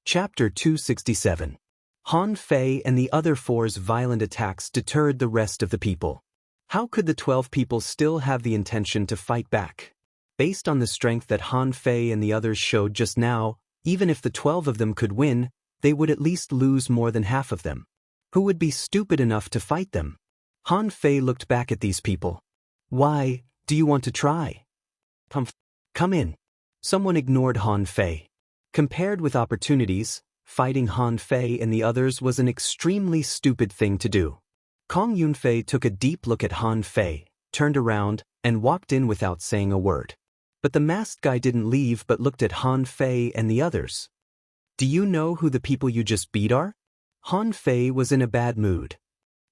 Chapter 267. Han Fei and the other four's violent attacks deterred the rest of the people. How could the 12 people still have the intention to fight back? Based on the strength that Han Fei and the others showed just now, even if the 12 of them could win, they would at least lose more than half of them. Who would be stupid enough to fight them? Han Fei looked back at these people. Why, do you want to try? Come in. Someone ignored Han Fei. Compared with opportunities, fighting Han Fei and the others was an extremely stupid thing to do. Kong Yunfei took a deep look at Han Fei, turned around, and walked in without saying a word. But the masked guy didn't leave but looked at Han Fei and the others. Do you know who the people you just beat are? Han Fei was in a bad mood.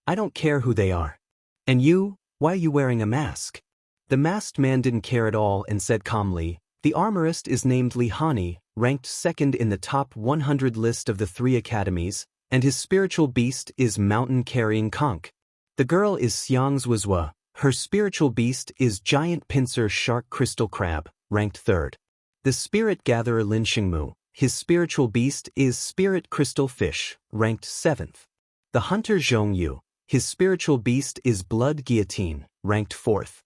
I don't care who they are. And you, why are you wearing a mask? The masked man didn't care at all and said calmly, the armorist is named Li Hani, ranked second in the top 100 list of the 3 academies, and his spiritual beast is mountain-carrying conch. The girl is Xiang's Wuzhua, her spiritual beast is giant pincer shark crystal crab, ranked third. The spirit gatherer Lin Xingmu, his spiritual beast is spirit crystal fish, ranked 7th. The hunter Zhong Yu, his spiritual beast is blood guillotine, ranked 4th.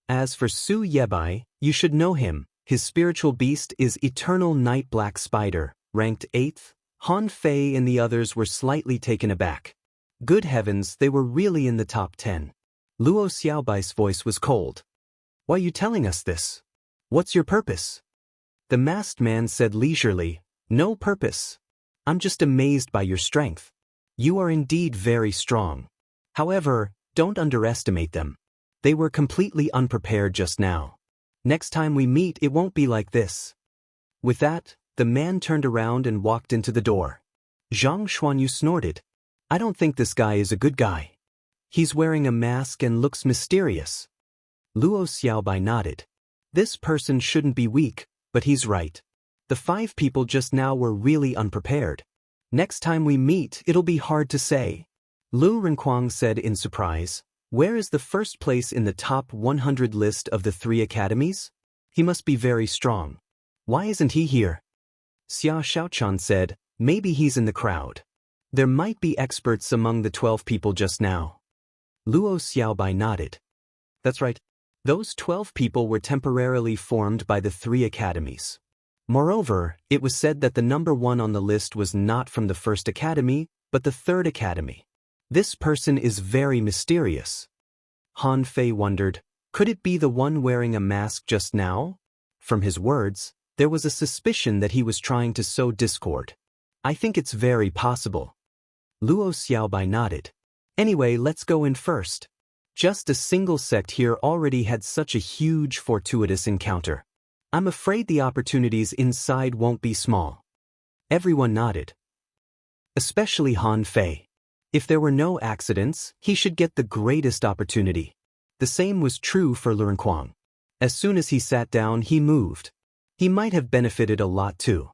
As for Su Yebai, you should know him, his spiritual beast is eternal night black spider, ranked 8th. Han Fei and the others were slightly taken aback. Good heavens, they were really in the top 10. Luo Xiaobai's voice was cold. Why are you telling us this? What's your purpose? The masked man said leisurely, no purpose. I'm just amazed by your strength. You are indeed very strong. However, don't underestimate them. They were completely unprepared just now. Next time we meet it won't be like this. With that, the man turned around and walked into the door. Zhang Xuanyu snorted. I don't think this guy is a good guy. He's wearing a mask and looks mysterious. Luo Xiaobai nodded. This person shouldn't be weak, but he's right. The 5 people just now were really unprepared. Next time we meet it'll be hard to say. Lu Renquang said in surprise. Where is the first place in the top 100 list of the 3 academies? He must be very strong. Why isn't he here? Xia Xiaochan said, maybe he's in the crowd. There might be experts among the 12 people just now. Luo Xiaobai nodded. That's right. Those 12 people were temporarily formed by the 3 academies. Moreover, it was said that the number 1 on the list was not from the first academy, but the 3rd academy. This person is very mysterious. Han Fei wondered, could it be the one wearing a mask just now? From his words, there was a suspicion that he was trying to sow discord. I think it's very possible. Luo Xiaobai nodded. Anyway, let's go in first. Just a single sect here already had such a huge fortuitous encounter. I'm afraid the opportunities inside won't be small. Everyone nodded. Especially Han Fei. If there were no accidents, he should get the greatest opportunity. The same was true for Lu Renquang. As soon as he sat down, he moved. He might have benefited a lot too.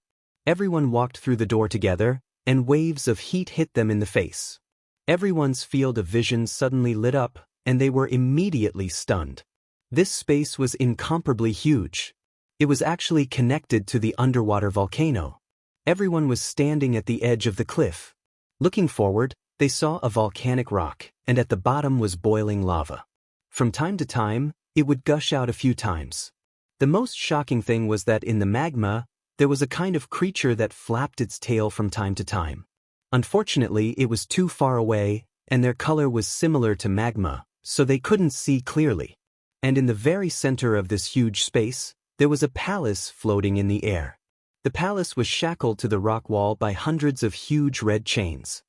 Everyone walked through the door together, and waves of heat hit them in the face. Everyone's field of vision suddenly lit up, and they were immediately stunned. This space was incomparably huge. It was actually connected to the underwater volcano. Everyone was standing at the edge of the cliff. Looking forward, they saw a volcanic rock, and at the bottom was boiling lava. From time to time, it would gush out a few times. The most shocking thing was that in the magma, there was a kind of creature that flapped its tail from time to time. Unfortunately, it was too far away, and their color was similar to magma, so they couldn't see clearly. And in the very center of this huge space, there was a palace floating in the air. The palace was shackled to the rock wall by hundreds of huge red chains.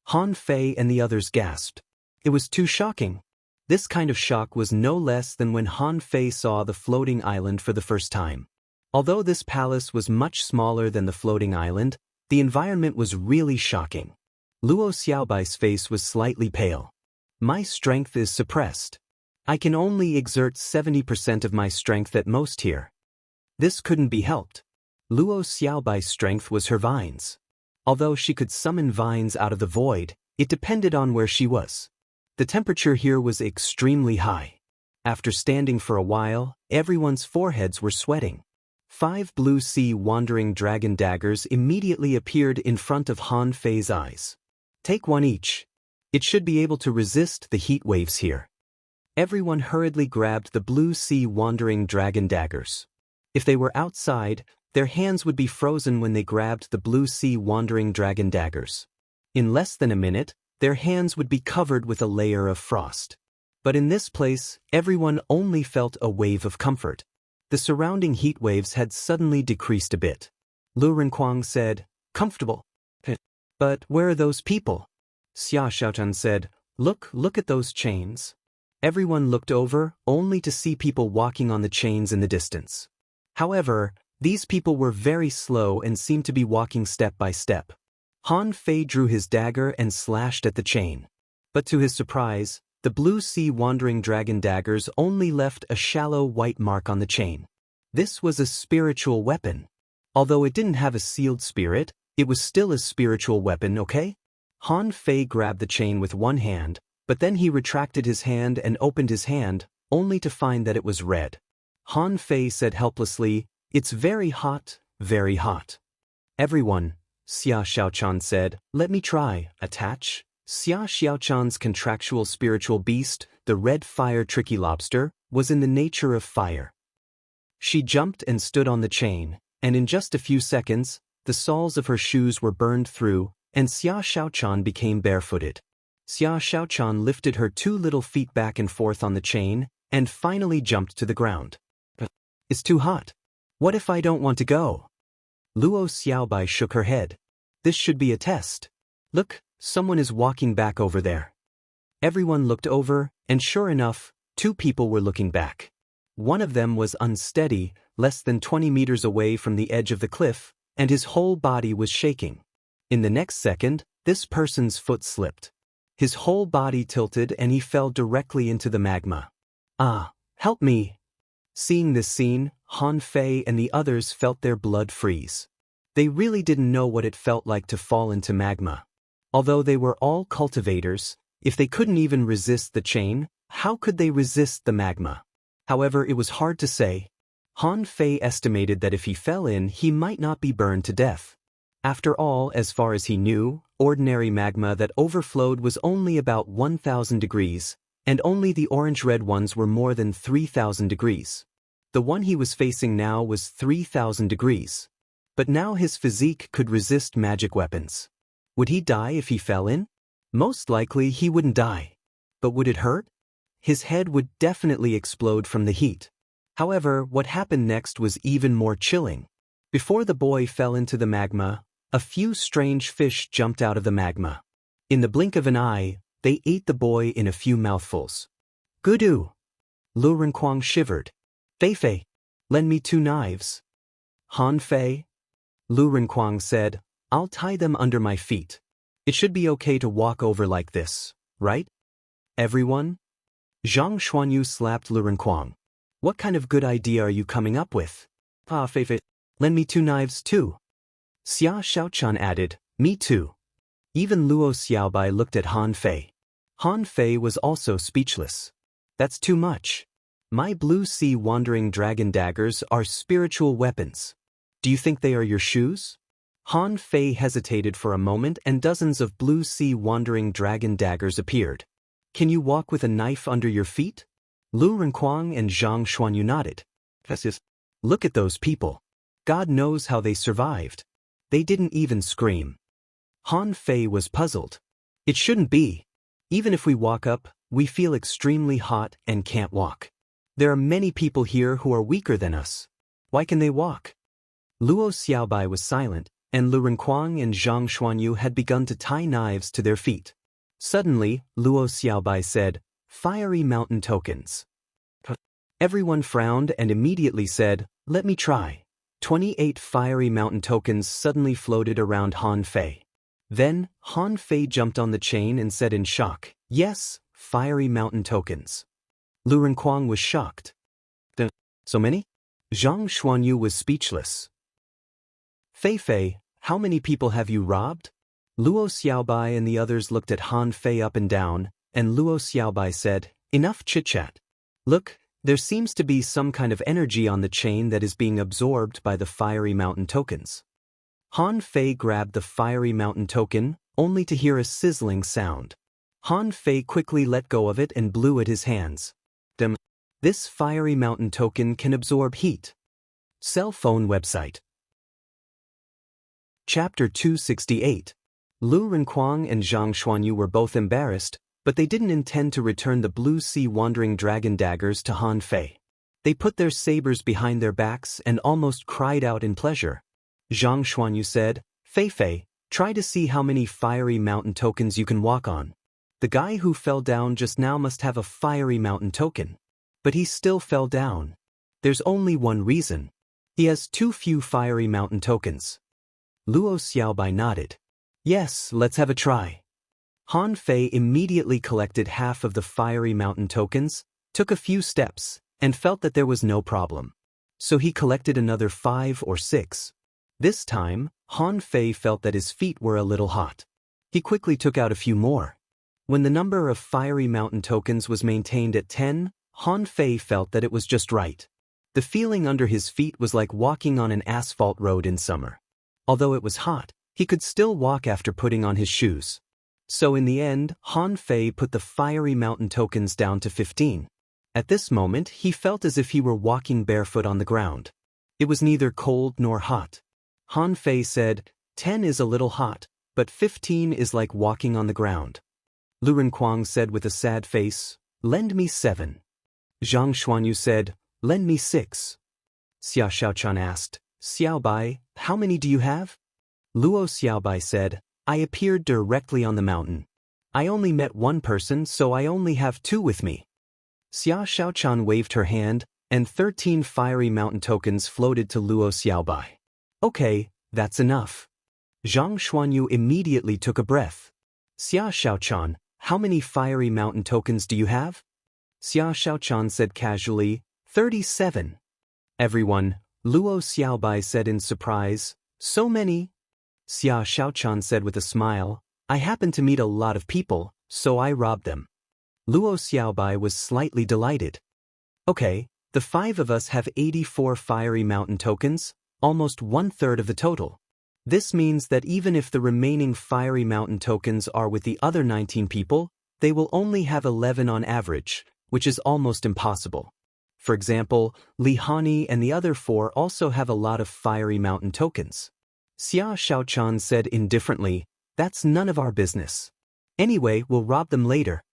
Han Fei and the others gasped. It was too shocking. This kind of shock was no less than when Han Fei saw the floating island for the first time. Although this palace was much smaller than the floating island, the environment was really shocking. Luo Xiaobai's face was slightly pale. My strength is suppressed. I can only exert 70% of my strength at most here. This couldn't be helped. Luo Xiaobai's strength was her vines. Although she could summon vines out of the void, it depended on where she was. The temperature here was extremely high. After standing for a while, everyone's foreheads were sweating. 5 blue sea wandering dragon daggers immediately appeared in front of Han Fei's eyes. Take one each. It should be able to resist the heat waves here. Everyone hurriedly grabbed the blue sea wandering dragon daggers. If they were outside, their hands would be frozen when they grabbed the blue sea wandering dragon daggers. In less than a minute, their hands would be covered with a layer of frost. But in this place, everyone only felt a wave of comfort. The surrounding heat waves had suddenly decreased a bit. Lu Renkuang said, "Comfortable." "But where are those people?" Xia Xiaochan said, Look at those chains." Everyone looked over, only to see people walking on the chains in the distance. However, these people were very slow and seemed to be walking step by step. Han Fei drew his dagger and slashed at the chain. But to his surprise, the blue sea wandering dragon daggers only left a shallow white mark on the chain. This was a spiritual weapon. Although it didn't have a sealed spirit, it was still a spiritual weapon, okay? Han Fei grabbed the chain with one hand, but then he retracted his hand and opened his hand, only to find that it was red. Han Fei said helplessly, "It's very hot, very hot." "Everyone," Xia Xiaochan said, "let me try, attach." Xia Xiaochan's contractual spiritual beast, the red fire tricky lobster, was in the nature of fire. She jumped and stood on the chain, and in just a few seconds, the soles of her shoes were burned through, and Xia Xiaochan became barefooted. Xia Xiaochan lifted her 2 little feet back and forth on the chain, and finally jumped to the ground. "It's too hot. What if I don't want to go?" Luo Xiaobai shook her head. "This should be a test. Look, someone is walking back over there." Everyone looked over, and sure enough, 2 people were looking back. One of them was unsteady, less than 20 meters away from the edge of the cliff, and his whole body was shaking. In the next second, this person's foot slipped. His whole body tilted and he fell directly into the magma. "Ah, help me!" Seeing this scene, Han Fei and the others felt their blood freeze. They really didn't know what it felt like to fall into magma. Although they were all cultivators, if they couldn't even resist the chain, how could they resist the magma? However, it was hard to say. Han Fei estimated that if he fell in, he might not be burned to death. After all, as far as he knew, ordinary magma that overflowed was only about 1,000 degrees, and only the orange-red ones were more than 3,000 degrees. The one he was facing now was 3,000 degrees. But now his physique could resist magic weapons. Would he die if he fell in? Most likely he wouldn't die. But would it hurt? His head would definitely explode from the heat. However, what happened next was even more chilling. Before the boy fell into the magma, a few strange fish jumped out of the magma. In the blink of an eye, they ate the boy in a few mouthfuls. "Gudu!" Lu Renkuang shivered. "Fei, lend me 2 knives." "Han Fei?" Lu Renkuang said, "I'll tie them under my feet. It should be okay to walk over like this, right? Everyone?" Zhang Xuanyu slapped Lu Renkuang. "What kind of good idea are you coming up with?" "Ah, Fei, lend me 2 knives too." Xia Xiaochan added, "Me too." Even Luo Xiaobai looked at Han Fei. Han Fei was also speechless. "That's too much. My blue sea wandering dragon daggers are spiritual weapons. Do you think they are your shoes?" Han Fei hesitated for a moment and dozens of blue sea wandering dragon daggers appeared. "Can you walk with a knife under your feet?" Lu Renkuang and Zhang Xuanyu nodded. "Look at those people. God knows how they survived. They didn't even scream." Han Fei was puzzled. "It shouldn't be. Even if we walk up, we feel extremely hot and can't walk. There are many people here who are weaker than us. Why can they walk?" Luo Xiaobai was silent, and Lu Renkuang and Zhang Xuanyu had begun to tie knives to their feet. Suddenly, Luo Xiaobai said, "Fiery mountain tokens." Everyone frowned and immediately said, "Let me try." 28 fiery mountain tokens suddenly floated around Han Fei. Then, Han Fei jumped on the chain and said in shock, "Yes, fiery mountain tokens." Lu Renkuang was shocked. "So many?" Zhang Xuanyu was speechless. Fei, how many people have you robbed?" Luo Xiaobai and the others looked at Han Fei up and down, and Luo Xiaobai said, "Enough chit-chat. Look, There seems to be some kind of energy on the chain that is being absorbed by the fiery mountain tokens. Han Fei grabbed the fiery mountain token, only to hear a sizzling sound. Han Fei quickly let go of it and blew at his hands. This fiery mountain token can absorb heat. Cell phone website. Chapter 268. Lu Renkuang and Zhang Xuanyu were both embarrassed, but they didn't intend to return the blue sea wandering dragon daggers to Han Fei. They put their sabers behind their backs and almost cried out in pleasure. Zhang Xuanyu said, "Fei Fei, try to see how many fiery mountain tokens you can walk on. The guy who fell down just now must have a fiery mountain token. But he still fell down. There's only one reason. He has too few fiery mountain tokens." Luo Xiaobai nodded. "Yes, let's have a try." Han Fei immediately collected half of the fiery mountain tokens, took a few steps, and felt that there was no problem. So he collected another 5 or 6. This time, Han Fei felt that his feet were a little hot. He quickly took out a few more. When the number of fiery mountain tokens was maintained at 10, Han Fei felt that it was just right. The feeling under his feet was like walking on an asphalt road in summer. Although it was hot, he could still walk after putting on his shoes. So in the end, Han Fei put the fiery mountain tokens down to 15. At this moment, he felt as if he were walking barefoot on the ground. It was neither cold nor hot. Han Fei said, 10 is a little hot, but 15 is like walking on the ground. Lu Renkuang said with a sad face, "Lend me 7. Zhang Xuanyu said, "Lend me 6. Xia Xiaochan asked, "Xiaobai, how many do you have?" Luo Xiaobai said, "I appeared directly on the mountain. I only met one person, so I only have 2 with me." Xia Xiaochan waved her hand, and 13 fiery mountain tokens floated to Luo Xiaobai. "Okay, that's enough." Zhang Xuanyu immediately took a breath. "Xia Xiaochan, how many fiery mountain tokens do you have?" Xia Xiaochan said casually, 37. "Everyone," Luo Xiaobai said in surprise, "So many?" Xia Xiaochan said with a smile, "I happened to meet a lot of people, so I robbed them." Luo Xiaobai was slightly delighted. "Okay, the 5 of us have 84 fiery mountain tokens, almost 1/3 of the total. This means that even if the remaining fiery mountain tokens are with the other 19 people, they will only have 11 on average, which is almost impossible. For example, Li Hani and the other 4 also have a lot of fiery mountain tokens." Xia Xiaochan said indifferently, "That's none of our business. Anyway, we'll rob them later."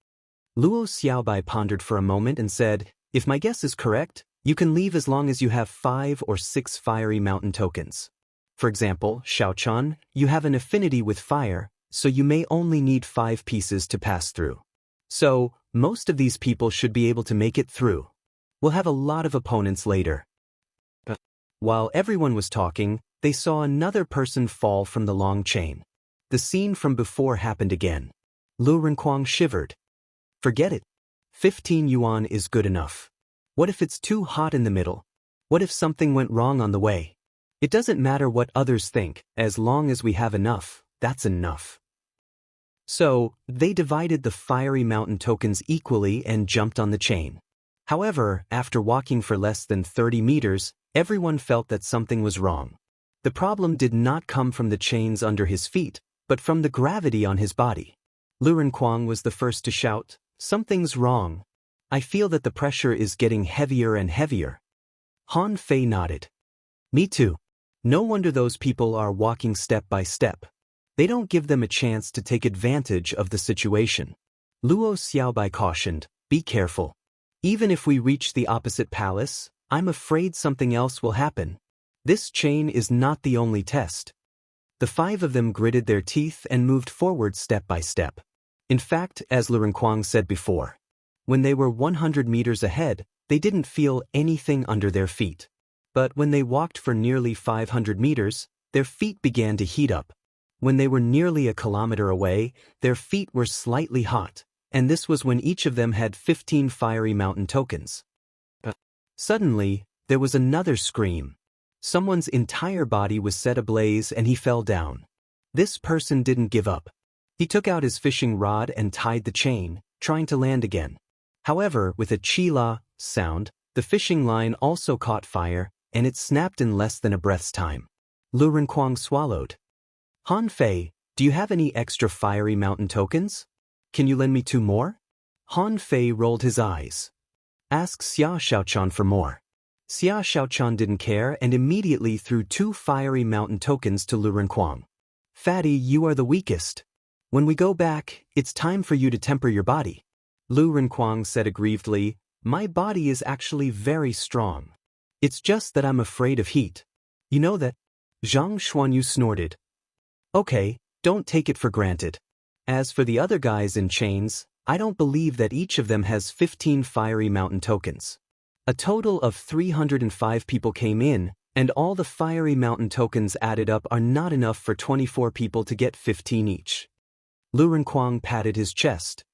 Luo Xiaobai pondered for a moment and said, "If my guess is correct, you can leave as long as you have 5 or 6 fiery mountain tokens. For example, Xiaochan, you have an affinity with fire, so you may only need 5 pieces to pass through. So, most of these people should be able to make it through. We'll have a lot of opponents later." While everyone was talking, they saw another person fall from the long chain. The scene from before happened again. Lu Renkuang shivered. "Forget it. 15 yuan is good enough. What if it's too hot in the middle? What if something went wrong on the way? It doesn't matter what others think, as long as we have enough, that's enough." So, they divided the fiery mountain tokens equally and jumped on the chain. However, after walking for less than 30 meters, everyone felt that something was wrong. The problem did not come from the chains under his feet, but from the gravity on his body. Lu Renkuang was the first to shout, "Something's wrong. I feel that the pressure is getting heavier and heavier." Han Fei nodded. "Me too. No wonder those people are walking step by step. They don't give them a chance to take advantage of the situation." Luo Xiaobai cautioned, "Be careful. Even if we reach the opposite palace, I'm afraid something else will happen. This chain is not the only test." The 5 of them gritted their teeth and moved forward step by step. In fact, as Lu Renkuang said before, when they were 100 meters ahead, they didn't feel anything under their feet. But when they walked for nearly 500 meters, their feet began to heat up. When they were nearly a kilometer away, their feet were slightly hot, and this was when each of them had 15 fiery mountain tokens. Suddenly, there was another scream. Someone's entire body was set ablaze and he fell down. This person didn't give up. He took out his fishing rod and tied the chain, trying to land again. However, with a chila sound, The fishing line also caught fire, and it snapped in less than a breath's time. Lu Renkuang swallowed. Han Fei, do you have any extra fiery mountain tokens? Can you lend me 2 more? Han Fei rolled his eyes. Ask Xia Xiaochan for more. Xia Xiaochan didn't care and immediately threw 2 fiery mountain tokens to Lu Renkuang. Fatty, you are the weakest. When we go back, it's time for you to temper your body. Lu Renkuang said aggrievedly, my body is actually very strong. It's just that I'm afraid of heat. You know that? Zhang Xuanyu snorted. Okay, don't take it for granted. As for the other guys in chains, I don't believe that each of them has 15 fiery mountain tokens. A total of 305 people came in, and all the fiery mountain tokens added up are not enough for 24 people to get 15 each. Lu Renkuang patted his chest.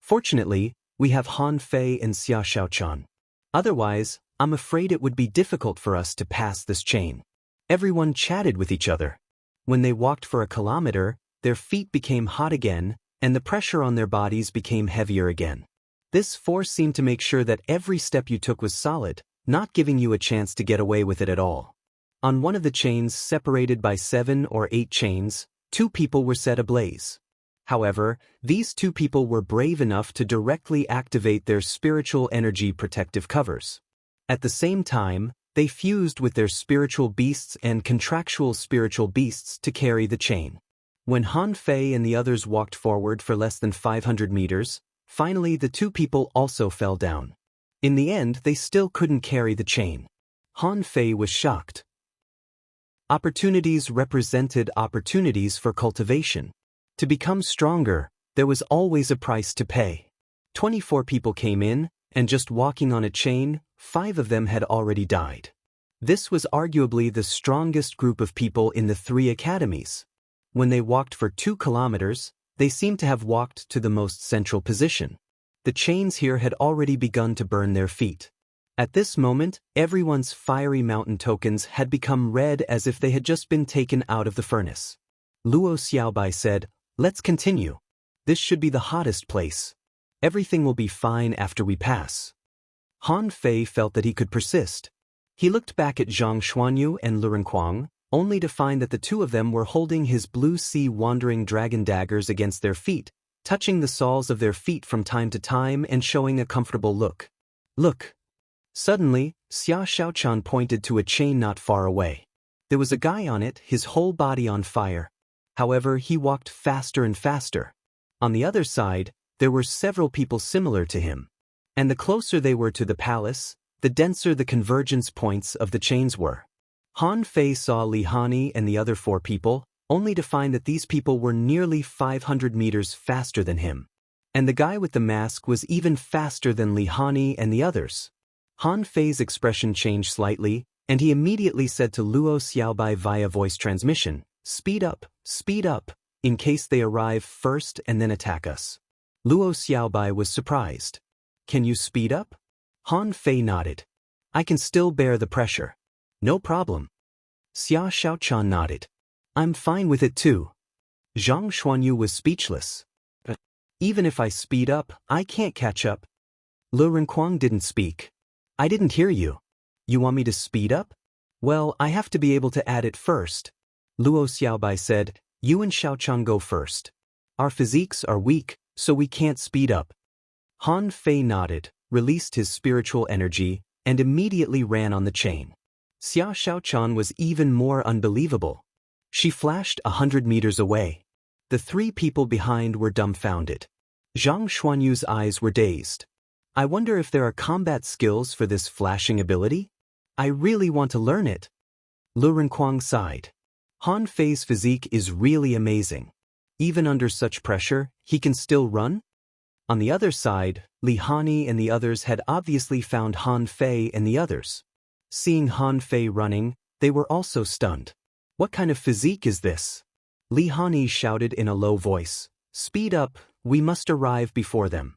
Fortunately, we have Han Fei and Xia Xiaochan. Otherwise, I'm afraid it would be difficult for us to pass this chain. Everyone chatted with each other. When they walked for a kilometer, their feet became hot again, and the pressure on their bodies became heavier again. This force seemed to make sure that every step you took was solid, not giving you a chance to get away with it at all. On one of the chains separated by 7 or 8 chains, 2 people were set ablaze. However, these 2 people were brave enough to directly activate their spiritual energy protective covers. At the same time, they fused with their spiritual beasts and contractual spiritual beasts to carry the chain. When Han Fei and the others walked forward for less than 500 meters, finally the 2 people also fell down. In the end, they still couldn't carry the chain. Han Fei was shocked. Opportunities represented opportunities for cultivation. To become stronger, there was always a price to pay. 24 people came in, and just walking on a chain, 5 of them had already died. This was arguably the strongest group of people in the 3 academies. When they walked for 2 kilometers, they seemed to have walked to the most central position. The chains here had already begun to burn their feet. At this moment, everyone's fiery mountain tokens had become red as if they had just been taken out of the furnace. Luo Xiaobai said, let's continue. This should be the hottest place. Everything will be fine after we pass. Han Fei felt that he could persist. He looked back at Zhang Xuanyu and Lu Renkuang, only to find that the 2 of them were holding his blue sea wandering dragon daggers against their feet, touching the soles of their feet from time to time and showing a comfortable look. Look. Suddenly, Xia Xiaochan pointed to a chain not far away. There was a guy on it, his whole body on fire. However, he walked faster and faster. On the other side, there were several people similar to him. And the closer they were to the palace, the denser the convergence points of the chains were. Han Fei saw Li Hani and the other 4 people, only to find that these people were nearly 500 meters faster than him. And the guy with the mask was even faster than Li Hani and the others. Han Fei's expression changed slightly, and he immediately said to Luo Xiaobai via voice transmission, speed up, in case they arrive first and then attack us. Luo Xiaobai was surprised. Can you speed up? Han Fei nodded. I can still bear the pressure. No problem. Xia Xiaochan nodded. I'm fine with it too. Zhang Xuanyu was speechless. But even if I speed up, I can't catch up. Lu Renkuang didn't speak. I didn't hear you. You want me to speed up? Well, I have to be able to add it first. Luo Xiaobai said, you and Xiaochan go first. Our physiques are weak, so we can't speed up. Han Fei nodded, released his spiritual energy, and immediately ran on the chain. Xia Xiaochan was even more unbelievable. She flashed 100 meters away. The 3 people behind were dumbfounded. Zhang Xuanyu's eyes were dazed. I wonder if there are combat skills for this flashing ability? I really want to learn it. Lu Renkuang sighed. Han Fei's physique is really amazing. Even under such pressure, he can still run? On the other side, Li Hani and the others had obviously found Han Fei and the others. Seeing Han Fei running, they were also stunned. What kind of physique is this? Li Hani shouted in a low voice. Speed up, we must arrive before them.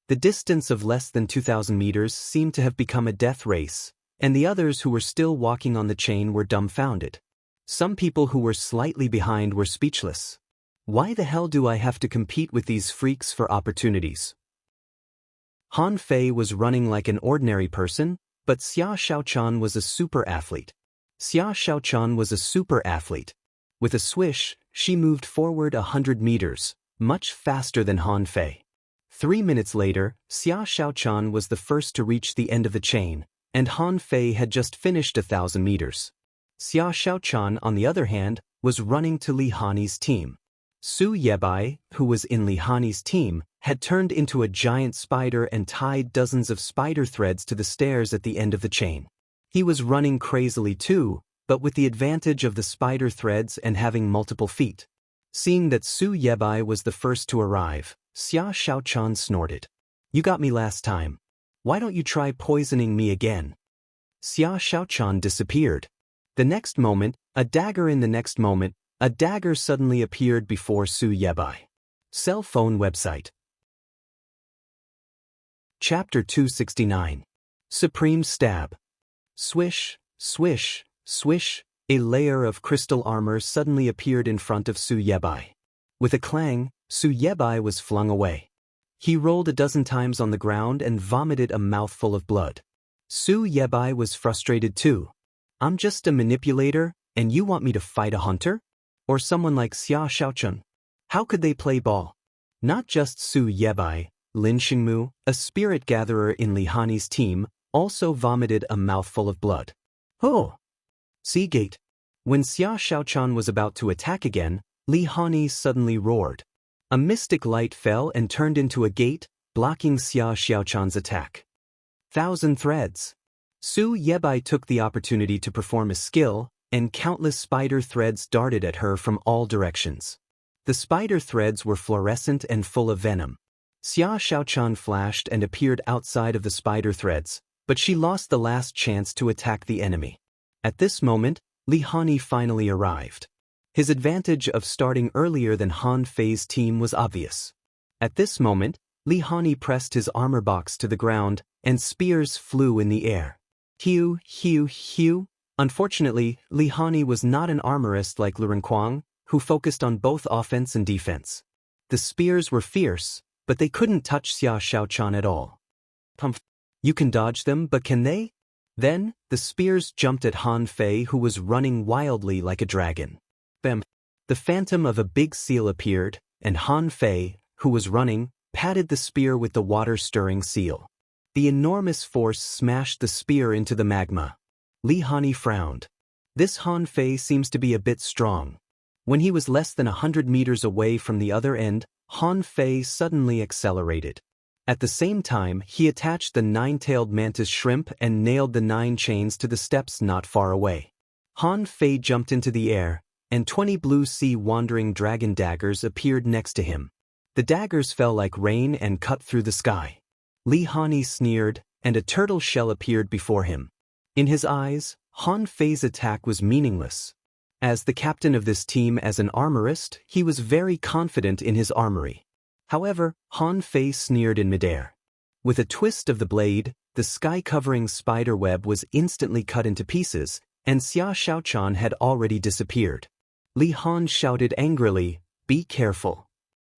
The distance of less than 2,000 meters seemed to have become a death race, and the others who were still walking on the chain were dumbfounded. Some people who were slightly behind were speechless. Why the hell do I have to compete with these freaks for opportunities? Han Fei was running like an ordinary person, But Xia Shaochan was a super athlete. Xia Shaochan was a super athlete. With a swish, she moved forward 100 meters, much faster than Han Fei. 3 minutes later, Xia Shaochan was the first to reach the end of the chain, and Han Fei had just finished 1,000 meters. Xia Shaochan, on the other hand, was running to Li Hani's team. Su Yebai, who was in Li Hani's team, had turned into a giant spider and tied dozens of spider threads to the stairs at the end of the chain. He was running crazily too, but with the advantage of the spider threads and having multiple feet. Seeing that Su Yebai was the first to arrive, Xia Shaochan snorted. "You got me last time. Why don't you try poisoning me again?" Xia Shaochan disappeared. The next moment, a dagger suddenly appeared before Su Yebai. Cell phone website. Chapter 269. Supreme Stab. Swish, swish, swish, a layer of crystal armor suddenly appeared in front of Su Yebai. With a clang, Su Yebai was flung away. He rolled 12 times on the ground and vomited a mouthful of blood. Su Yebai was frustrated too. "I'm just a manipulator, and you want me to fight a hunter? Or someone like Xia Shaochan? How could they play ball?" Not just Su Yebai, Lin Xingmu, a spirit gatherer in Li Hani's team, also vomited a mouthful of blood. "Oh! See gate." When Xia Shaochan was about to attack again, Li Hani suddenly roared. A mystic light fell and turned into a gate, blocking Xia Shaochan's attack. 1,000 threads. Su Yebai took the opportunity to perform a skill, and countless spider threads darted at her from all directions. The spider threads were fluorescent and full of venom. Xia Shaochan flashed and appeared outside of the spider threads, but she lost the last chance to attack the enemy. At this moment, Li Hani finally arrived. His advantage of starting earlier than Han Fei's team was obvious. At this moment, Li Hani pressed his armor box to the ground, and spears flew in the air. Hew, hew, hew. Unfortunately, Li Hani was not an armorist like Lu Renquang, who focused on both offense and defense. The spears were fierce, but they couldn't touch Xia Shaochan at all. "Pumph. You can dodge them, but can they?" Then, the spears jumped at Han Fei, who was running wildly like a dragon. Bam! The phantom of a big seal appeared, and Han Fei, who was running, patted the spear with the water-stirring seal. The enormous force smashed the spear into the magma. Li Hani frowned. This Han Fei seems to be a bit strong. When he was less than 100 meters away from the other end, Han Fei suddenly accelerated. At the same time, he attached the 9-tailed mantis shrimp and nailed the 9 chains to the steps not far away. Han Fei jumped into the air, and 20 blue sea wandering dragon daggers appeared next to him. The daggers fell like rain and cut through the sky. Li Hani sneered, and a turtle shell appeared before him. In his eyes, Han Fei's attack was meaningless. As the captain of this team as an armorist, he was very confident in his armory. However, Han Fei sneered in midair. With a twist of the blade, the sky-covering spider web was instantly cut into pieces, and Xia Shaochan had already disappeared. Li Han shouted angrily, "Be careful."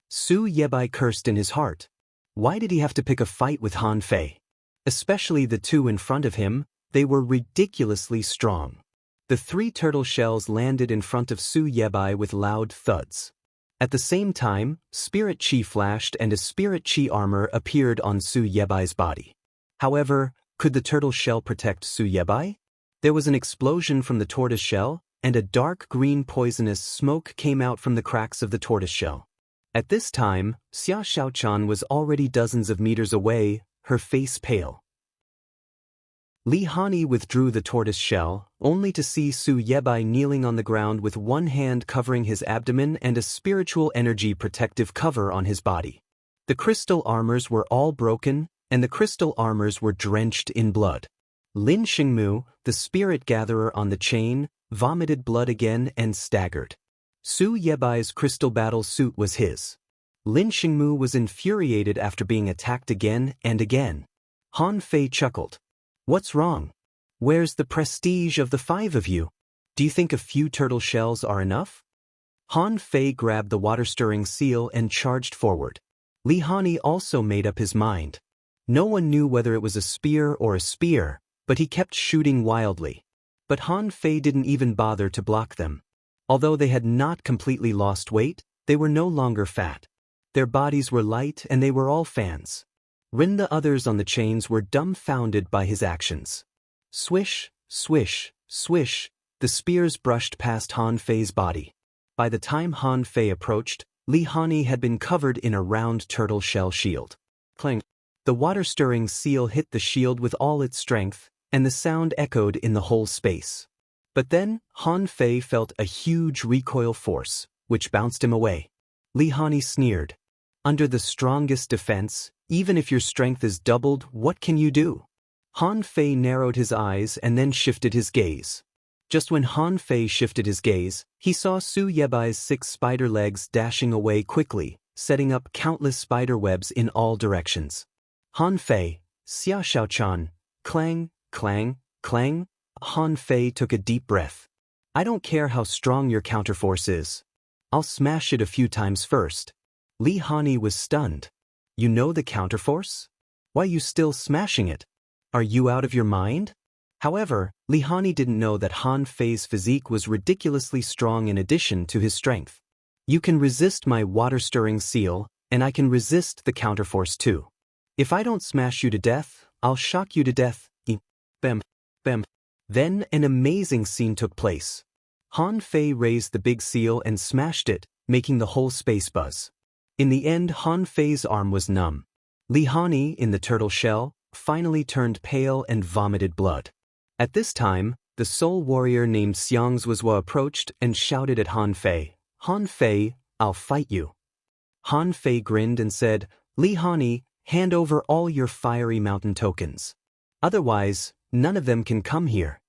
Su Yebai cursed in his heart. Why did he have to pick a fight with Han Fei? Especially the two in front of him, they were ridiculously strong. The 3 turtle shells landed in front of Su Yebai with loud thuds. At the same time, spirit chi flashed and a spirit chi armor appeared on Su Yebai's body. However, could the turtle shell protect Su Yebai? There was an explosion from the tortoise shell, and a dark green poisonous smoke came out from the cracks of the tortoise shell. At this time, Xia Shaochan was already dozens of meters away, her face pale. Li Hani withdrew the tortoise shell, only to see Su Yebai kneeling on the ground with one hand covering his abdomen and a spiritual energy protective cover on his body. The crystal armors were all broken, and the crystal armors were drenched in blood. Lin Xingmu, the spirit gatherer on the chain, vomited blood again and staggered. Su Yebai's crystal battle suit was his. Lin Xingmu was infuriated after being attacked again and again. Han Fei chuckled. "What's wrong? Where's the prestige of the 5 of you? Do you think a few turtle shells are enough?" Han Fei grabbed the water-stirring seal and charged forward. Li Hani also made up his mind. No one knew whether it was a spear or a spear, but he kept shooting wildly. But Han Fei didn't even bother to block them. Although they had not completely lost weight, they were no longer fat. Their bodies were light and they were all fans. The others on the chains were dumbfounded by his actions. Swish, swish, swish, the spears brushed past Han Fei's body. By the time Han Fei approached, Li Hani had been covered in a round turtle shell shield. Clang! The water-stirring seal hit the shield with all its strength, and the sound echoed in the whole space. But then, Han Fei felt a huge recoil force, which bounced him away. Li Hani sneered. Under the strongest defense, even if your strength is doubled, what can you do? Han Fei narrowed his eyes and then shifted his gaze. Just when Han Fei shifted his gaze, he saw Su Yebai's 6 spider legs dashing away quickly, setting up countless spider webs in all directions. Han Fei, Xia Xiaochan, clang, clang, clang. Han Fei took a deep breath. I don't care how strong your counterforce is. I'll smash it a few times first. Li Hani was stunned. You know the counterforce? Why are you still smashing it? Are you out of your mind? However, Li Hani didn't know that Han Fei's physique was ridiculously strong in addition to his strength. You can resist my water-stirring seal, and I can resist the counterforce too. If I don't smash you to death, I'll shock you to death. Bam, bam. Then an amazing scene took place. Han Fei raised the big seal and smashed it, making the whole space buzz. In the end, Han Fei's arm was numb. Li Hani, in the turtle shell, finally turned pale and vomited blood. At this time, the soul warrior named Xiang Zuozhua approached and shouted at Han Fei, Han Fei, I'll fight you. Han Fei grinned and said, Li Hani, hand over all your fiery mountain tokens. Otherwise, none of them can come here.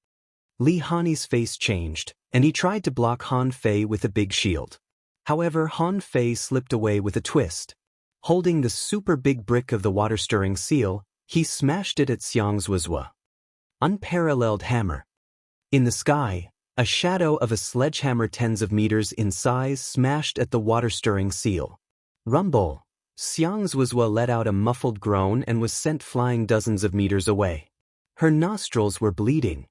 Li Hani's face changed, and he tried to block Han Fei with a big shield. However, Han Fei slipped away with a twist. Holding the super big brick of the water-stirring seal, he smashed it at Xiang Zuozhua. Unparalleled hammer. In the sky, a shadow of a sledgehammer tens of meters in size smashed at the water-stirring seal. Rumble! Xiang Zuozhua let out a muffled groan and was sent flying dozens of meters away. Her nostrils were bleeding.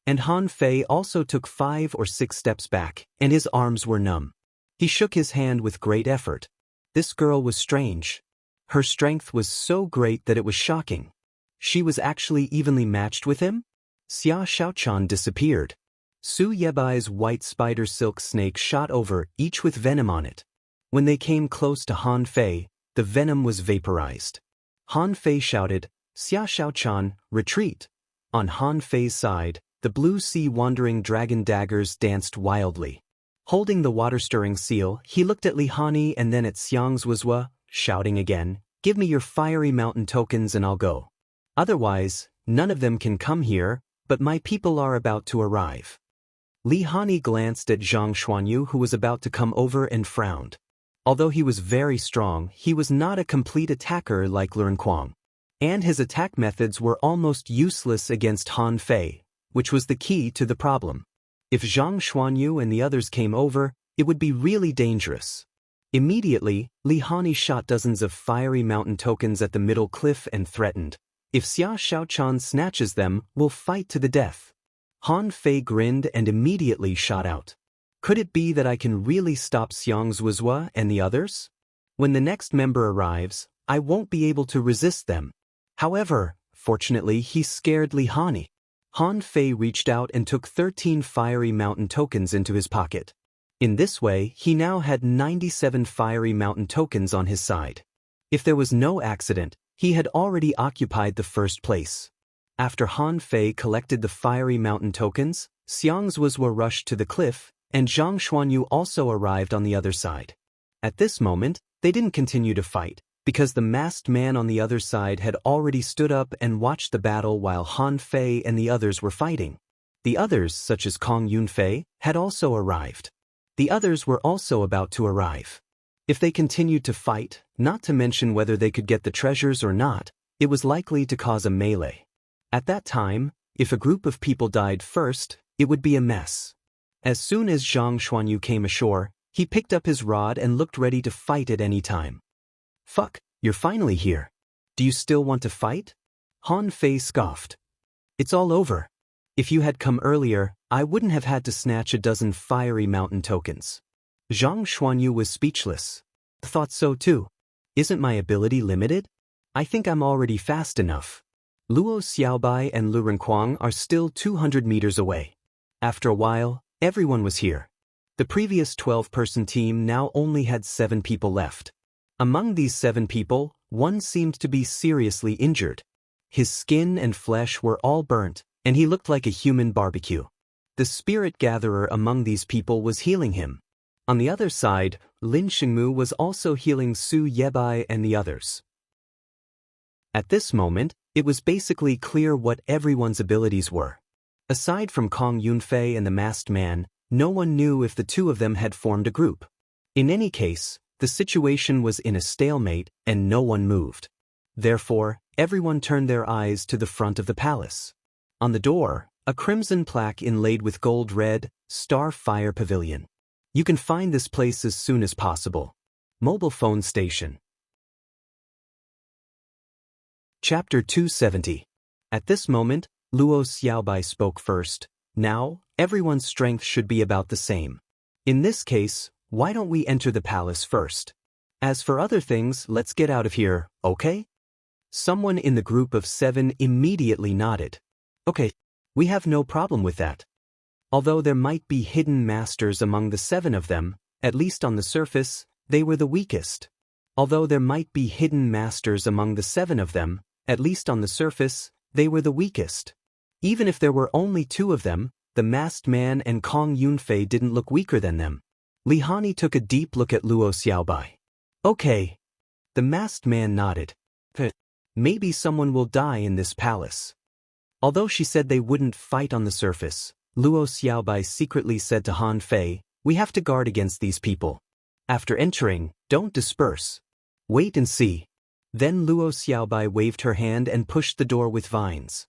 And Han Fei also took 5 or 6 steps back, and his arms were numb. He shook his hand with great effort. This girl was strange. Her strength was so great that it was shocking. She was actually evenly matched with him? Xia Xiaochan disappeared. Su Yebai's white spider silk snake shot over, each with venom on it. When they came close to Han Fei, the venom was vaporized. Han Fei shouted, Xia Xiaochan, retreat. On Han Fei's side, the blue sea wandering dragon daggers danced wildly. Holding the water-stirring seal, he looked at Li Hani and then at Xiang Zuozhua, shouting again, give me your fiery mountain tokens and I'll go. Otherwise, none of them can come here, but my people are about to arrive. Li Hani glanced at Zhang Xuanyu, who was about to come over, and frowned. Although he was very strong, he was not a complete attacker like Luren Kuang. And his attack methods were almost useless against Han Fei, which was the key to the problem. If Zhang Xuanyu and the others came over, it would be really dangerous. Immediately, Li Hani shot dozens of fiery mountain tokens at the middle cliff and threatened, if Xia Xiaochan snatches them, we'll fight to the death. Han Fei grinned and immediately shot out. Could it be that I can really stop Xiang Zuozhua and the others? When the next member arrives, I won't be able to resist them. However, fortunately he scared Li Hani. Han Fei reached out and took 13 fiery mountain tokens into his pocket. In this way, he now had 97 fiery mountain tokens on his side. If there was no accident, he had already occupied the first place. After Han Fei collected the fiery mountain tokens, Xiang Zuozhua rushed to the cliff, and Zhang Xuanyu also arrived on the other side. At this moment, they didn't continue to fight, because the masked man on the other side had already stood up and watched the battle while Han Fei and the others were fighting. The others, such as Kong Yunfei, had also arrived. The others were also about to arrive. If they continued to fight, not to mention whether they could get the treasures or not, it was likely to cause a melee. At that time, if a group of people died first, it would be a mess. As soon as Zhang Xuanyu came ashore, he picked up his rod and looked ready to fight at any time. Fuck, you're finally here. Do you still want to fight? Han Fei scoffed. It's all over. If you had come earlier, I wouldn't have had to snatch a dozen fiery mountain tokens. Zhang Xuanyu was speechless. Thought so too. Isn't my ability limited? I think I'm already fast enough. Luo Xiaobai and Lu Renkuang are still 200 meters away. After a while, everyone was here. The previous 12-person team now only had 7 people left. Among these 7 people, one seemed to be seriously injured. His skin and flesh were all burnt, and he looked like a human barbecue. The spirit gatherer among these people was healing him. On the other side, Lin Xingmu was also healing Su Yebai and the others. At this moment, it was basically clear what everyone's abilities were. Aside from Kong Yunfei and the masked man, no one knew if the two of them had formed a group. In any case, the situation was in a stalemate and no one moved. Therefore, everyone turned their eyes to the front of the palace. On the door, a crimson plaque inlaid with gold read, Starfire Pavilion. You can find this place as soon as possible. Mobile phone station. Chapter 270. At this moment, Luo Xiaobai spoke first. Now, everyone's strength should be about the same. In this case, why don't we enter the palace first? As for other things, let's get out of here, okay? Someone in the group of 7 immediately nodded. Okay, we have no problem with that. Although there might be hidden masters among the 7 of them, at least on the surface, they were the weakest. Although there might be hidden masters among the 7 of them, at least on the surface, they were the weakest. Even if there were only 2 of them, the masked man and Kong Yunfei didn't look weaker than them. Li Hani took a deep look at Luo Xiaobai. Okay. The masked man nodded. Maybe someone will die in this palace. Although she said they wouldn't fight on the surface, Luo Xiaobai secretly said to Han Fei, we have to guard against these people. After entering, don't disperse. Wait and see. Then Luo Xiaobai waved her hand and pushed the door with vines.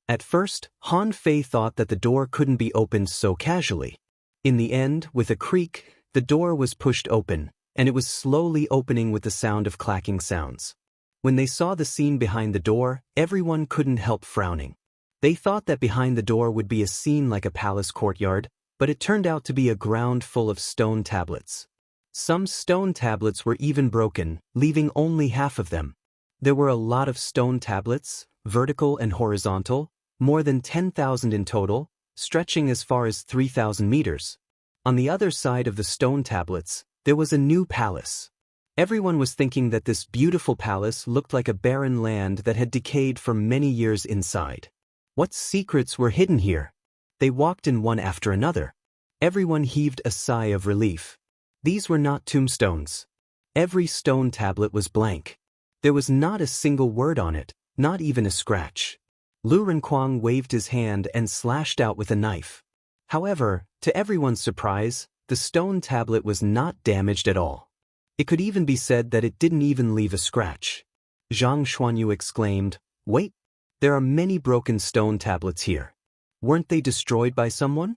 At first, Han Fei thought that the door couldn't be opened so casually. In the end, with a creak, the door was pushed open, and it was slowly opening with the sound of clacking sounds. When they saw the scene behind the door, everyone couldn't help frowning. They thought that behind the door would be a scene like a palace courtyard, but it turned out to be a ground full of stone tablets. Some stone tablets were even broken, leaving only half of them. There were a lot of stone tablets, vertical and horizontal, more than 10,000 in total, stretching as far as 3,000 meters. On the other side of the stone tablets, there was a new palace. Everyone was thinking that this beautiful palace looked like a barren land that had decayed for many years inside. What secrets were hidden here? They walked in one after another. Everyone heaved a sigh of relief. These were not tombstones. Every stone tablet was blank. There was not a single word on it, not even a scratch. Lu Renkuang waved his hand and slashed out with a knife. However, to everyone's surprise, the stone tablet was not damaged at all. It could even be said that it didn't even leave a scratch. Zhang Xuanyu exclaimed, wait, there are many broken stone tablets here. Weren't they destroyed by someone?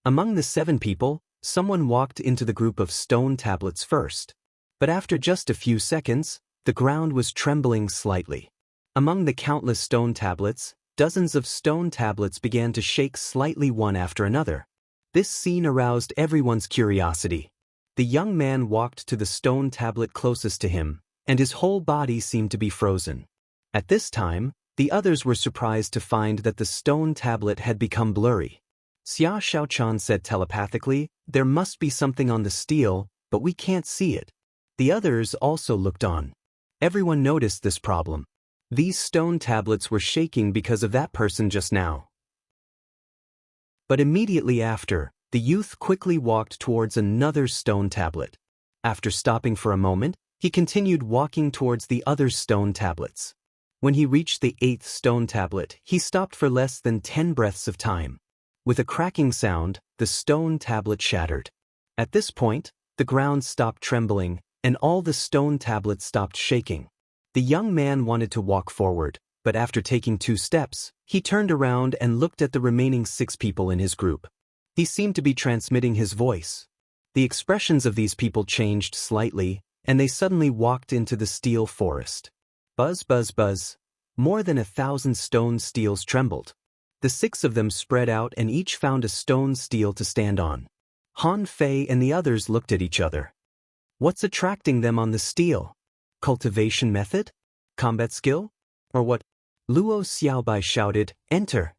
Among the 7 people, someone walked into the group of stone tablets first. But after just a few seconds, the ground was trembling slightly. Among the countless stone tablets, dozens of stone tablets began to shake slightly one after another. This scene aroused everyone's curiosity. The young man walked to the stone tablet closest to him, and his whole body seemed to be frozen. At this time, the others were surprised to find that the stone tablet had become blurry. Xia Shaochan said telepathically, there must be something on the steel, but we can't see it. The others also looked on. Everyone noticed this problem. These stone tablets were shaking because of that person just now. But immediately after, the youth quickly walked towards another stone tablet. After stopping for a moment, he continued walking towards the other stone tablets. When he reached the 8th stone tablet, he stopped for less than 10 breaths of time. With a cracking sound, the stone tablet shattered. At this point, the ground stopped trembling, and all the stone tablets stopped shaking. The young man wanted to walk forward, but after taking 2 steps, he turned around and looked at the remaining 6 people in his group. He seemed to be transmitting his voice. The expressions of these people changed slightly, and they suddenly walked into the steel forest. Buzz, buzz, buzz. More than 1,000 stone steels trembled. The 6 of them spread out and each found a stone steel to stand on. Han Fei and the others looked at each other. What's attracting them on the steel? Cultivation method? Combat skill? Or what? Luo Xiaobai shouted, "Enter!"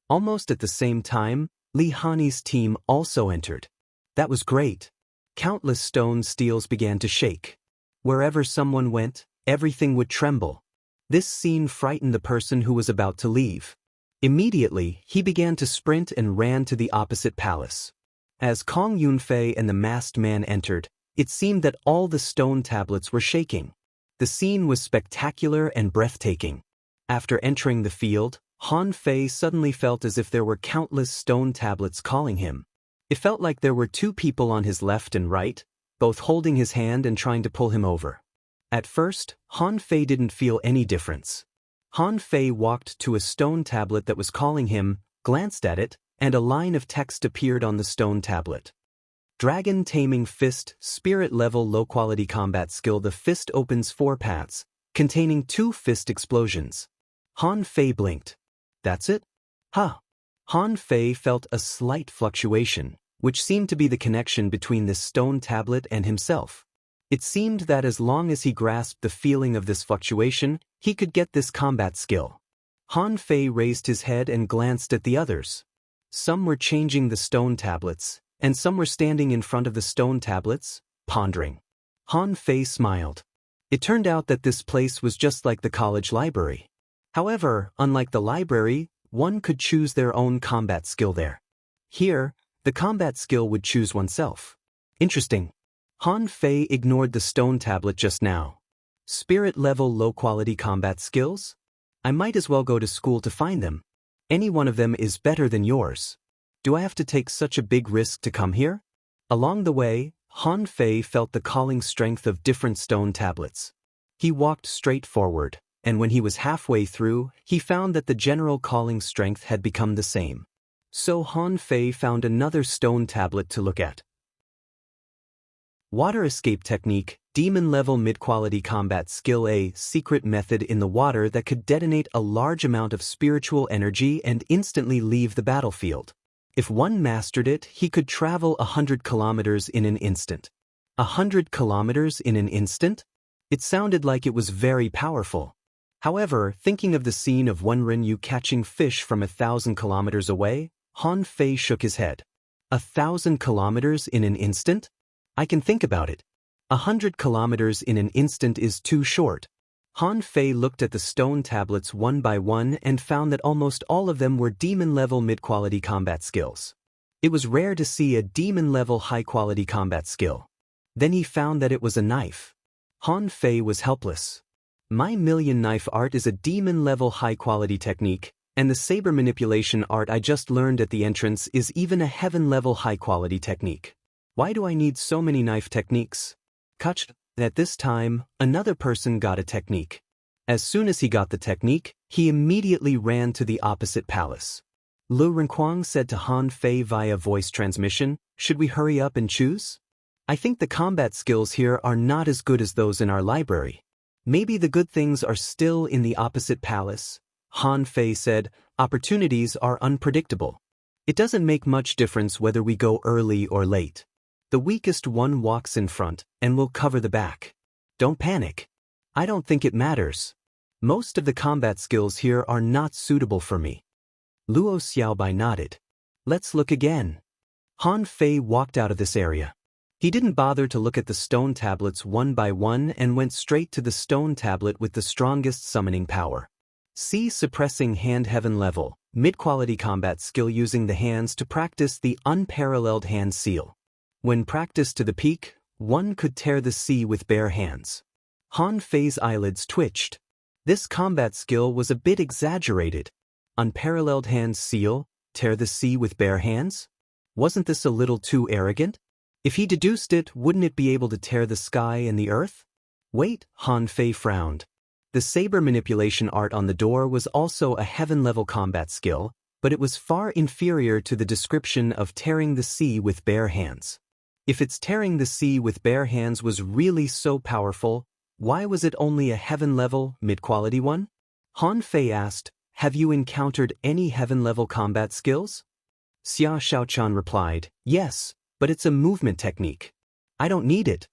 Almost at the same time, Li Hani's team also entered. That was great. Countless stone steels began to shake. Wherever someone went, everything would tremble. This scene frightened the person who was about to leave. Immediately, he began to sprint and ran to the opposite palace. As Kong Yunfei and the masked man entered, it seemed that all the stone tablets were shaking. The scene was spectacular and breathtaking. After entering the field, Han Fei suddenly felt as if there were countless stone tablets calling him. It felt like there were 2 people on his left and right, both holding his hand and trying to pull him over. At first, Han Fei didn't feel any difference. Han Fei walked to a stone tablet that was calling him, glanced at it, and a line of text appeared on the stone tablet. Dragon Taming Fist, Spirit Level Low Quality Combat Skill. The fist opens 4 paths, containing 2 fist explosions. Han Fei blinked. That's it? Huh. Han Fei felt a slight fluctuation, which seemed to be the connection between this stone tablet and himself. It seemed that as long as he grasped the feeling of this fluctuation, he could get this combat skill. Han Fei raised his head and glanced at the others. Some were changing the stone tablets, and some were standing in front of the stone tablets, pondering. Han Fei smiled. It turned out that this place was just like the college library. However, unlike the library, one could choose their own combat skill there. Here, the combat skill would choose oneself. Interesting. Han Fei ignored the stone tablet just now. Spirit level low-quality combat skills? I might as well go to school to find them. Any one of them is better than yours. Do I have to take such a big risk to come here? Along the way, Han Fei felt the calling strength of different stone tablets. He walked straight forward, and when he was halfway through, he found that the general calling strength had become the same. So Han Fei found another stone tablet to look at. Water Escape Technique, Demon Level Mid-Quality Combat Skill. A secret method in the water that could detonate a large amount of spiritual energy and instantly leave the battlefield. If one mastered it, he could travel 100 kilometers in an instant. 100 kilometers in an instant? It sounded like it was very powerful. However, thinking of the scene of Wenren Yu catching fish from 1,000 kilometers away, Han Fei shook his head. 1,000 kilometers in an instant? I can think about it. 100 kilometers in an instant is too short. Han Fei looked at the stone tablets one by one and found that almost all of them were demon-level mid-quality combat skills. It was rare to see a demon-level high-quality combat skill. Then he found that it was a knife. Han Fei was helpless. My million knife art is a demon-level high-quality technique, and the saber manipulation art I just learned at the entrance is even a heaven-level high-quality technique. Why do I need so many knife techniques? At this time, another person got a technique. As soon as he got the technique, he immediately ran to the opposite palace. Lu Renquang said to Han Fei via voice transmission, "Should we hurry up and choose? I think the combat skills here are not as good as those in our library. Maybe the good things are still in the opposite palace." Han Fei said, "Opportunities are unpredictable. It doesn't make much difference whether we go early or late. The weakest one walks in front, and will cover the back. Don't panic. I don't think it matters. Most of the combat skills here are not suitable for me." Luo Xiaobai nodded. "Let's look again." Han Fei walked out of this area. He didn't bother to look at the stone tablets one by one and went straight to the stone tablet with the strongest summoning power. See Suppressing Hand Heaven Level, Mid-Quality Combat Skill using the hands to practice the unparalleled hand seal. When practiced to the peak, one could tear the sea with bare hands. Han Fei's eyelids twitched. This combat skill was a bit exaggerated. Unparalleled hand seal, tear the sea with bare hands? Wasn't this a little too arrogant? If he deduced it, wouldn't it be able to tear the sky and the earth? Wait, Han Fei frowned. The saber manipulation art on the door was also a heaven-level combat skill, but it was far inferior to the description of tearing the sea with bare hands. If its tearing the sea with bare hands was really so powerful, why was it only a heaven-level, mid-quality one? Han Fei asked, "Have you encountered any heaven-level combat skills?" Xia Xiaochan replied, "Yes, but it's a movement technique. I don't need it."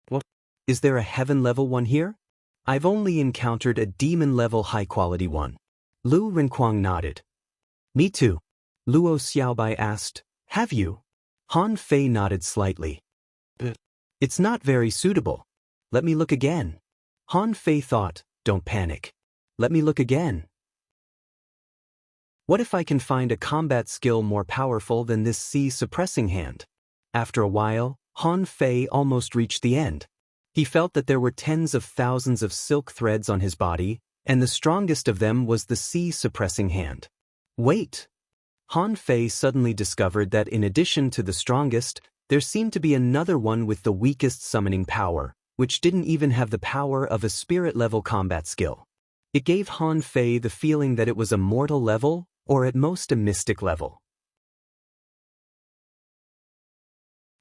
"What? Is there a heaven-level one here?" "I've only encountered a demon-level high-quality one." Lu Renquang nodded. "Me too." Luo Xiaobai asked, "Have you?" Han Fei nodded slightly. "It's not very suitable. Let me look again." Han Fei thought, "Don't panic. Let me look again. What if I can find a combat skill more powerful than this sea-suppressing hand?" After a while, Han Fei almost reached the end. He felt that there were tens of thousands of silk threads on his body, and the strongest of them was the sea-suppressing hand. Wait! Han Fei suddenly discovered that in addition to the strongest, there seemed to be another one with the weakest summoning power, which didn't even have the power of a spirit-level combat skill. It gave Han Fei the feeling that it was a mortal level, or at most a mystic level.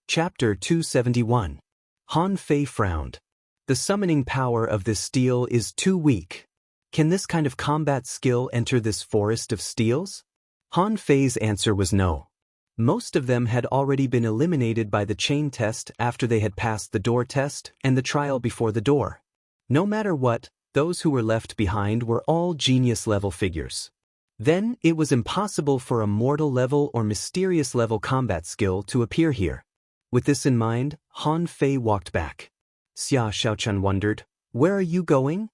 Chapter 271. Han Fei frowned. The summoning power of this steel is too weak. Can this kind of combat skill enter this forest of steels? Han Fei's answer was no. Most of them had already been eliminated by the chain test after they had passed the door test and the trial before the door. No matter what, those who were left behind were all genius-level figures. Then, it was impossible for a mortal-level or mysterious-level combat skill to appear here. With this in mind, Han Fei walked back. Xia Xiaochan wondered, "Where are you going?"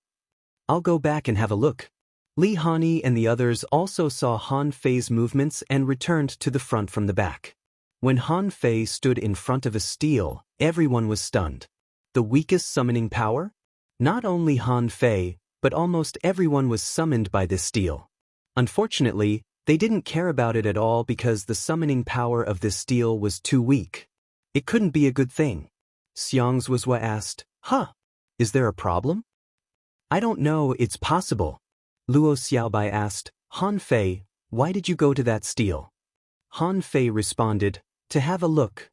"I'll go back and have a look." Li Hani and the others also saw Han Fei's movements and returned to the front from the back. When Han Fei stood in front of a steel, everyone was stunned. The weakest summoning power? Not only Han Fei, but almost everyone was summoned by this steel. Unfortunately, they didn't care about it at all because the summoning power of this steel was too weak. It couldn't be a good thing. Xiang Zuozhua asked, "Huh? Is there a problem?" "I don't know, it's possible." Luo Xiaobai asked, "Han Fei, why did you go to that steel?" Han Fei responded, "To have a look."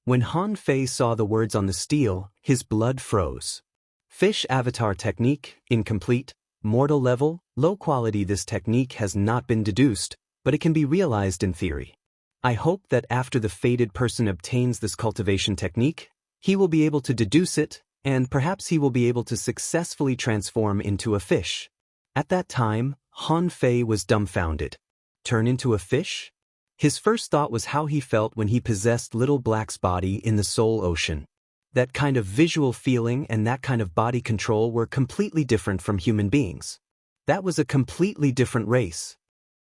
When Han Fei saw the words on the steel, his blood froze. Fish Avatar Technique, incomplete, mortal level, low quality. This technique has not been deduced, but it can be realized in theory. I hope that after the fated person obtains this cultivation technique, he will be able to deduce it, and perhaps he will be able to successfully transform into a fish. At that time, Han Fei was dumbfounded. Turn into a fish? His first thought was how he felt when he possessed Little Black's body in the Soul Ocean. That kind of visual feeling and that kind of body control were completely different from human beings. That was a completely different race.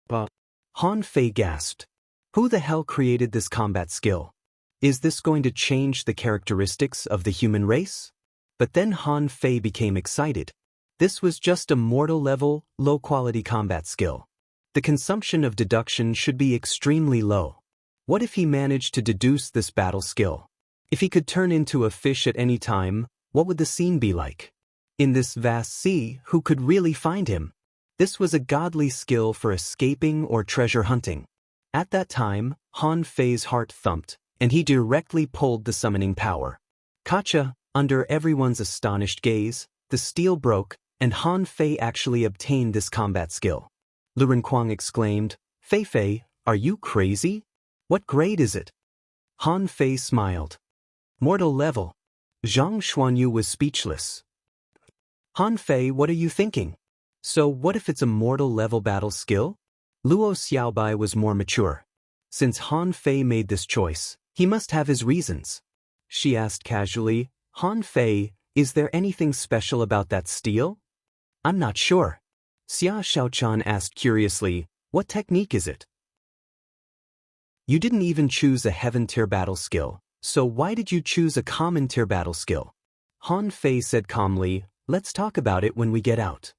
But Han Fei gasped. Who the hell created this combat skill? Is this going to change the characteristics of the human race? But then Han Fei became excited. This was just a mortal-level, low-quality combat skill. The consumption of deduction should be extremely low. What if he managed to deduce this battle skill? If he could turn into a fish at any time, what would the scene be like? In this vast sea, who could really find him? This was a godly skill for escaping or treasure hunting. At that time, Han Fei's heart thumped, and he directly pulled the summoning power. Gotcha! Under everyone's astonished gaze, the steel broke, and Han Fei actually obtained this combat skill. Lu Renquang exclaimed, "Fei Fei, are you crazy? What grade is it?" Han Fei smiled. "Mortal level." Zhang Xuanyu was speechless. "Han Fei, what are you thinking? So what if it's a mortal level battle skill?" Luo Xiaobai was more mature. Since Han Fei made this choice, he must have his reasons. She asked casually, "Han Fei, is there anything special about that steel?" "I'm not sure." Xia Xiaochan asked curiously, "What technique is it?" "You didn't even choose a heaven-tier battle skill, so why did you choose a common-tier battle skill?" Han Fei said calmly, "Let's talk about it when we get out."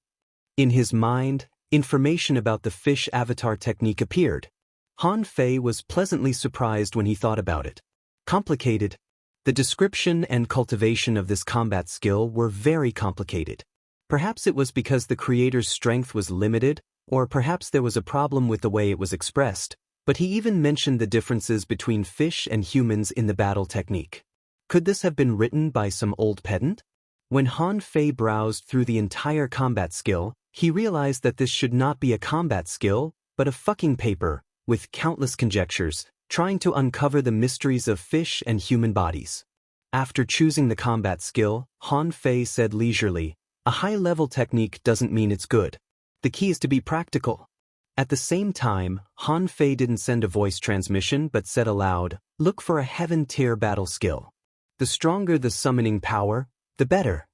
In his mind, information about the fish avatar technique appeared. Han Fei was pleasantly surprised when he thought about it. Complicated. The description and cultivation of this combat skill were very complicated. Perhaps it was because the creator's strength was limited, or perhaps there was a problem with the way it was expressed, but he even mentioned the differences between fish and humans in the battle technique. Could this have been written by some old pedant? When Han Fei browsed through the entire combat skill, He realized that this should not be a combat skill, but a fucking paper, with countless conjectures, trying to uncover the mysteries of fish and human bodies. After choosing the combat skill, Han Fei said leisurely, "A high-level technique doesn't mean it's good. The key is to be practical." At the same time, Han Fei didn't send a voice transmission but said aloud, "Look for a heaven-tier battle skill. The stronger the summoning power, the better.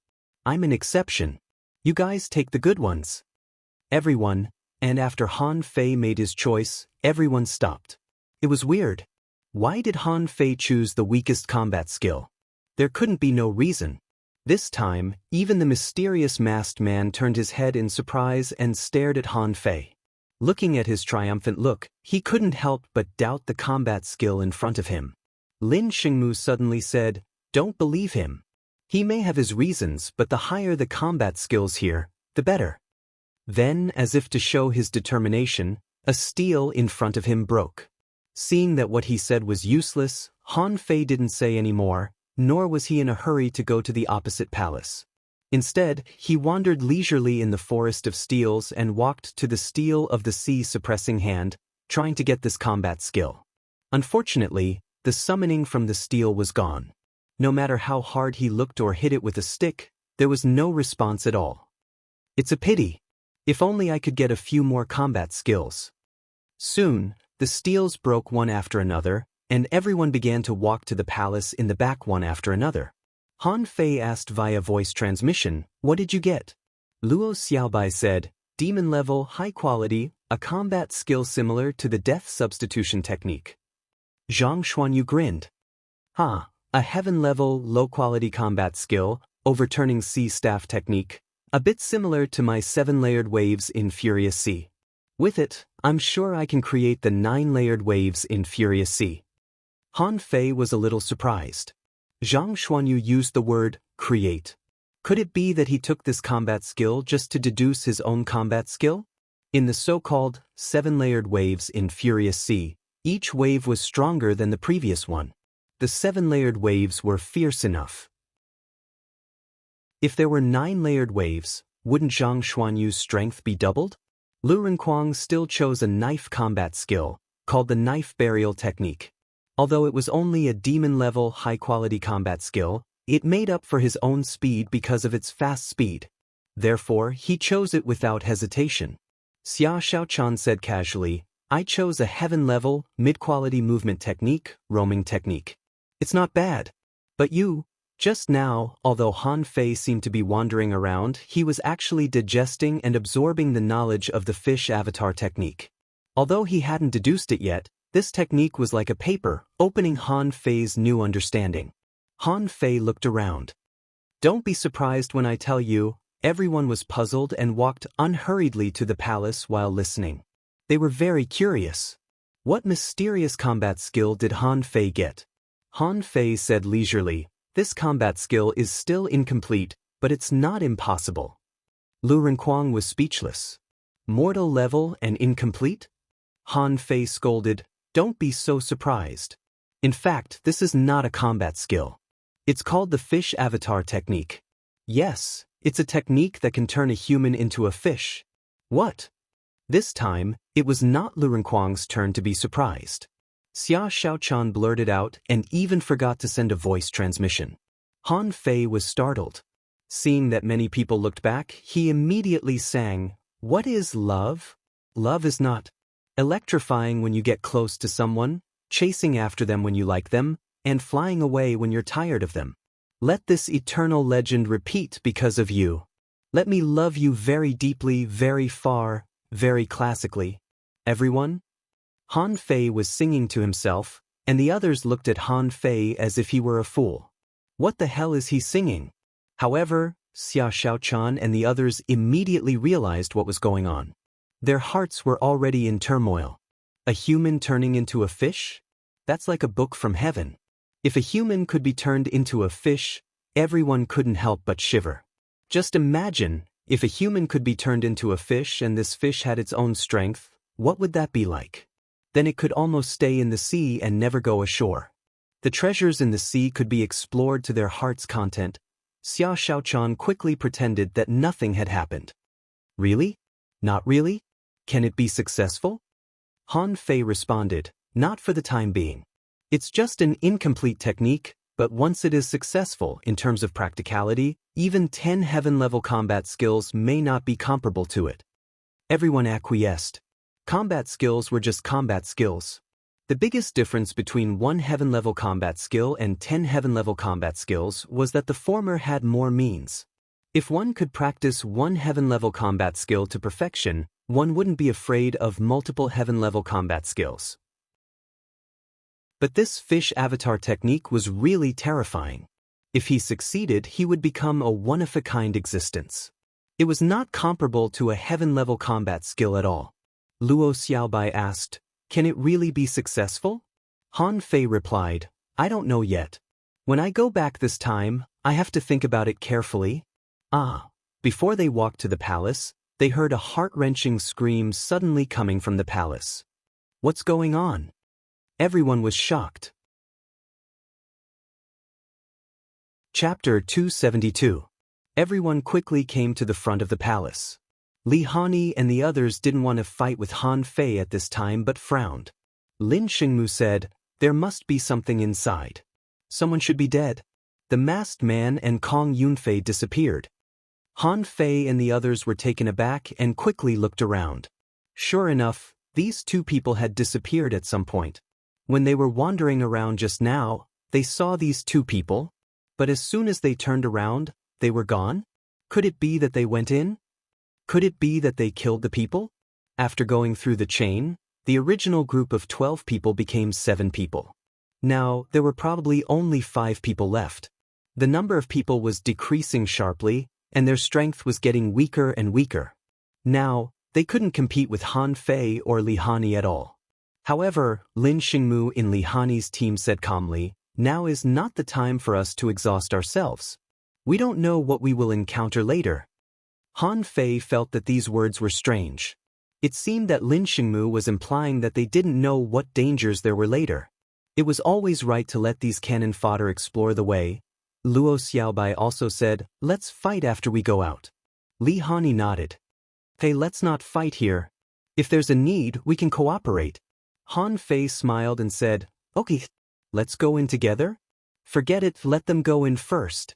I'm an exception. You guys take the good ones." Everyone, and after Han Fei made his choice, everyone stopped. It was weird. Why did Han Fei choose the weakest combat skill? There couldn't be no reason. This time, even the mysterious masked man turned his head in surprise and stared at Han Fei. Looking at his triumphant look, he couldn't help but doubt the combat skill in front of him. Lin Xingmu suddenly said, "Don't believe him. He may have his reasons, but the higher the combat skills here, the better." Then, as if to show his determination, a stele in front of him broke. Seeing that what he said was useless, Han Fei didn't say any more, nor was he in a hurry to go to the opposite palace. Instead, he wandered leisurely in the forest of steles and walked to the stele of the sea suppressing hand, trying to get this combat skill. Unfortunately, the summoning from the stele was gone. No matter how hard he looked or hit it with a stick, there was no response at all. It's a pity. If only I could get a few more combat skills. Soon, the steles broke one after another, and everyone began to walk to the palace in the back one after another. Han Fei asked via voice transmission, "What did you get?" Luo Xiaobai said, "Demon level, high quality, a combat skill similar to the death substitution technique." Zhang Xuanyu grinned. A heaven level, low quality combat skill, overturning sea staff technique, a bit similar to my 7-layered waves in Furious Sea. With it, I'm sure I can create the 9-layered waves in Furious Sea." Han Fei was a little surprised. Zhang Xuanyu used the word, create. Could it be that he took this combat skill just to deduce his own combat skill? In the so-called 7-layered waves in Furious Sea, each wave was stronger than the previous one. The 7-layered waves were fierce enough. If there were 9-layered waves, wouldn't Zhang Xuanyu's strength be doubled? Lu Renkuang still chose a knife combat skill, called the knife burial technique. Although it was only a demon-level high-quality combat skill, it made up for his own speed because of its fast speed. Therefore, he chose it without hesitation. Xia Xiaochan said casually, "I chose a heaven-level, mid-quality movement technique, roaming technique. It's not bad. But you..." Just now, although Han Fei seemed to be wandering around, he was actually digesting and absorbing the knowledge of the fish avatar technique. Although he hadn't deduced it yet, this technique was like a paper, opening Han Fei's new understanding. Han Fei looked around. Don't be surprised when I tell you, everyone was puzzled and walked unhurriedly to the palace while listening. They were very curious. What mysterious combat skill did Han Fei get? Han Fei said leisurely, "This combat skill is still incomplete, but it's not impossible." Lu Renkuang was speechless. Mortal level and incomplete? Han Fei scolded, "Don't be so surprised. In fact, this is not a combat skill. It's called the fish avatar technique. Yes, it's a technique that can turn a human into a fish." What? This time, it was not Lu Renkuang's turn to be surprised. Xia Xiaochan blurted out and even forgot to send a voice transmission. Han Fei was startled. Seeing that many people looked back, he immediately sang, "What is love? Love is not electrifying when you get close to someone, chasing after them when you like them, and flying away when you're tired of them. Let this eternal legend repeat because of you. Let me love you very deeply, very far, very classically. Everyone?" Han Fei was singing to himself, and the others looked at Han Fei as if he were a fool. What the hell is he singing? However, Xia Xiaochan and the others immediately realized what was going on. Their hearts were already in turmoil. A human turning into a fish? That's like a book from heaven. If a human could be turned into a fish, everyone couldn't help but shiver. Just imagine, if a human could be turned into a fish and this fish had its own strength, what would that be like? Then it could almost stay in the sea and never go ashore. The treasures in the sea could be explored to their heart's content. Xia Xiaochan quickly pretended that nothing had happened. Really? Not really? Can it be successful? Han Fei responded, not for the time being. It's just an incomplete technique, but once it is successful in terms of practicality, even 10 heaven-level combat skills may not be comparable to it. Everyone acquiesced. Combat skills were just combat skills. The biggest difference between 1 heaven-level combat skill and 10 heaven-level combat skills was that the former had more means. If one could practice 1 heaven-level combat skill to perfection, one wouldn't be afraid of multiple heaven-level combat skills. But this fish avatar technique was really terrifying. If he succeeded, he would become a one-of-a-kind existence. It was not comparable to a heaven-level combat skill at all. Luo Xiaobai asked, "Can it really be successful?" Han Fei replied, "I don't know yet. When I go back this time, I have to think about it carefully." Before they walked to the palace, they heard a heart-wrenching scream suddenly coming from the palace. What's going on? Everyone was shocked. Chapter 272. Everyone quickly came to the front of the palace. Li Hani and the others didn't want to fight with Han Fei at this time but frowned. Lin Xingmu said, "There must be something inside. Someone should be dead." The masked man and Kong Yunfei disappeared. Han Fei and the others were taken aback and quickly looked around. Sure enough, these 2 people had disappeared at some point. When they were wandering around just now, they saw these 2 people, but as soon as they turned around, they were gone? Could it be that they went in? Could it be that they killed the people? After going through the chain, the original group of 12 people became 7 people. Now, there were probably only 5 people left. The number of people was decreasing sharply, and their strength was getting weaker and weaker. Now, they couldn't compete with Han Fei or Li Hani at all. However, Lin Xingmu in Li Hani's team said calmly, "Now is not the time for us to exhaust ourselves. We don't know what we will encounter later." Han Fei felt that these words were strange. It seemed that Lin Xingmu was implying that they didn't know what dangers there were later. It was always right to let these cannon fodder explore the way. Luo Xiaobai also said, "Let's fight after we go out." Li Hani nodded. "Hey, let's not fight here. If there's a need, we can cooperate." Han Fei smiled and said, "Okay, let's go in together?" "Forget it, let them go in first."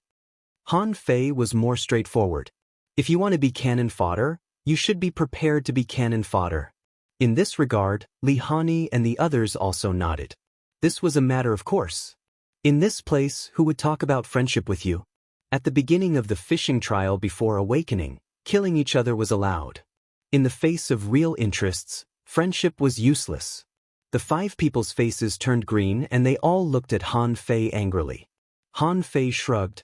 Han Fei was more straightforward. If you want to be cannon fodder, you should be prepared to be cannon fodder. In this regard, Li Hani and the others also nodded. This was a matter of course. In this place, who would talk about friendship with you? At the beginning of the fishing trial before awakening, killing each other was allowed. In the face of real interests, friendship was useless. The 5 people's faces turned green and they all looked at Han Fei angrily. Han Fei shrugged.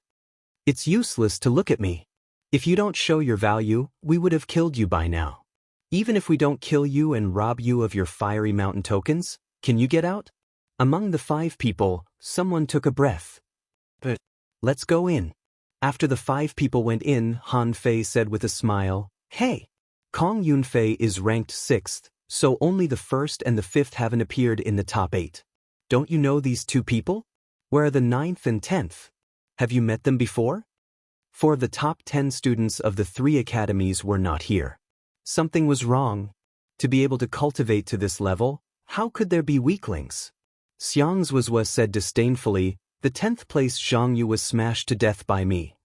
"It's useless to look at me. If you don't show your value, we would have killed you by now. Even if we don't kill you and rob you of your fiery mountain tokens, can you get out?" Among the 5 people, someone took a breath. "But let's go in." After the 5 people went in, Han Fei said with a smile, "Hey, Kong Yunfei is ranked 6th, so only the 1st and the 5th haven't appeared in the top 8. Don't you know these 2 people? Where are the 9th and 10th? Have you met them before?" 4 of the top 10 students of the 3 academies were not here. Something was wrong. To be able to cultivate to this level, how could there be weaklings? Xiang Zuozua said disdainfully, "The 10th place Zhang Yu was smashed to death by me."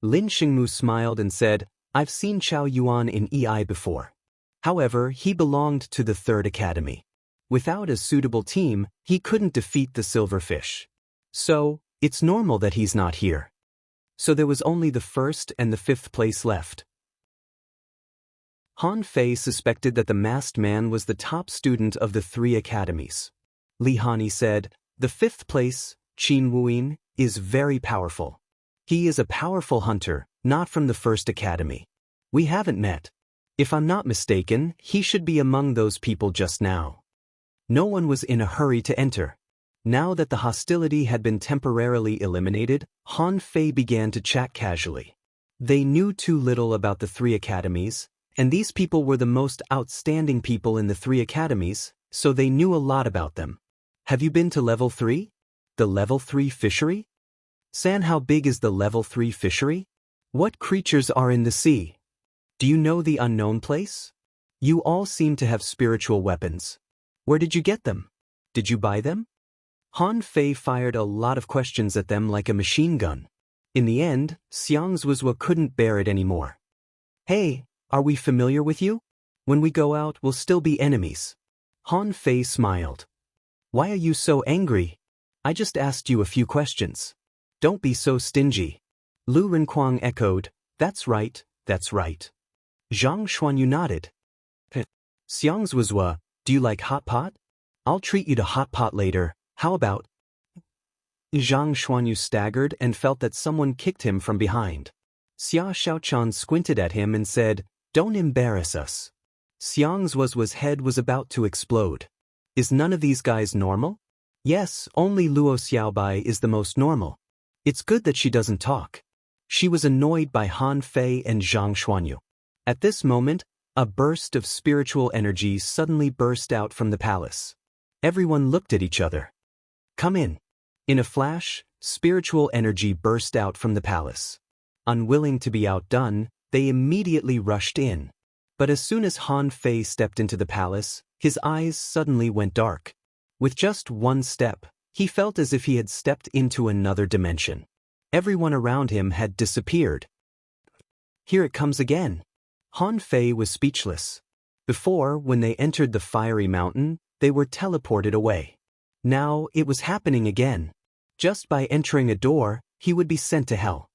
Lin Xingmu smiled and said, "I've seen Chao Yuan in EI before. However, he belonged to the 3rd academy. Without a suitable team, he couldn't defeat the silverfish. So, it's normal that he's not here." So there was only the 1st and the 5th place left. Han Fei suspected that the masked man was the top student of the 3 academies. Li Hani said, "The 5th place, Qin Wuyin, is very powerful. He is a powerful hunter, not from the 1st academy. We haven't met. If I'm not mistaken, he should be among those people just now." No one was in a hurry to enter. Now that the hostility had been temporarily eliminated, Han Fei began to chat casually. They knew too little about the 3 academies, and these people were the most outstanding people in the 3 academies, so they knew a lot about them. "Have you been to level 3? The level 3 fishery? San, how big is the level 3 fishery? What creatures are in the sea?" Do you know the unknown place? You all seem to have spiritual weapons. Where did you get them? Did you buy them? Han Fei fired a lot of questions at them like a machine gun. In the end, Xiangzhuo couldn't bear it anymore. Hey, are we familiar with you? When we go out, we'll still be enemies. Han Fei smiled. Why are you so angry? I just asked you a few questions. Don't be so stingy. Lu Renquang echoed, that's right, that's right. Zhang Xuanyu nodded. Xiangzhuo, do you like hot pot? I'll treat you to hot pot later, how about? Zhang Xuanyu staggered and felt that someone kicked him from behind. Xia Xiaochan squinted at him and said, don't embarrass us. Xiangzhuo's head was about to explode. Is none of these guys normal? Yes, only Luo Xiaobai is the most normal. It's good that she doesn't talk. She was annoyed by Han Fei and Zhang Xuanyu. At this moment, a burst of spiritual energy suddenly burst out from the palace. Everyone looked at each other. Come in. In a flash, spiritual energy burst out from the palace. Unwilling to be outdone, they immediately rushed in. But as soon as Han Fei stepped into the palace, his eyes suddenly went dark. With just one step, he felt as if he had stepped into another dimension. Everyone around him had disappeared. Here it comes again. Han Fei was speechless. Before, when they entered the fiery mountain, they were teleported away. Now, it was happening again. Just by entering a door, he would be sent to hell.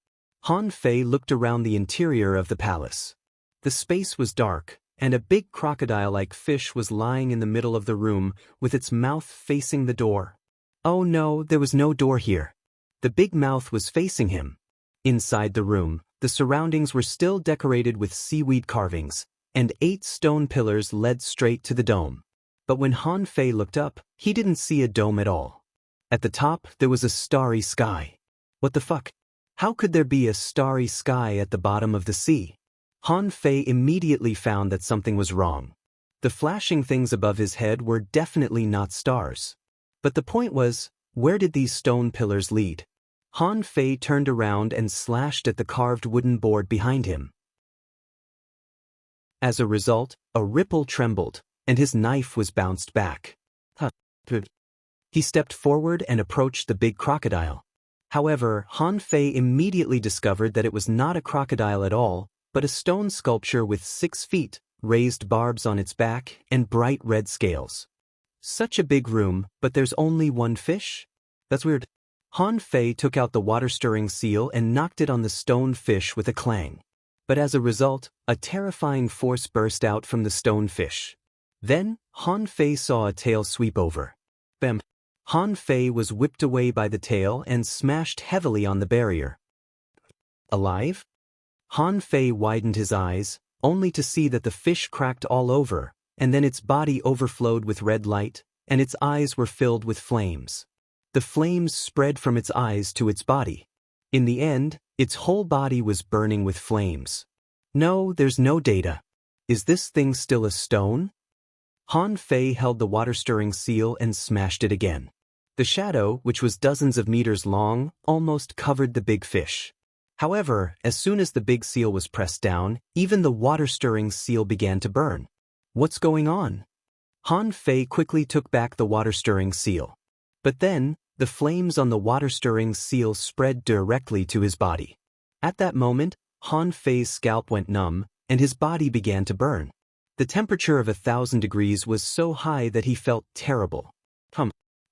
Han Fei looked around the interior of the palace. The space was dark, and a big crocodile-like fish was lying in the middle of the room with its mouth facing the door. Oh no, there was no door here. The big mouth was facing him. Inside the room, the surroundings were still decorated with seaweed carvings, and 8 stone pillars led straight to the dome. But when Han Fei looked up, he didn't see a dome at all. At the top, there was a starry sky. What the fuck? How could there be a starry sky at the bottom of the sea? Han Fei immediately found that something was wrong. The flashing things above his head were definitely not stars. But the point was, where did these stone pillars lead? Han Fei turned around and slashed at the carved wooden board behind him. As a result, a ripple trembled, and his knife was bounced back. He stepped forward and approached the big crocodile. However, Han Fei immediately discovered that it was not a crocodile at all, but a stone sculpture with 6 feet, raised barbs on its back, and bright red scales. Such a big room, but there's only one fish? That's weird. Han Fei took out the water-stirring seal and knocked it on the stone fish with a clang. But as a result, a terrifying force burst out from the stone fish. Then, Han Fei saw a tail sweep over. Bam! Han Fei was whipped away by the tail and smashed heavily on the barrier. Alive? Han Fei widened his eyes, only to see that the fish cracked all over, and then its body overflowed with red light, and its eyes were filled with flames. The flames spread from its eyes to its body. In the end, its whole body was burning with flames. No, there's no data. Is this thing still a stone? Han Fei held the water-stirring seal and smashed it again. The shadow, which was dozens of meters long, almost covered the big fish. However, as soon as the big seal was pressed down, even the water-stirring seal began to burn. What's going on? Han Fei quickly took back the water-stirring seal. But then, the flames on the water-stirring seal spread directly to his body. At that moment, Han Fei's scalp went numb, and his body began to burn. The temperature of 1,000 degrees was so high that he felt terrible.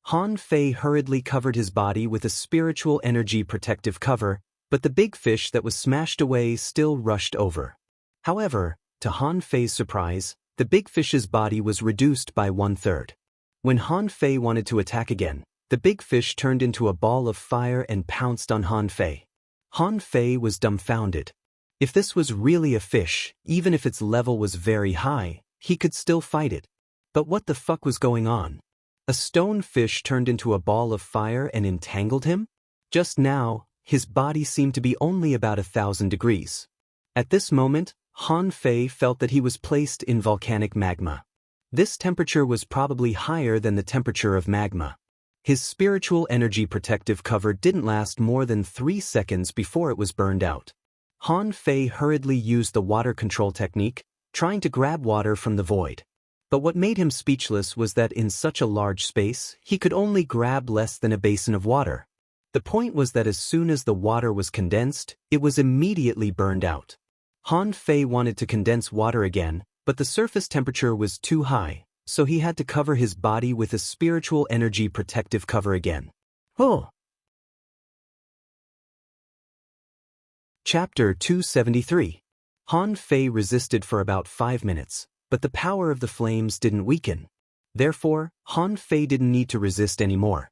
Han Fei hurriedly covered his body with a spiritual energy protective cover, but the big fish that was smashed away still rushed over. However, to Han Fei's surprise, the big fish's body was reduced by 1/3. When Han Fei wanted to attack again, the big fish turned into a ball of fire and pounced on Han Fei. Han Fei was dumbfounded. If this was really a fish, even if its level was very high, he could still fight it. But what the fuck was going on? A stone fish turned into a ball of fire and entangled him? Just now, his body seemed to be only about 1,000 degrees. At this moment, Han Fei felt that he was placed in volcanic magma. This temperature was probably higher than the temperature of magma. His spiritual energy protective cover didn't last more than 3 seconds before it was burned out. Han Fei hurriedly used the water control technique, trying to grab water from the void. But what made him speechless was that in such a large space, he could only grab less than a basin of water. The point was that as soon as the water was condensed, it was immediately burned out. Han Fei wanted to condense water again, but the surface temperature was too high, so he had to cover his body with a spiritual energy protective cover again. Oh! Chapter 273. Han Fei resisted for about 5 minutes, but the power of the flames didn't weaken. Therefore, Han Fei didn't need to resist anymore.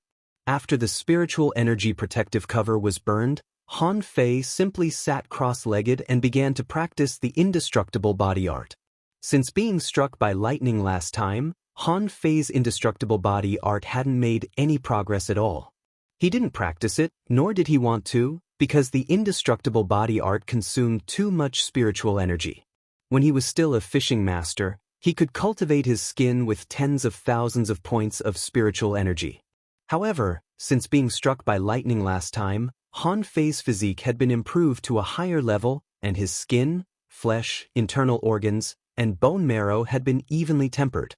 After the spiritual energy protective cover was burned, Han Fei simply sat cross-legged and began to practice the indestructible body art. Since being struck by lightning last time, Han Fei's indestructible body art hadn't made any progress at all. He didn't practice it, nor did he want to, because the indestructible body art consumed too much spiritual energy. When he was still a fishing master, he could cultivate his skin with tens of thousands of points of spiritual energy. However, since being struck by lightning last time, Han Fei's physique had been improved to a higher level, and his skin, flesh, internal organs, and bone marrow had been evenly tempered.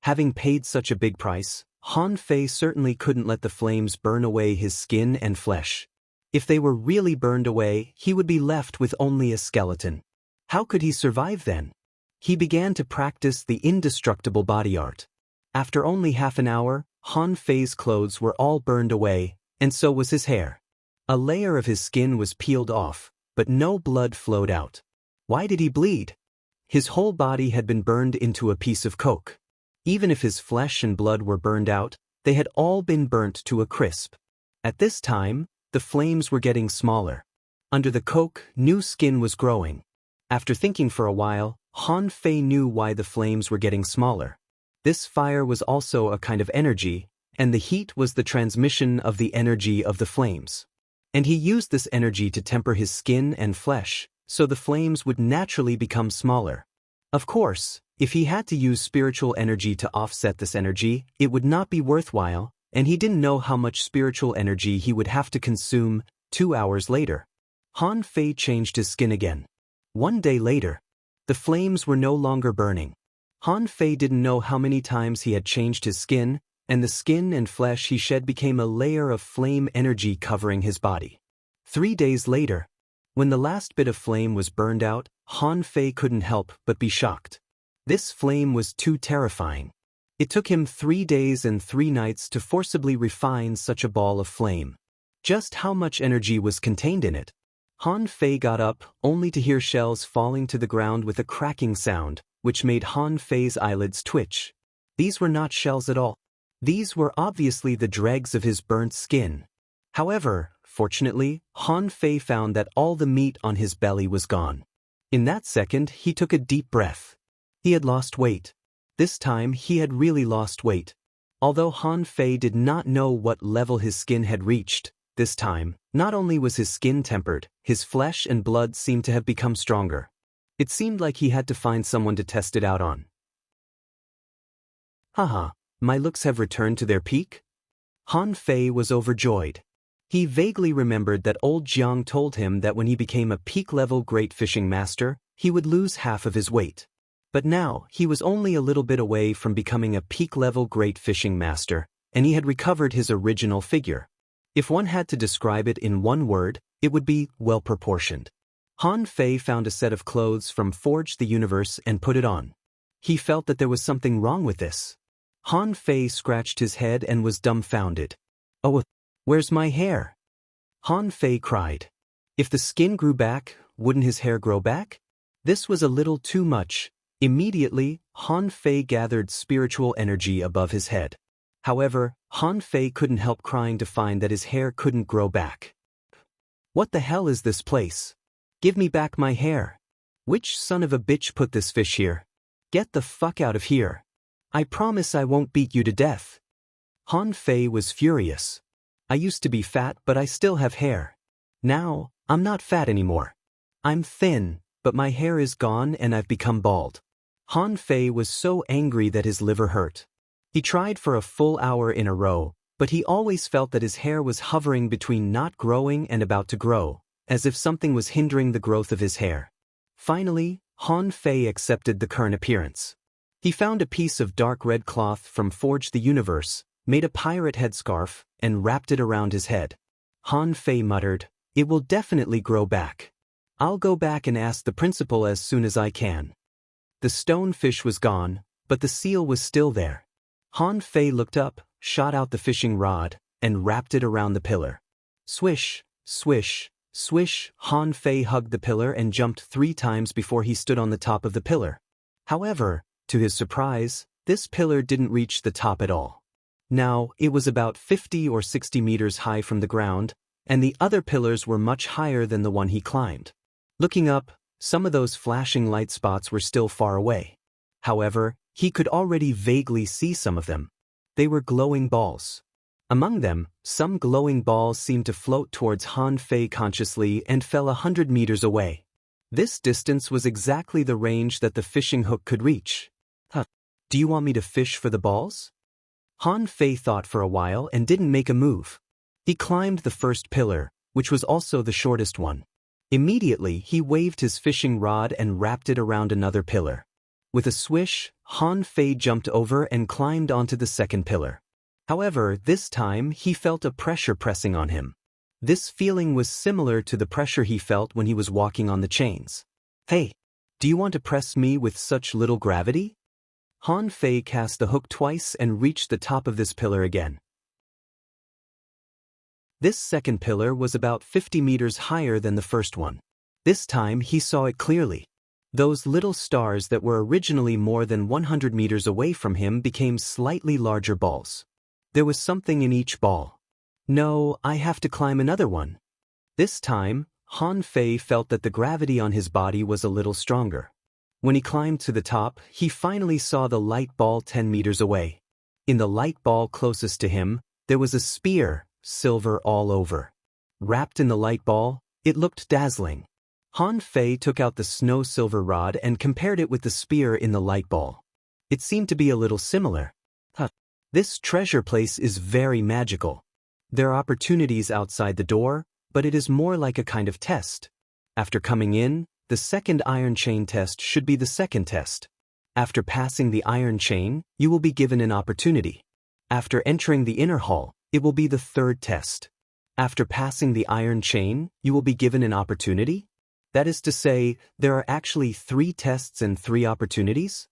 Having paid such a big price, Han Fei certainly couldn't let the flames burn away his skin and flesh. If they were really burned away, he would be left with only a skeleton. How could he survive then? He began to practice the indestructible body art. After only half an hour, Han Fei's clothes were all burned away, and so was his hair. A layer of his skin was peeled off, but no blood flowed out. Why did he bleed? His whole body had been burned into a piece of coke. Even if his flesh and blood were burned out, they had all been burnt to a crisp. At this time, the flames were getting smaller. Under the coke, new skin was growing. After thinking for a while, Han Fei knew why the flames were getting smaller. This fire was also a kind of energy, and the heat was the transmission of the energy of the flames. And he used this energy to temper his skin and flesh, so the flames would naturally become smaller. Of course, if he had to use spiritual energy to offset this energy, it would not be worthwhile, and he didn't know how much spiritual energy he would have to consume 2 hours later. Han Fei changed his skin again. 1 day later, the flames were no longer burning. Han Fei didn't know how many times he had changed his skin, and the skin and flesh he shed became a layer of flame energy covering his body. 3 days later, when the last bit of flame was burned out, Han Fei couldn't help but be shocked. This flame was too terrifying. It took him 3 days and 3 nights to forcibly refine such a ball of flame. Just how much energy was contained in it? Han Fei got up, only to hear shells falling to the ground with a cracking sound, which made Han Fei's eyelids twitch. These were not shells at all. These were obviously the dregs of his burnt skin. However, fortunately, Han Fei found that all the meat on his belly was gone. In that second, he took a deep breath. He had lost weight. This time, he had really lost weight. Although Han Fei did not know what level his skin had reached, this time, not only was his skin tempered, his flesh and blood seemed to have become stronger. It seemed like he had to find someone to test it out on. Haha, my looks have returned to their peak? Han Fei was overjoyed. He vaguely remembered that old Jiang told him that when he became a peak-level great fishing master, he would lose half of his weight. But now, he was only a little bit away from becoming a peak-level great fishing master, and he had recovered his original figure. If one had to describe it in one word, it would be well-proportioned. Han Fei found a set of clothes from Forge the Universe and put it on. He felt that there was something wrong with this. Han Fei scratched his head and was dumbfounded. Oh, where's my hair? Han Fei cried. If the skin grew back, wouldn't his hair grow back? This was a little too much. Immediately, Han Fei gathered spiritual energy above his head. However, Han Fei couldn't help crying to find that his hair couldn't grow back. What the hell is this place? Give me back my hair. Which son of a bitch put this fish here? Get the fuck out of here. I promise I won't beat you to death. Han Fei was furious. I used to be fat, but I still have hair. Now, I'm not fat anymore. I'm thin, but my hair is gone and I've become bald. Han Fei was so angry that his liver hurt. He tried for a full hour in a row, but he always felt that his hair was hovering between not growing and about to grow, as if something was hindering the growth of his hair. Finally, Han Fei accepted the current appearance. He found a piece of dark red cloth from Forge the Universe, made a pirate headscarf, and wrapped it around his head. Han Fei muttered, "It will definitely grow back. I'll go back and ask the principal as soon as I can." The stone fish was gone, but the seal was still there. Han Fei looked up, shot out the fishing rod, and wrapped it around the pillar. Swish, swish, swish. Han Fei hugged the pillar and jumped 3 times before he stood on the top of the pillar. However, to his surprise, this pillar didn't reach the top at all. Now, it was about 50 or 60 meters high from the ground, and the other pillars were much higher than the one he climbed. Looking up, some of those flashing light spots were still far away. However, he could already vaguely see some of them. They were glowing balls. Among them, some glowing balls seemed to float towards Han Fei consciously and fell 100 meters away. This distance was exactly the range that the fishing hook could reach. Do you want me to fish for the balls? Han Fei thought for a while and didn't make a move. He climbed the first pillar, which was also the shortest one. Immediately, he waved his fishing rod and wrapped it around another pillar. With a swish, Han Fei jumped over and climbed onto the second pillar. However, this time he felt a pressure pressing on him. This feeling was similar to the pressure he felt when he was walking on the chains. "Hey, do you want to press me with such little gravity?" Han Fei cast the hook twice and reached the top of this pillar again. This second pillar was about 50 meters higher than the first one. This time he saw it clearly. Those little stars that were originally more than 100 meters away from him became slightly larger balls. There was something in each ball. "No, I have to climb another one." This time, Han Fei felt that the gravity on his body was a little stronger. When he climbed to the top, he finally saw the light ball 10 meters away. In the light ball closest to him, there was a spear, silver all over. Wrapped in the light ball, it looked dazzling. Han Fei took out the snow silver rod and compared it with the spear in the light ball. It seemed to be a little similar. This treasure place is very magical. There are opportunities outside the door, but it is more like a kind of test. After coming in, the second iron chain test should be the second test. After passing the iron chain, you will be given an opportunity. After entering the inner hall, it will be the third test. After passing the iron chain, you will be given an opportunity? That is to say, there are actually 3 tests and 3 opportunities?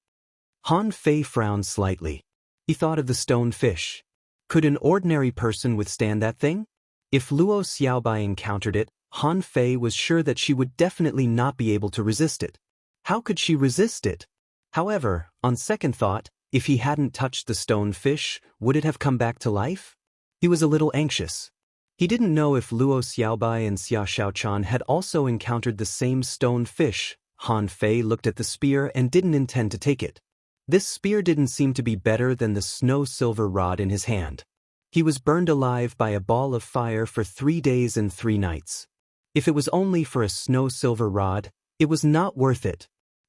Han Fei frowned slightly. He thought of the stone fish. Could an ordinary person withstand that thing? If Luo Xiaobai encountered it, Han Fei was sure that she would definitely not be able to resist it. How could she resist it? However, on second thought, if he hadn't touched the stone fish, would it have come back to life? He was a little anxious. He didn't know if Luo Xiaobai and Xia Shaochan had also encountered the same stone fish. Han Fei looked at the spear and didn't intend to take it. This spear didn't seem to be better than the snow silver rod in his hand. He was burned alive by a ball of fire for 3 days and 3 nights. If it was only for a snow silver rod, it was not worth it.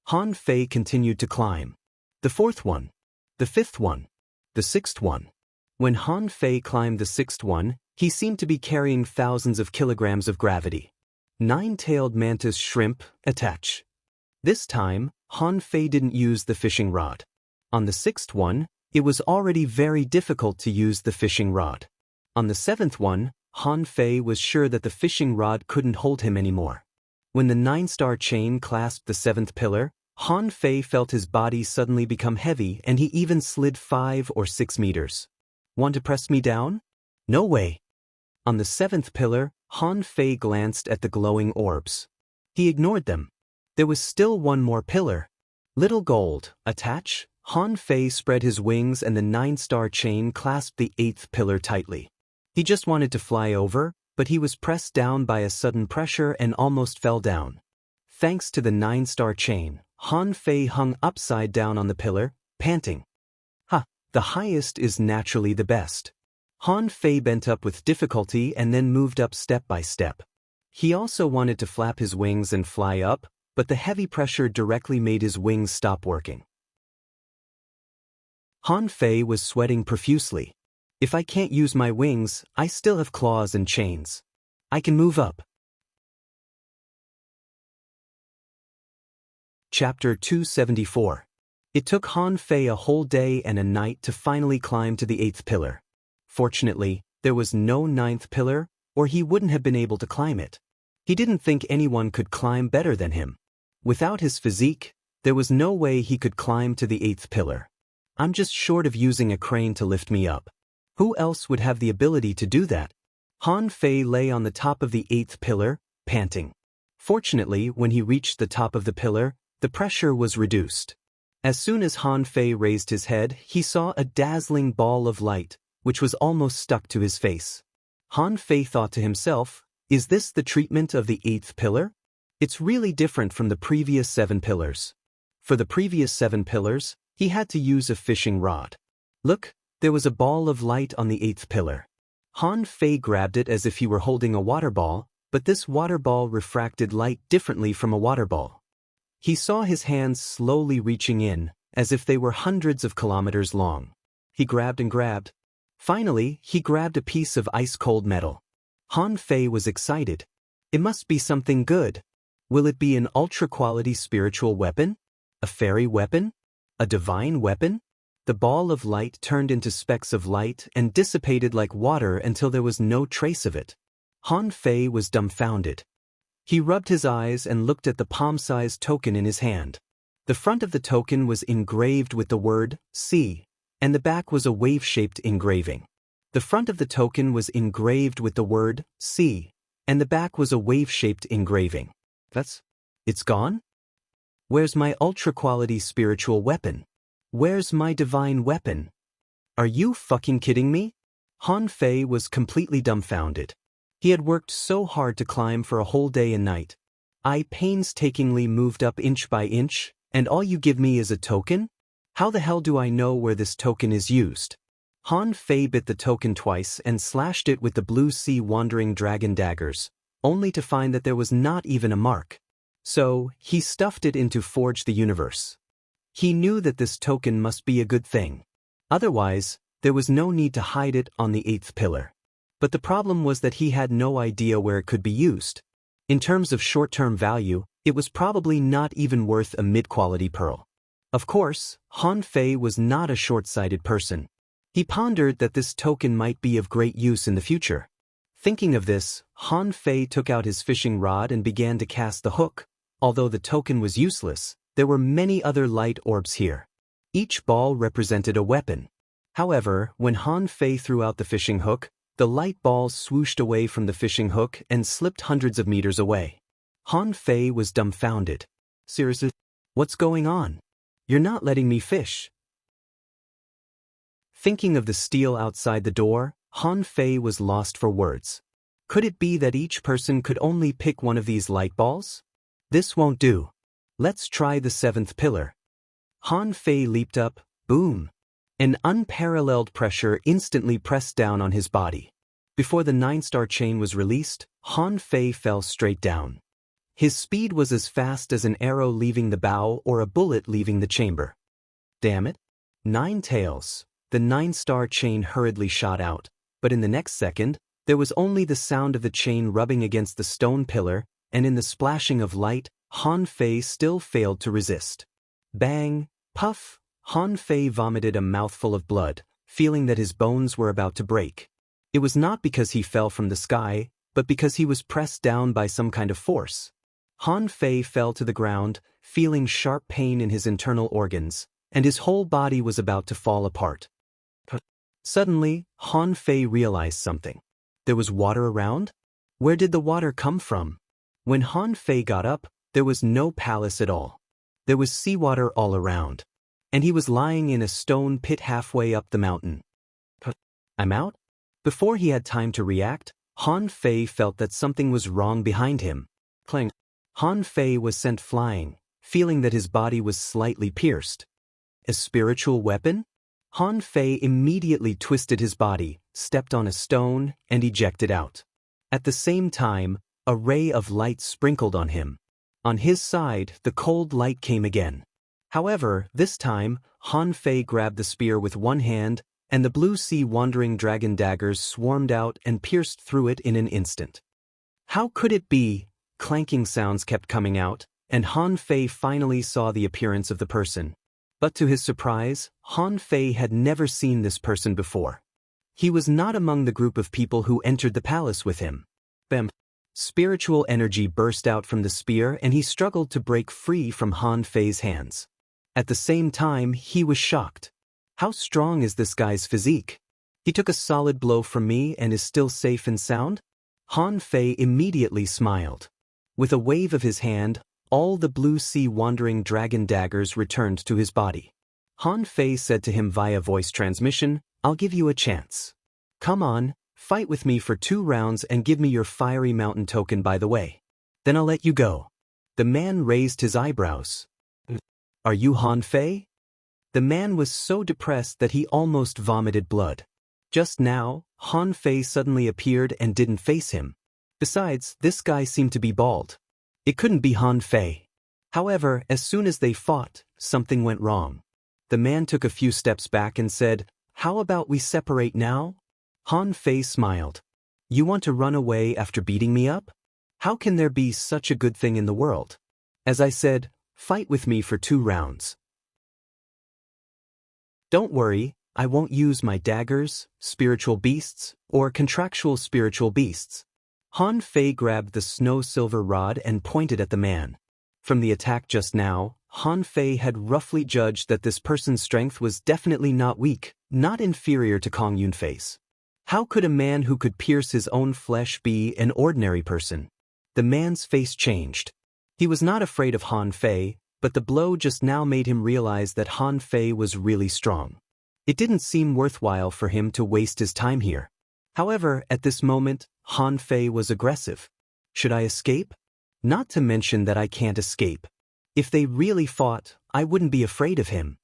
Han Fei continued to climb. The 4th one. The 5th one. The 6th one. When Han Fei climbed the 6th one, he seemed to be carrying thousands of kilograms of gravity. 9-tailed mantis shrimp, attach. This time, Han Fei didn't use the fishing rod. On the 6th one, it was already very difficult to use the fishing rod. On the 7th one, Han Fei was sure that the fishing rod couldn't hold him anymore. When the 9-star chain clasped the 7th pillar, Han Fei felt his body suddenly become heavy and he even slid 5 or 6 meters. "Want to press me down?" "No way." On the 7th pillar, Han Fei glanced at the glowing orbs. He ignored them. There was still one more pillar. Little gold, attach. Han Fei spread his wings and the 9-star chain clasped the 8th pillar tightly. He just wanted to fly over, but he was pressed down by a sudden pressure and almost fell down. Thanks to the 9-star chain, Han Fei hung upside down on the pillar, panting. The highest is naturally the best. Han Fei bent up with difficulty and then moved up step by step. He also wanted to flap his wings and fly up, but the heavy pressure directly made his wings stop working. Han Fei was sweating profusely. "If I can't use my wings, I still have claws and chains. I can move up." Chapter 274. It took Han Fei a whole day and a night to finally climb to the 8th pillar. Fortunately, there was no 9th pillar, or he wouldn't have been able to climb it. He didn't think anyone could climb better than him. Without his physique, there was no way he could climb to the 8th pillar. I'm just short of using a crane to lift me up. Who else would have the ability to do that? Han Fei lay on the top of the 8th pillar, panting. Fortunately, when he reached the top of the pillar, the pressure was reduced. As soon as Han Fei raised his head, he saw a dazzling ball of light, which was almost stuck to his face. Han Fei thought to himself, is this the treatment of the 8th pillar? It's really different from the previous 7 pillars. For the previous 7 pillars, he had to use a fishing rod. Look, there was a ball of light on the 8th pillar. Han Fei grabbed it as if he were holding a water ball, but this water ball refracted light differently from a water ball. He saw his hands slowly reaching in, as if they were hundreds of kilometers long. He grabbed and grabbed. Finally, he grabbed a piece of ice-cold metal. Han Fei was excited. It must be something good. Will it be an ultra-quality spiritual weapon? A fairy weapon? A divine weapon? The ball of light turned into specks of light and dissipated like water until there was no trace of it. Han Fei was dumbfounded. He rubbed his eyes and looked at the palm-sized token in his hand. The front of the token was engraved with the word, sea, and the back was a wave-shaped engraving. The front of the token was engraved with the word, sea, and the back was a wave-shaped engraving. It's gone? Where's my ultra-quality spiritual weapon? Where's my divine weapon? Are you fucking kidding me? Han Fei was completely dumbfounded. He had worked so hard to climb for a whole day and night. I painstakingly moved up inch by inch, and all you give me is a token? How the hell do I know where this token is used? Han Fei bit the token twice and slashed it with the blue sea wandering dragon daggers, only to find that there was not even a mark. So, he stuffed it into Forge the Universe. He knew that this token must be a good thing. Otherwise, there was no need to hide it on the 8th pillar. But the problem was that he had no idea where it could be used. In terms of short-term value, it was probably not even worth a mid-quality pearl. Of course, Han Fei was not a short-sighted person. He pondered that this token might be of great use in the future. Thinking of this, Han Fei took out his fishing rod and began to cast the hook. Although the token was useless, there were many other light orbs here. Each ball represented a weapon. However, when Han Fei threw out the fishing hook, the light balls swooshed away from the fishing hook and slipped hundreds of meters away. Han Fei was dumbfounded. Seriously? What's going on? You're not letting me fish. Thinking of the steel outside the door, Han Fei was lost for words. Could it be that each person could only pick one of these light balls? This won't do. Let's try the 7th pillar. Han Fei leaped up, boom. An unparalleled pressure instantly pressed down on his body. Before the 9-star chain was released, Han Fei fell straight down. His speed was as fast as an arrow leaving the bow or a bullet leaving the chamber. Damn it. 9 tails. The 9-star chain hurriedly shot out, but in the next second, there was only the sound of the chain rubbing against the stone pillar, and in the splashing of light, Han Fei still failed to resist. Bang! Puff! Han Fei vomited a mouthful of blood, feeling that his bones were about to break. It was not because he fell from the sky, but because he was pressed down by some kind of force. Han Fei fell to the ground, feeling sharp pain in his internal organs, and his whole body was about to fall apart. Suddenly, Han Fei realized something. There was water around? Where did the water come from? When Han Fei got up, there was no palace at all. There was seawater all around. And he was lying in a stone pit halfway up the mountain. I'm out? Before he had time to react, Han Fei felt that something was wrong behind him. Clang. Han Fei was sent flying, feeling that his body was slightly pierced. A spiritual weapon? Han Fei immediately twisted his body, stepped on a stone, and ejected out. At the same time, a ray of light sprinkled on him. On his side, the cold light came again. However, this time, Han Fei grabbed the spear with one hand, and the blue sea wandering dragon daggers swarmed out and pierced through it in an instant. How could it be? Clanking sounds kept coming out, and Han Fei finally saw the appearance of the person. But to his surprise, Han Fei had never seen this person before. He was not among the group of people who entered the palace with him. Bam! Spiritual energy burst out from the spear and he struggled to break free from Han Fei's hands. At the same time, he was shocked. How strong is this guy's physique? He took a solid blow from me and is still safe and sound? Han Fei immediately smiled. With a wave of his hand, all the blue sea wandering dragon daggers returned to his body. Han Fei said to him via voice transmission, "I'll give you a chance. Come on, fight with me for 2 rounds and give me your fiery mountain token by the way. Then I'll let you go." The man raised his eyebrows. "Are you Han Fei?" The man was so depressed that he almost vomited blood. Just now, Han Fei suddenly appeared and didn't face him. Besides, this guy seemed to be bald. It couldn't be Han Fei. However, as soon as they fought, something went wrong. The man took a few steps back and said, "How about we separate now?" Han Fei smiled. "You want to run away after beating me up? How can there be such a good thing in the world? As I said, fight with me for 2 rounds. Don't worry, I won't use my daggers, spiritual beasts, or contractual spiritual beasts." Han Fei grabbed the snow silver rod and pointed at the man. From the attack just now, Han Fei had roughly judged that this person's strength was definitely not weak, not inferior to Kong Yunfei's. How could a man who could pierce his own flesh be an ordinary person? The man's face changed. He was not afraid of Han Fei, but the blow just now made him realize that Han Fei was really strong. It didn't seem worthwhile for him to waste his time here. However, at this moment, Han Fei was aggressive. Should I escape? Not to mention that I can't escape. If they really fought, I wouldn't be afraid of him.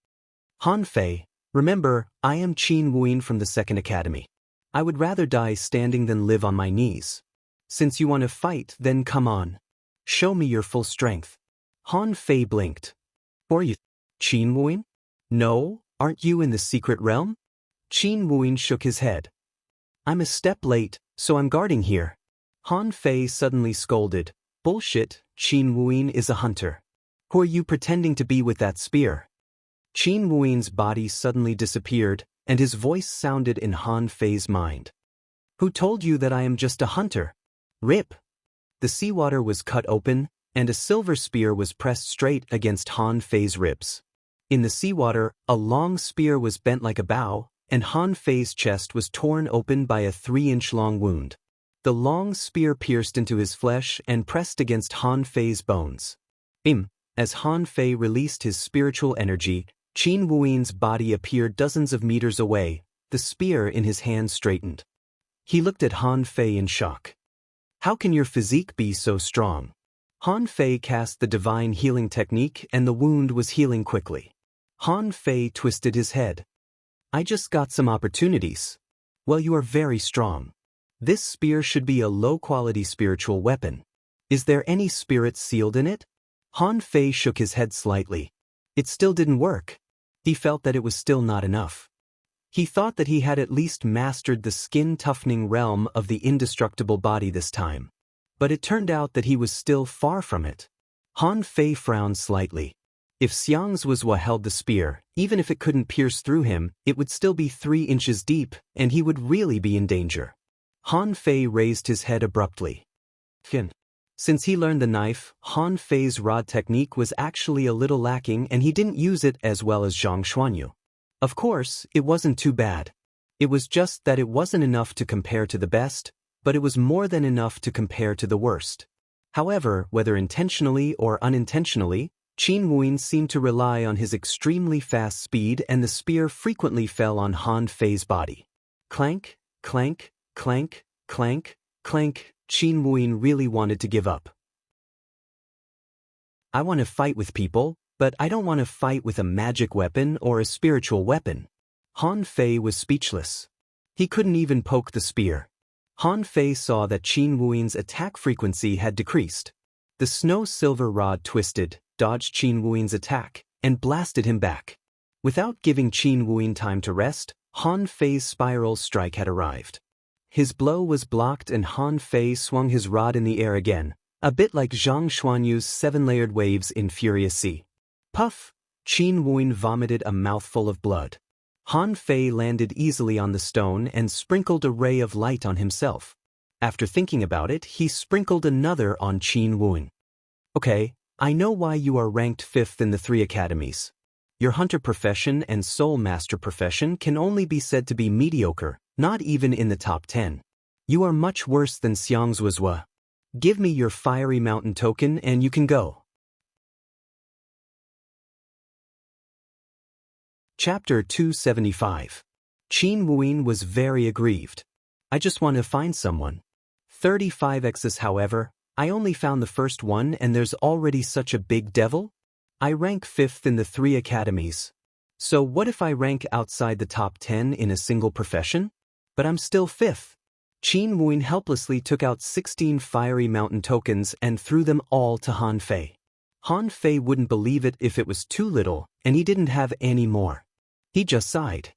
Han Fei, remember, I am Qin Wuyin from the Second Academy. I would rather die standing than live on my knees. Since you want to fight, then come on. Show me your full strength. Han Fei blinked. Or you, Qin Wuyin? No, aren't you in the secret realm? Qin Wuyin shook his head. I'm a step late, so I'm guarding here. Han Fei suddenly scolded. Bullshit, Qin Wuyin is a hunter. Who are you pretending to be with that spear? Qin Wuyin's body suddenly disappeared, and his voice sounded in Han Fei's mind. Who told you that I am just a hunter? Rip! The seawater was cut open, and a silver spear was pressed straight against Han Fei's ribs. In the seawater, a long spear was bent like a bow, and Han Fei's chest was torn open by a 3-inch-long wound. The long spear pierced into his flesh and pressed against Han Fei's bones. As Han Fei released his spiritual energy, Qin Wuyin's body appeared dozens of meters away, the spear in his hand straightened. He looked at Han Fei in shock. How can your physique be so strong? Han Fei cast the divine healing technique and the wound was healing quickly. Han Fei twisted his head. I just got some opportunities. Well, you are very strong. This spear should be a low-quality spiritual weapon. Is there any spirit sealed in it? Han Fei shook his head slightly. It still didn't work. He felt that it was still not enough. He thought that he had at least mastered the skin-toughening realm of the indestructible body this time. But it turned out that he was still far from it. Han Fei frowned slightly. If Xiang's was what held the spear, even if it couldn't pierce through him, it would still be 3 inches deep, and he would really be in danger. Han Fei raised his head abruptly. Since he learned the knife, Han Fei's rod technique was actually a little lacking and he didn't use it as well as Zhang Xuanyu. Of course, it wasn't too bad. It was just that it wasn't enough to compare to the best, but it was more than enough to compare to the worst. However, whether intentionally or unintentionally, Qin Wuyin seemed to rely on his extremely fast speed and the spear frequently fell on Han Fei's body. Clank, clank, clank, clank, clank. Qin Wuyin really wanted to give up. I want to fight with people, but I don't want to fight with a magic weapon or a spiritual weapon. Han Fei was speechless. He couldn't even poke the spear. Han Fei saw that Qin Wuyin's attack frequency had decreased. The snow silver rod twisted, dodged Qin Wuyin's attack, and blasted him back. Without giving Qin Wuyin time to rest, Han Fei's spiral strike had arrived. His blow was blocked and Han Fei swung his rod in the air again, A bit like Zhang Xuanyu's seven-layered waves in Furious Sea. Puff! Qin Wuin vomited a mouthful of blood. Han Fei landed easily on the stone and sprinkled a ray of light on himself. After thinking about it, he sprinkled another on Qin Wuin. Okay, I know why you are ranked 5th in the 3 academies. Your hunter profession and soul master profession can only be said to be mediocre, not even in the top 10. You are much worse than Xiangzuozhua. Give me your fiery mountain token and you can go. Chapter 275. Qin Wuin was very aggrieved. I just want to find someone. 35x's however, I only found the first one and there's already such a big devil? I rank 5th in the 3 academies. So what if I rank outside the top 10 in a single profession? But I'm still 5th. Qin Wuin helplessly took out 16 fiery mountain tokens and threw them all to Han Fei. Han Fei wouldn't believe it if it was too little, and he didn't have any more. He just sighed.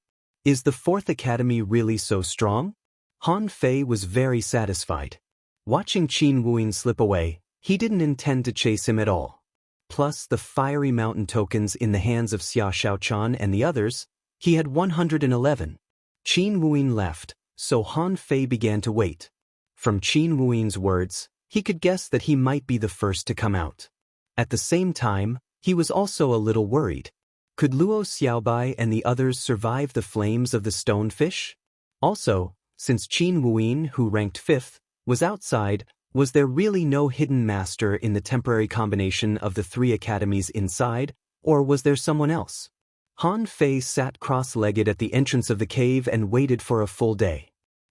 Is the 4th academy really so strong? Han Fei was very satisfied. Watching Qin Wuin slip away, he didn't intend to chase him at all. Plus the fiery mountain tokens in the hands of Xia Shaochan and the others, he had 111. Qin Wuin left, so Han Fei began to wait. From Qin Wuin's words, he could guess that he might be the first to come out. At the same time, he was also a little worried. Could Luo Xiaobai and the others survive the flames of the stone fish? Also, since Qin Wuin, who ranked 5th, was outside, was there really no hidden master in the temporary combination of the 3 academies inside, or was there someone else? Han Fei sat cross-legged at the entrance of the cave and waited for a full day.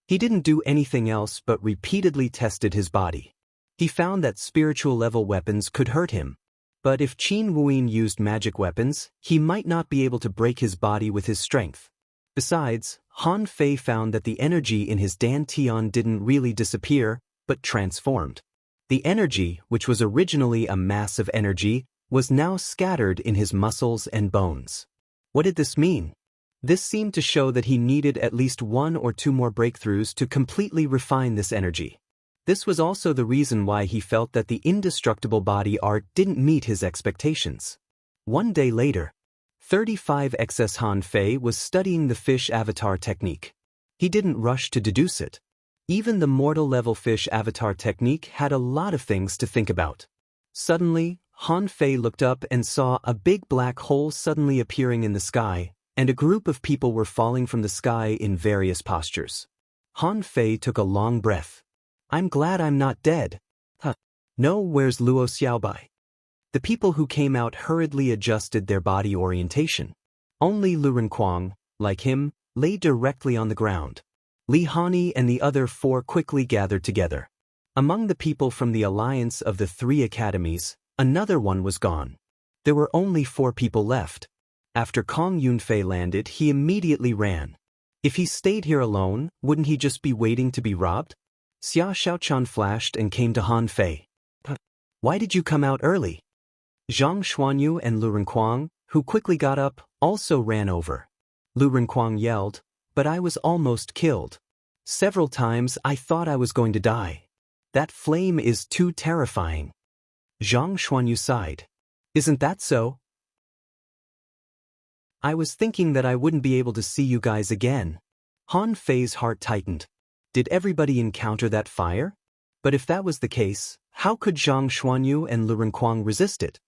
He didn't do anything else but repeatedly tested his body. He found that spiritual-level weapons could hurt him. But if Qin Wuin used magic weapons, he might not be able to break his body with his strength. Besides, Han Fei found that the energy in his dantian didn't really disappear, but transformed. The energy, which was originally a mass of energy, was now scattered in his muscles and bones. What did this mean? This seemed to show that he needed at least 1 or 2 more breakthroughs to completely refine this energy. This was also the reason why he felt that the indestructible body art didn't meet his expectations. One day later, 35x's Han Fei was studying the fish avatar technique. He didn't rush to deduce it. Even the mortal-level fish avatar technique had a lot of things to think about. Suddenly, Han Fei looked up and saw a big black hole suddenly appearing in the sky, and a group of people were falling from the sky in various postures. Han Fei took a long breath. I'm glad I'm not dead. No, where's Luo Xiaobai? The people who came out hurriedly adjusted their body orientation. Only Lu Renkuang, like him, lay directly on the ground. Li Hani and the other 4 quickly gathered together. Among the people from the alliance of the 3 academies, another one was gone. There were only 4 people left. After Kong Yunfei landed, he immediately ran. If he stayed here alone, wouldn't he just be waiting to be robbed? Xia Shaochan flashed and came to Han Fei. Why did you come out early? Zhang Xuanyu and Lu Renkuang, who quickly got up, also ran over. Lu Renkuang yelled, but I was almost killed. Several times I thought I was going to die. That flame is too terrifying. Zhang Xuanyu sighed. Isn't that so? I was thinking that I wouldn't be able to see you guys again. Han Fei's heart tightened. Did everybody encounter that fire? But if that was the case, how could Zhang Xuanyu and Lu Renkuang resist it?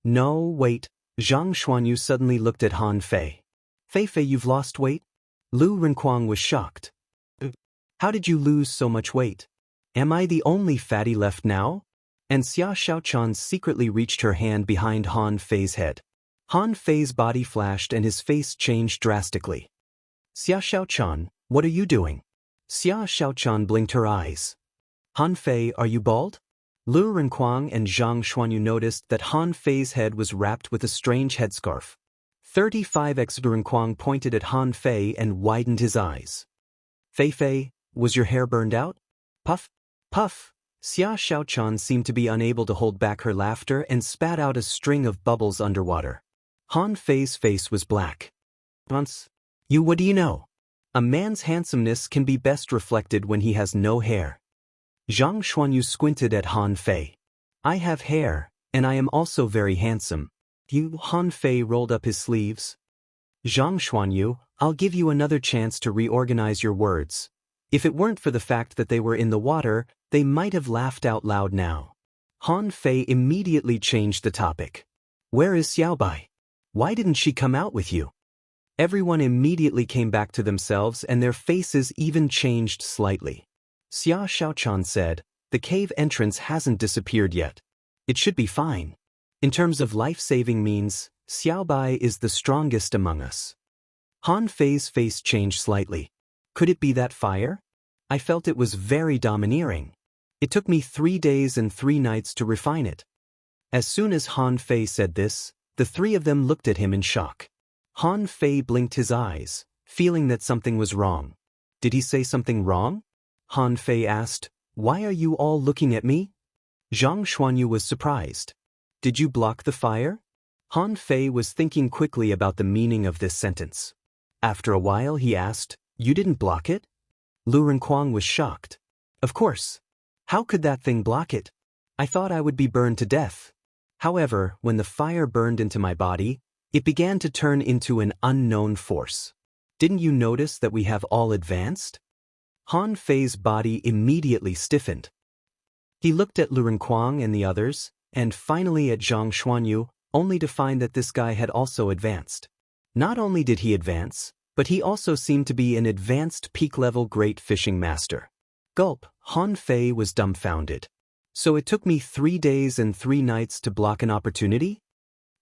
No, wait. Zhang Xuanyu suddenly looked at Han Fei. Fei, you've lost weight? Lu Renkuang was shocked. How did you lose so much weight? Am I the only fatty left now? And Xia Shaochan secretly reached her hand behind Han Fei's head. Han Fei's body flashed and his face changed drastically. Xia Shaochan, what are you doing? Xia Shaochan blinked her eyes. Han Fei, are you bald? Lu Renkuang and Zhang Xuanyu noticed that Han Fei's head was wrapped with a strange headscarf. 35x Renkuang pointed at Han Fei and widened his eyes. Fei, was your hair burned out? Puff, puff. Xia Shaochan seemed to be unable to hold back her laughter and spat out a string of bubbles underwater. Han Fei's face was black. What do you know? A man's handsomeness can be best reflected when he has no hair. Zhang Xuanyu squinted at Han Fei. I have hair, and I am also very handsome. Han Fei rolled up his sleeves. Zhang Xuanyu, I'll give you another chance to reorganize your words. If it weren't for the fact that they were in the water, they might have laughed out loud now. Han Fei immediately changed the topic. Where is Xiaobai? Why didn't she come out with you? Everyone immediately came back to themselves and their faces even changed slightly. Xia Xiaochan said, the cave entrance hasn't disappeared yet. It should be fine. In terms of life-saving means, Xiaobai is the strongest among us. Han Fei's face changed slightly. Could it be that fire? I felt it was very domineering. It took me 3 days and 3 nights to refine it. As soon as Han Fei said this, the 3 of them looked at him in shock. Han Fei blinked his eyes, feeling that something was wrong. Did he say something wrong? Han Fei asked, why are you all looking at me? Zhang Xuanyu was surprised. Did you block the fire? Han Fei was thinking quickly about the meaning of this sentence. After a while he asked, you didn't block it? Lu Renkuang was shocked. Of course. How could that thing block it? I thought I would be burned to death. However, when the fire burned into my body, it began to turn into an unknown force. Didn't you notice that we have all advanced? Han Fei's body immediately stiffened. He looked at Lu Renkuang and the others, and finally at Zhang Xuanyu, only to find that this guy had also advanced. Not only did he advance, but he also seemed to be an advanced peak-level great fishing master. Gulp, Han Fei was dumbfounded. So it took me 3 days and 3 nights to block an opportunity?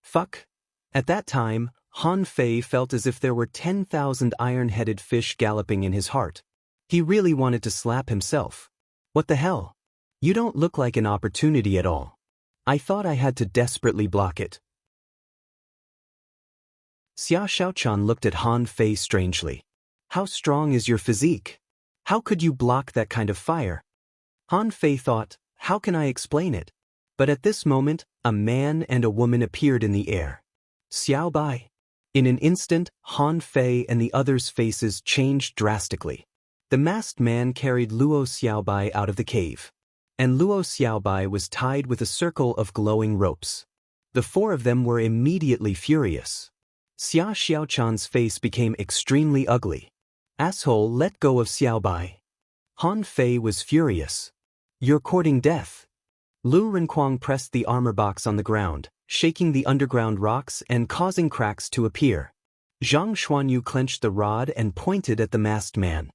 Fuck. At that time, Han Fei felt as if there were 10,000 iron-headed fish galloping in his heart. He really wanted to slap himself. What the hell? You don't look like an opportunity at all. I thought I had to desperately block it. Xia Xiaochan looked at Han Fei strangely. How strong is your physique? How could you block that kind of fire? Han Fei thought, how can I explain it? But at this moment, a man and a woman appeared in the air. Xiao Bai. In an instant, Han Fei and the others' faces changed drastically. The masked man carried Luo Xiaobai out of the cave. And Luo Xiaobai was tied with a circle of glowing ropes. The 4 of them were immediately furious. Xia Xiaochan's face became extremely ugly. Asshole, let go of Xiaobai. Han Fei was furious. You're courting death. Lu Renkuang pressed the armor box on the ground, shaking the underground rocks and causing cracks to appear. Zhang Xuanyu clenched the rod and pointed at the masked man.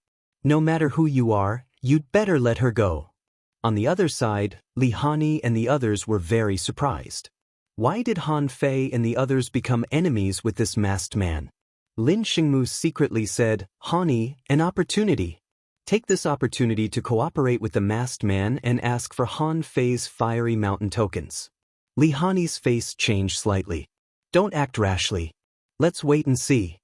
No matter who you are, you'd better let her go. On the other side, Li Hani and the others were very surprised. Why did Han Fei and the others become enemies with this masked man? Lin Xingmu secretly said, Hani, an opportunity. Take this opportunity to cooperate with the masked man and ask for Han Fei's fiery mountain tokens. Li Hani's face changed slightly. Don't act rashly. Let's wait and see.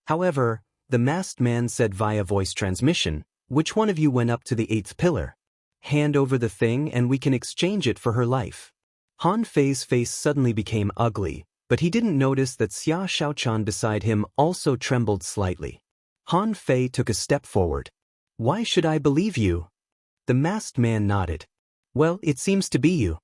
However, the masked man said via voice transmission, which one of you went up to the 8th pillar? Hand over the thing and we can exchange it for her life. Han Fei's face suddenly became ugly, but he didn't notice that Xia Xiaochan beside him also trembled slightly. Han Fei took a step forward. Why should I believe you? The masked man nodded. Well, it seems to be you.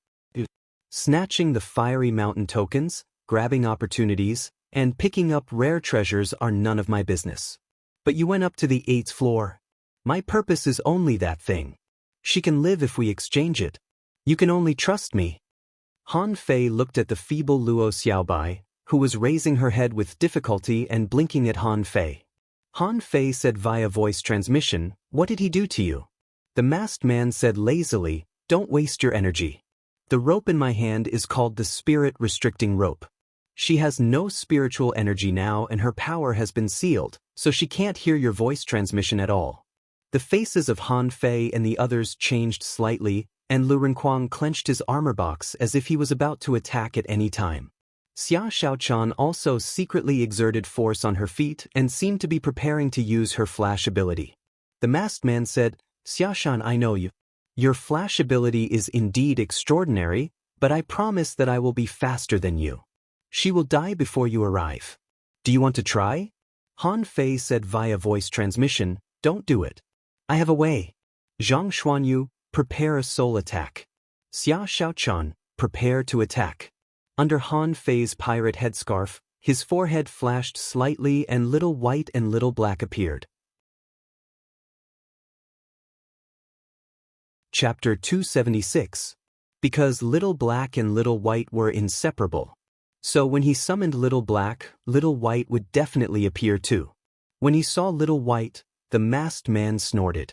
Snatching the fiery mountain tokens, grabbing opportunities, and picking up rare treasures are none of my business. But you went up to the 8th floor. My purpose is only that thing. She can live if we exchange it. You can only trust me. Han Fei looked at the feeble Luo Xiaobai, who was raising her head with difficulty and blinking at Han Fei. Han Fei said via voice transmission, what did he do to you? The masked man said lazily, don't waste your energy. The rope in my hand is called the spirit restricting rope. She has no spiritual energy now and her power has been sealed, so she can't hear your voice transmission at all. The faces of Han Fei and the others changed slightly, and Lu Renkuang clenched his armor box as if he was about to attack at any time. Xia Xiaochan also secretly exerted force on her feet and seemed to be preparing to use her flash ability. The masked man said, Xiaoshan, I know you. Your flash ability is indeed extraordinary, but I promise that I will be faster than you. She will die before you arrive. Do you want to try? Han Fei said via voice transmission, don't do it. I have a way. Zhang Xuanyu, prepare a soul attack. Xia Xiaochan, prepare to attack. Under Han Fei's pirate headscarf, his forehead flashed slightly and little white and little black appeared. Chapter 276. Because Little Black and Little White were inseparable. So when he summoned Little Black, Little White would definitely appear too. When he saw Little White, the masked man snorted.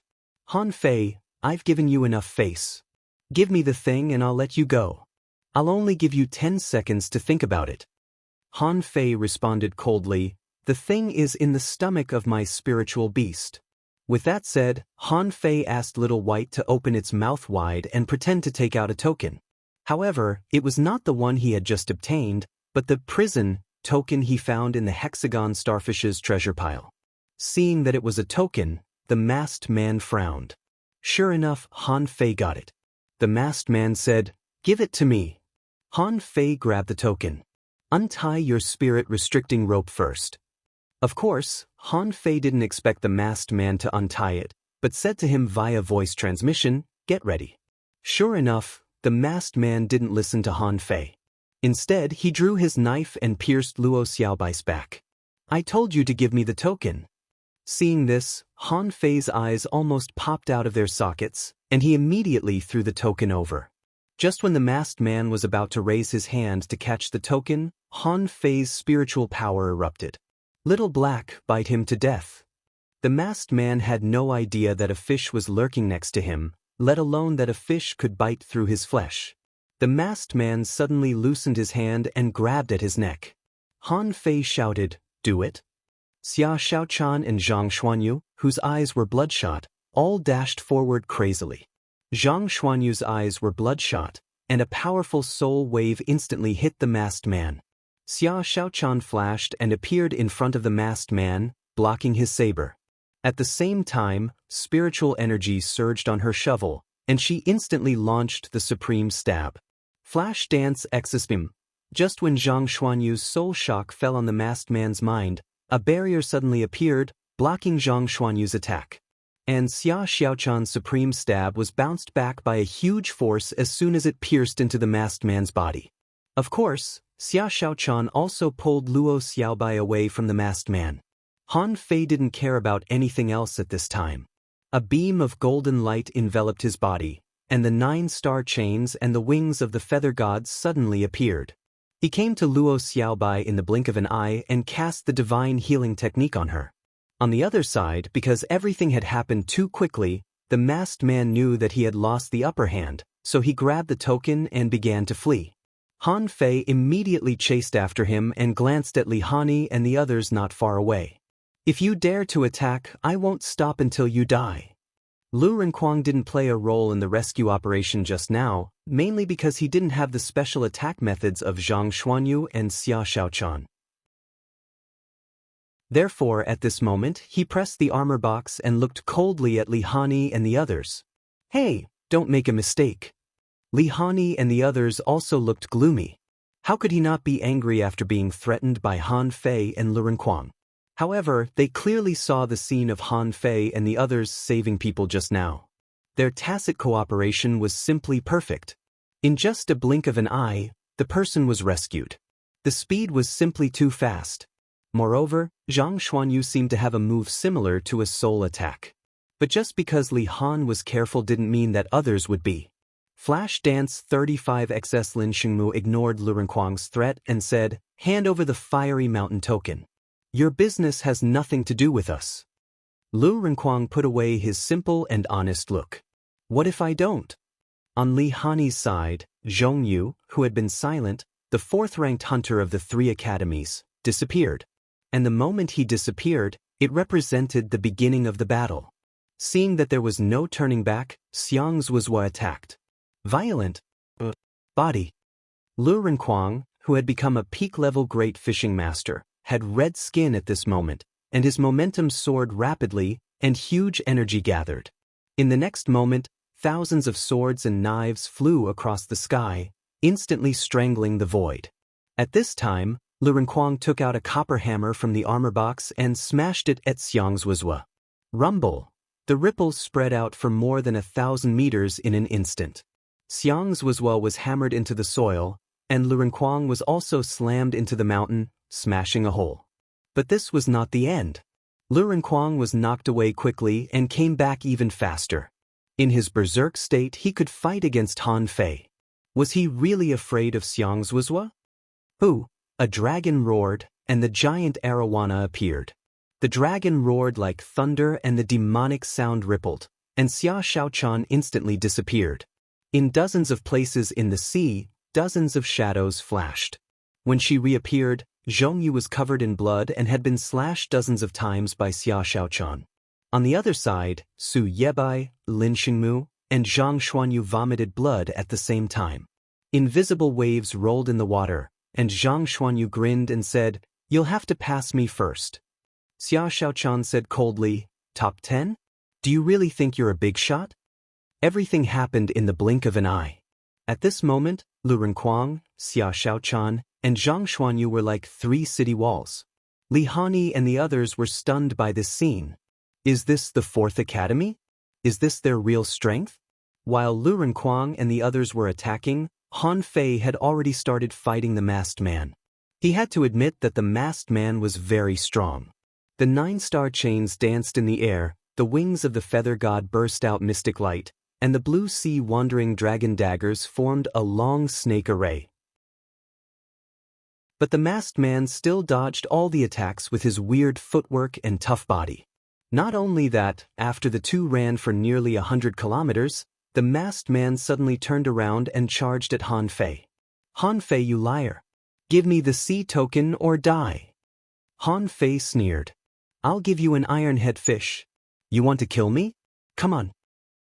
Han Fei, I've given you enough face. Give me the thing and I'll let you go. I'll only give you 10 seconds to think about it. Han Fei responded coldly, the thing is in the stomach of my spiritual beast. With that said, Han Fei asked Little White to open its mouth wide and pretend to take out a token. However, it was not the one he had just obtained, but the prison token he found in the hexagon starfish's treasure pile. Seeing that it was a token, the masked man frowned. Sure enough, Han Fei got it. The masked man said, give it to me. Han Fei grabbed the token. Untie your spirit-restricting rope first. Of course, Han Fei didn't expect the masked man to untie it, but said to him via voice transmission, get ready. Sure enough, the masked man didn't listen to Han Fei. Instead, he drew his knife and pierced Luo Xiaobai's back. I told you to give me the token. Seeing this, Han Fei's eyes almost popped out of their sockets, and he immediately threw the token over. Just when the masked man was about to raise his hand to catch the token, Han Fei's spiritual power erupted. Little Black, bite him to death. The masked man had no idea that a fish was lurking next to him, let alone that a fish could bite through his flesh. The masked man suddenly loosened his hand and grabbed at his neck. Han Fei shouted, do it. Xia Xiaochan and Zhang Xuanyu, whose eyes were bloodshot, all dashed forward crazily. Zhang Xuanyu's eyes were bloodshot, and a powerful soul wave instantly hit the masked man. Xia Xiaochan flashed and appeared in front of the masked man, blocking his saber. At the same time, spiritual energy surged on her shovel, and she instantly launched the supreme stab. Flash Dance Exospim. Just when Zhang Xuanyu's soul shock fell on the masked man's mind, a barrier suddenly appeared, blocking Zhang Xuanyu's attack. And Xia Xiaochan's supreme stab was bounced back by a huge force as soon as it pierced into the masked man's body. Of course, Xia Xiaochan also pulled Luo Xiaobai away from the masked man. Han Fei didn't care about anything else at this time. A beam of golden light enveloped his body, and the 9 star chains and the wings of the feather gods suddenly appeared. He came to Luo Xiaobai in the blink of an eye and cast the divine healing technique on her. On the other side, because everything had happened too quickly, the masked man knew that he had lost the upper hand, so he grabbed the token and began to flee. Han Fei immediately chased after him and glanced at Li Hani and the others not far away. If you dare to attack, I won't stop until you die. Lu Renkuang didn't play a role in the rescue operation just now, mainly because he didn't have the special attack methods of Zhang Xuanyu and Xia Xiaochan. Therefore, at this moment, he pressed the armor box and looked coldly at Li Hani and the others. Hey, don't make a mistake. Li Hani and the others also looked gloomy. How could he not be angry after being threatened by Han Fei and Lu Renkuang? However, they clearly saw the scene of Han Fei and the others saving people just now. Their tacit cooperation was simply perfect. In just a blink of an eye, the person was rescued. The speed was simply too fast. Moreover, Zhang Xuanyu seemed to have a move similar to a soul attack. But just because Li Han was careful didn't mean that others would be. Flash Dance 35XS Lin Xingmu ignored Lu Renkuang's threat and said, hand over the fiery mountain token. Your business has nothing to do with us. Lu Renkuang put away his simple and honest look. What if I don't? On Li Hani's side, Zhong Yu, who had been silent, the 4th-ranked hunter of the 3 academies, disappeared. And the moment he disappeared, it represented the beginning of the battle. Seeing that there was no turning back, Xiang Zuozhua attacked. Violent body. Lu Renkuang, who had become a peak-level great fishing master, had red skin at this moment, and his momentum soared rapidly, and huge energy gathered. In the next moment, thousands of swords and knives flew across the sky, instantly strangling the void. At this time, Lu Renkuang took out a copper hammer from the armor box and smashed it at Xiang Zuozhua. Rumble! The ripples spread out for more than 1,000 meters in an instant. Xiang's was hammered into the soil, and Lurenquang was also slammed into the mountain, smashing a hole. But this was not the end. Lurenquang was knocked away quickly and came back even faster. In his berserk state, he could fight against Han Fei. Was he really afraid of Xiang's Wuzwa? Ooh! A dragon roared, and the giant arowana appeared. The dragon roared like thunder and the demonic sound rippled, and Xia Shaochan instantly disappeared. In dozens of places in the sea, dozens of shadows flashed. When she reappeared, Zhongyu was covered in blood and had been slashed dozens of times by Xia Shaochan. On the other side, Su Yebai, Lin Xingmu, and Zhang Xuanyu vomited blood at the same time. Invisible waves rolled in the water, and Zhang Xuanyu grinned and said, "You'll have to pass me first." Xia Shaochan said coldly, "Top 10? Do you really think you're a big shot?" Everything happened in the blink of an eye. At this moment, Lurenquang, Xia Shaochan, and Zhang Xuanyu were like 3 city walls. Li Hani and the others were stunned by this scene. Is this the 4th Academy? Is this their real strength? While Lurenquang and the others were attacking, Han Fei had already started fighting the masked man. He had to admit that the masked man was very strong. The 9-star chains danced in the air, the wings of the feather god burst out mystic light, and the blue sea wandering dragon daggers formed a long snake array. But the masked man still dodged all the attacks with his weird footwork and tough body. Not only that, after the two ran for nearly 100 kilometers, the masked man suddenly turned around and charged at Han Fei. "Han Fei, you liar! Give me the sea token or die!" Han Fei sneered. "I'll give you an iron-head fish. You want to kill me? Come on."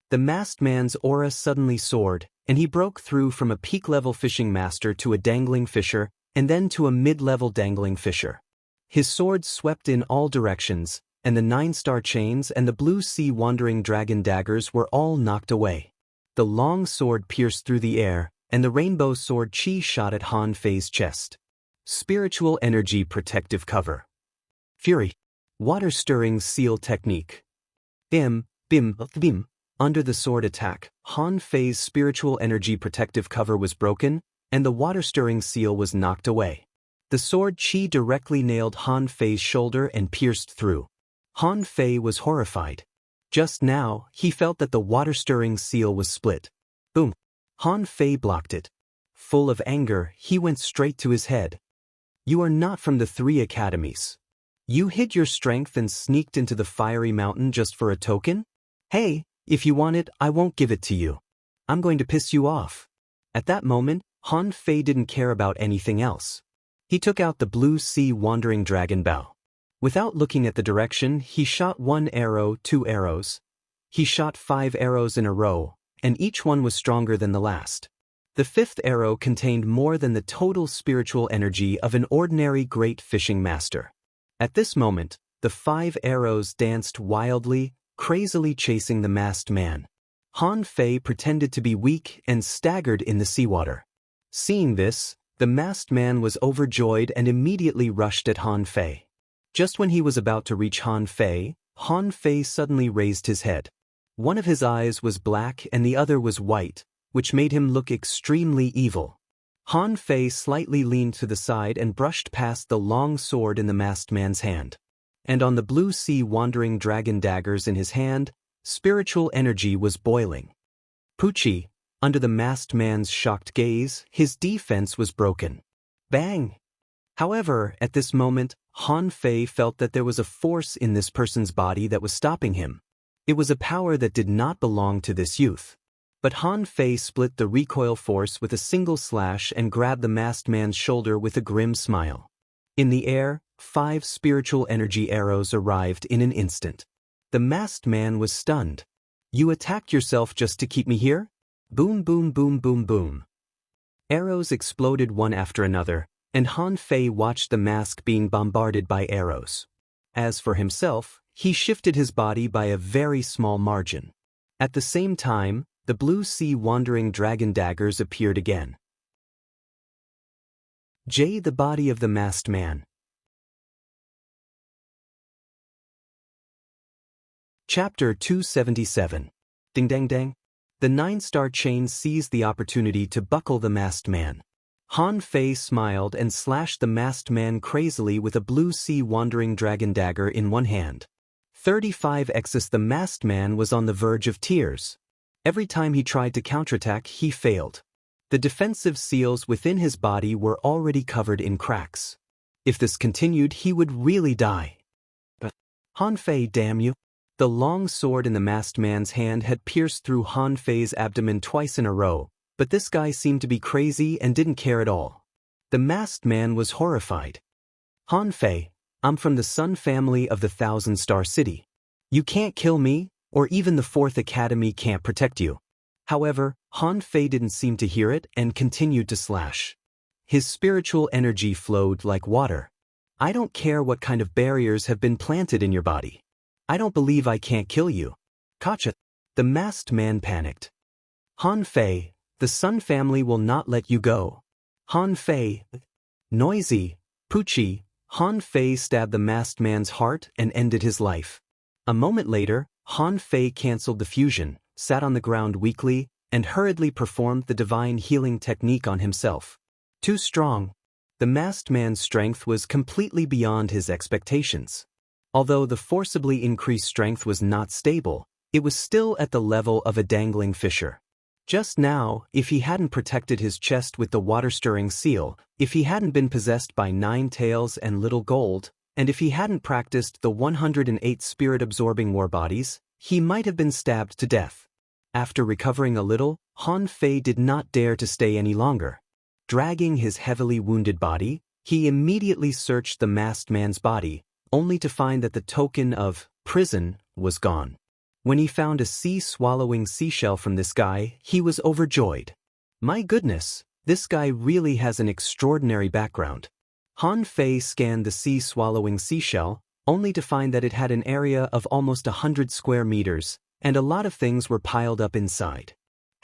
The masked man's aura suddenly soared, and he broke through from a peak-level fishing master to a dangling fisher, and then to a mid-level dangling fisher. His sword swept in all directions, and the 9-star chains and the blue sea wandering dragon daggers were all knocked away. The long sword pierced through the air, and the rainbow sword Qi shot at Han Fei's chest. Spiritual energy protective cover. Fury. Water-stirring seal technique. Bim, bim, bim. Under the sword attack, Han Fei's spiritual energy protective cover was broken, and the water-stirring seal was knocked away. The sword Qi directly nailed Han Fei's shoulder and pierced through. Han Fei was horrified. Just now, he felt that the water-stirring seal was split. Boom! Han Fei blocked it. Full of anger, he went straight to his head. "You are not from the 3 academies. You hid your strength and sneaked into the fiery mountain just for a token? Hey, if you want it, I won't give it to you. I'm going to piss you off." At that moment, Han Fei didn't care about anything else. He took out the blue sea wandering dragon bow. Without looking at the direction, he shot 1 arrow, 2 arrows. He shot 5 arrows in a row, and each one was stronger than the last. The 5th arrow contained more than the total spiritual energy of an ordinary great fishing master. At this moment, the 5 arrows danced wildly, crazily chasing the masked man. Han Fei pretended to be weak and staggered in the seawater. Seeing this, the masked man was overjoyed and immediately rushed at Han Fei. Just when he was about to reach Han Fei suddenly raised his head. One of his eyes was black and the other was white, which made him look extremely evil. Han Fei slightly leaned to the side and brushed past the long sword in the masked man's hand. And on the blue sea wandering dragon daggers in his hand, spiritual energy was boiling. Pucci, under the masked man's shocked gaze, his defense was broken. Bang! However, at this moment, Han Fei felt that there was a force in this person's body that was stopping him. It was a power that did not belong to this youth. But Han Fei split the recoil force with a single slash and grabbed the masked man's shoulder with a grim smile. In the air, 5 spiritual energy arrows arrived in an instant. The masked man was stunned. "You attacked yourself just to keep me here?" Boom, boom, boom, boom, boom. Arrows exploded one after another, and Han Fei watched the mask being bombarded by arrows. As for himself, he shifted his body by a very small margin. At the same time, the blue sea wandering dragon daggers appeared again. The body of the masked man. Chapter 277. Ding dang dang. The 9-star chain seized the opportunity to buckle the masked man. Han Fei smiled and slashed the masked man crazily with a blue sea wandering dragon dagger in one hand. 35x. The masked man was on the verge of tears. Every time he tried to counterattack, he failed. The defensive seals within his body were already covered in cracks. If this continued, he would really die. But Han Fei, damn you! The long sword in the masked man's hand had pierced through Han Fei's abdomen twice in a row, but this guy seemed to be crazy and didn't care at all. The masked man was horrified. Han Fei, I'm from the Sun family of the 1,000-star city. You can't kill me, or even the 4th Academy can't protect you. However, Han Fei didn't seem to hear it and continued to slash. His spiritual energy flowed like water. I don't care what kind of barriers have been planted in your body. I don't believe I can't kill you. Gotcha. The masked man panicked. Han Fei, the Sun family will not let you go. Han Fei. Noisy, Poochie. Han Fei stabbed the masked man's heart and ended his life. A moment later, Han Fei cancelled the fusion, sat on the ground weakly, and hurriedly performed the divine healing technique on himself. Too strong. The masked man's strength was completely beyond his expectations. Although the forcibly increased strength was not stable, it was still at the level of a dangling fisher. Just now, if he hadn't protected his chest with the water-stirring seal, if he hadn't been possessed by 9 tails and little gold, and if he hadn't practiced the 108 spirit-absorbing war bodies, he might have been stabbed to death. After recovering a little, Han Fei did not dare to stay any longer. Dragging his heavily wounded body, he immediately searched the masked man's body, only to find that the token of prison was gone. When he found a sea-swallowing seashell from this guy, he was overjoyed. My goodness, this guy really has an extraordinary background. Han Fei scanned the sea-swallowing seashell, only to find that it had an area of almost 100 square meters, and a lot of things were piled up inside.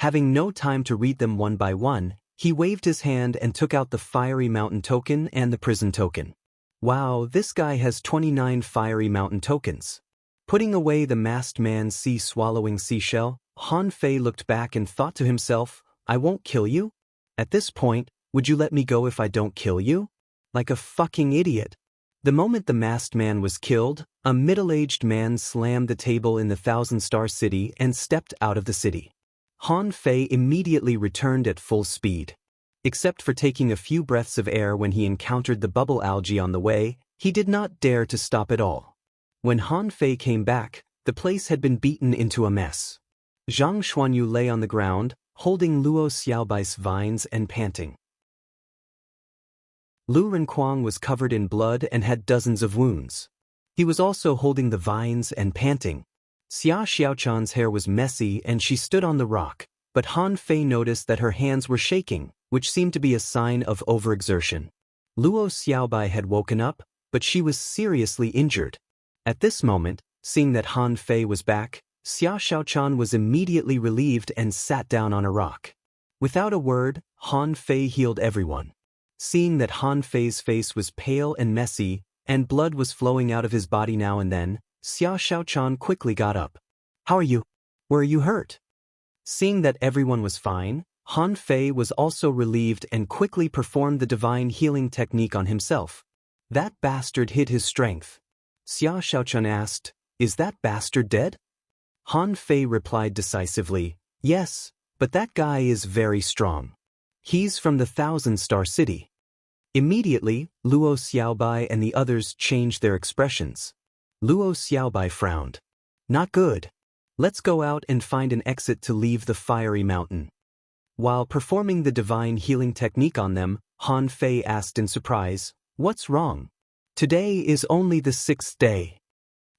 Having no time to read them one by one, he waved his hand and took out the Fiery Mountain token and the prison token. Wow, this guy has 29 Fiery Mountain tokens. Putting away the masked man's sea-swallowing seashell, Han Fei looked back and thought to himself, I won't kill you? At this point, would you let me go if I don't kill you? Like a fucking idiot. The moment the masked man was killed, a middle-aged man slammed the table in the 1,000-star city and stepped out of the city. Han Fei immediately returned at full speed. Except for taking a few breaths of air when he encountered the bubble algae on the way, he did not dare to stop at all. When Han Fei came back, the place had been beaten into a mess. Zhang Xuanyu lay on the ground, holding Luo Xiaobai's vines and panting. Lu Renquang was covered in blood and had dozens of wounds. He was also holding the vines and panting. Xia Xiaochan's hair was messy and she stood on the rock, but Han Fei noticed that her hands were shaking, which seemed to be a sign of overexertion. Luo Xiaobai had woken up, but she was seriously injured. At this moment, seeing that Han Fei was back, Xia Xiaochan was immediately relieved and sat down on a rock. Without a word, Han Fei healed everyone. Seeing that Han Fei's face was pale and messy, and blood was flowing out of his body now and then, Xia Xiaochan quickly got up. How are you? Where are you hurt? Seeing that everyone was fine, Han Fei was also relieved and quickly performed the divine healing technique on himself. That bastard hid his strength. Xia Xiaochan asked, Is that bastard dead? Han Fei replied decisively, Yes, but that guy is very strong. He's from the 1,000-star city. Immediately, Luo Xiaobai and the others changed their expressions. Luo Xiaobai frowned. Not good. Let's go out and find an exit to leave the Fiery Mountain. While performing the divine healing technique on them, Han Fei asked in surprise, What's wrong? Today is only the 6th day.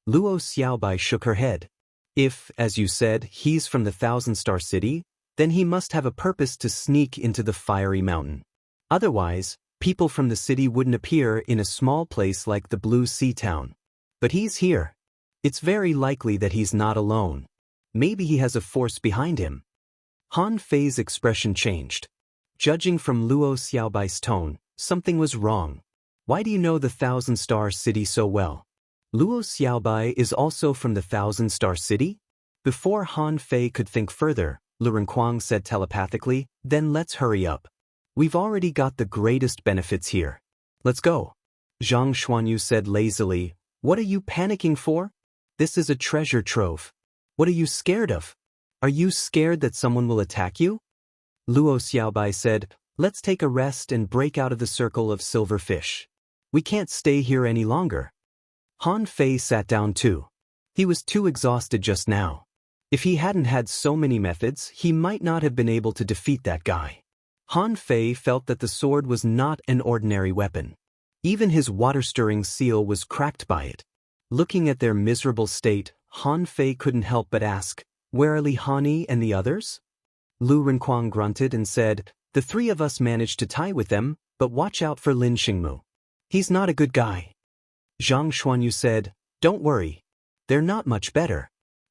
Luo Xiaobai shook her head. If, as you said, he's from the 1,000-star city, then he must have a purpose to sneak into the Fiery Mountain. Otherwise, people from the city wouldn't appear in a small place like the Blue Sea Town. But he's here. It's very likely that he's not alone. Maybe he has a force behind him. Han Fei's expression changed. Judging from Luo Xiaobai's tone, something was wrong. Why do you know the 1,000-star city so well? Luo Xiaobai is also from the 1,000-star city? Before Han Fei could think further, Lu Renkuang said telepathically, then let's hurry up. We've already got the greatest benefits here. Let's go. Zhang Xuanyu said lazily, what are you panicking for? This is a treasure trove. What are you scared of? Are you scared that someone will attack you? Luo Xiaobai said, let's take a rest and break out of the circle of silver fish. We can't stay here any longer. Han Fei sat down too. He was too exhausted just now. If he hadn't had so many methods, he might not have been able to defeat that guy. Han Fei felt that the sword was not an ordinary weapon. Even his water-stirring seal was cracked by it. Looking at their miserable state, Han Fei couldn't help but ask, where are Li Hani and the others? Lu Renkuang grunted and said, the three of us managed to tie with them, but watch out for Lin Xingmu. He's not a good guy. Zhang Xuanyu said, don't worry. They're not much better.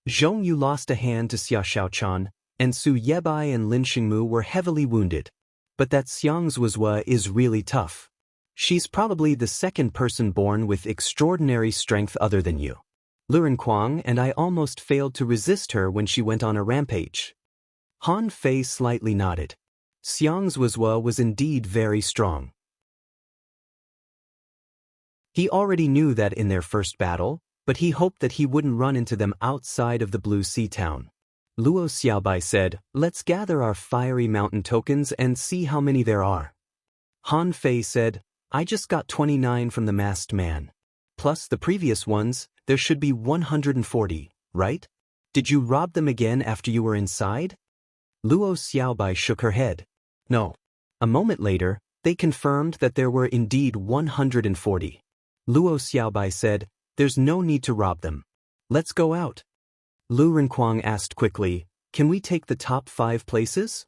Zhong Yu lost a hand to Xia Xiaochan, and Su Yebai and Lin Xingmu were heavily wounded. But that Xiang Zuozhua is really tough. She's probably the second person born with extraordinary strength other than you. Lu Renkuang and I almost failed to resist her when she went on a rampage. Han Fei slightly nodded. Xiang Zuozhua was indeed very strong. He already knew that in their first battle, but he hoped that he wouldn't run into them outside of the Blue Sea town. Luo Xiaobai said, let's gather our fiery mountain tokens and see how many there are. Han Fei said, I just got 29 from the masked man. Plus the previous ones, there should be 140, right? Did you rob them again after you were inside? Luo Xiaobai shook her head. No. A moment later, they confirmed that there were indeed 140. Luo Xiaobai said, there's no need to rob them. Let's go out. Lu Renkuang asked quickly, can we take the top 5 places?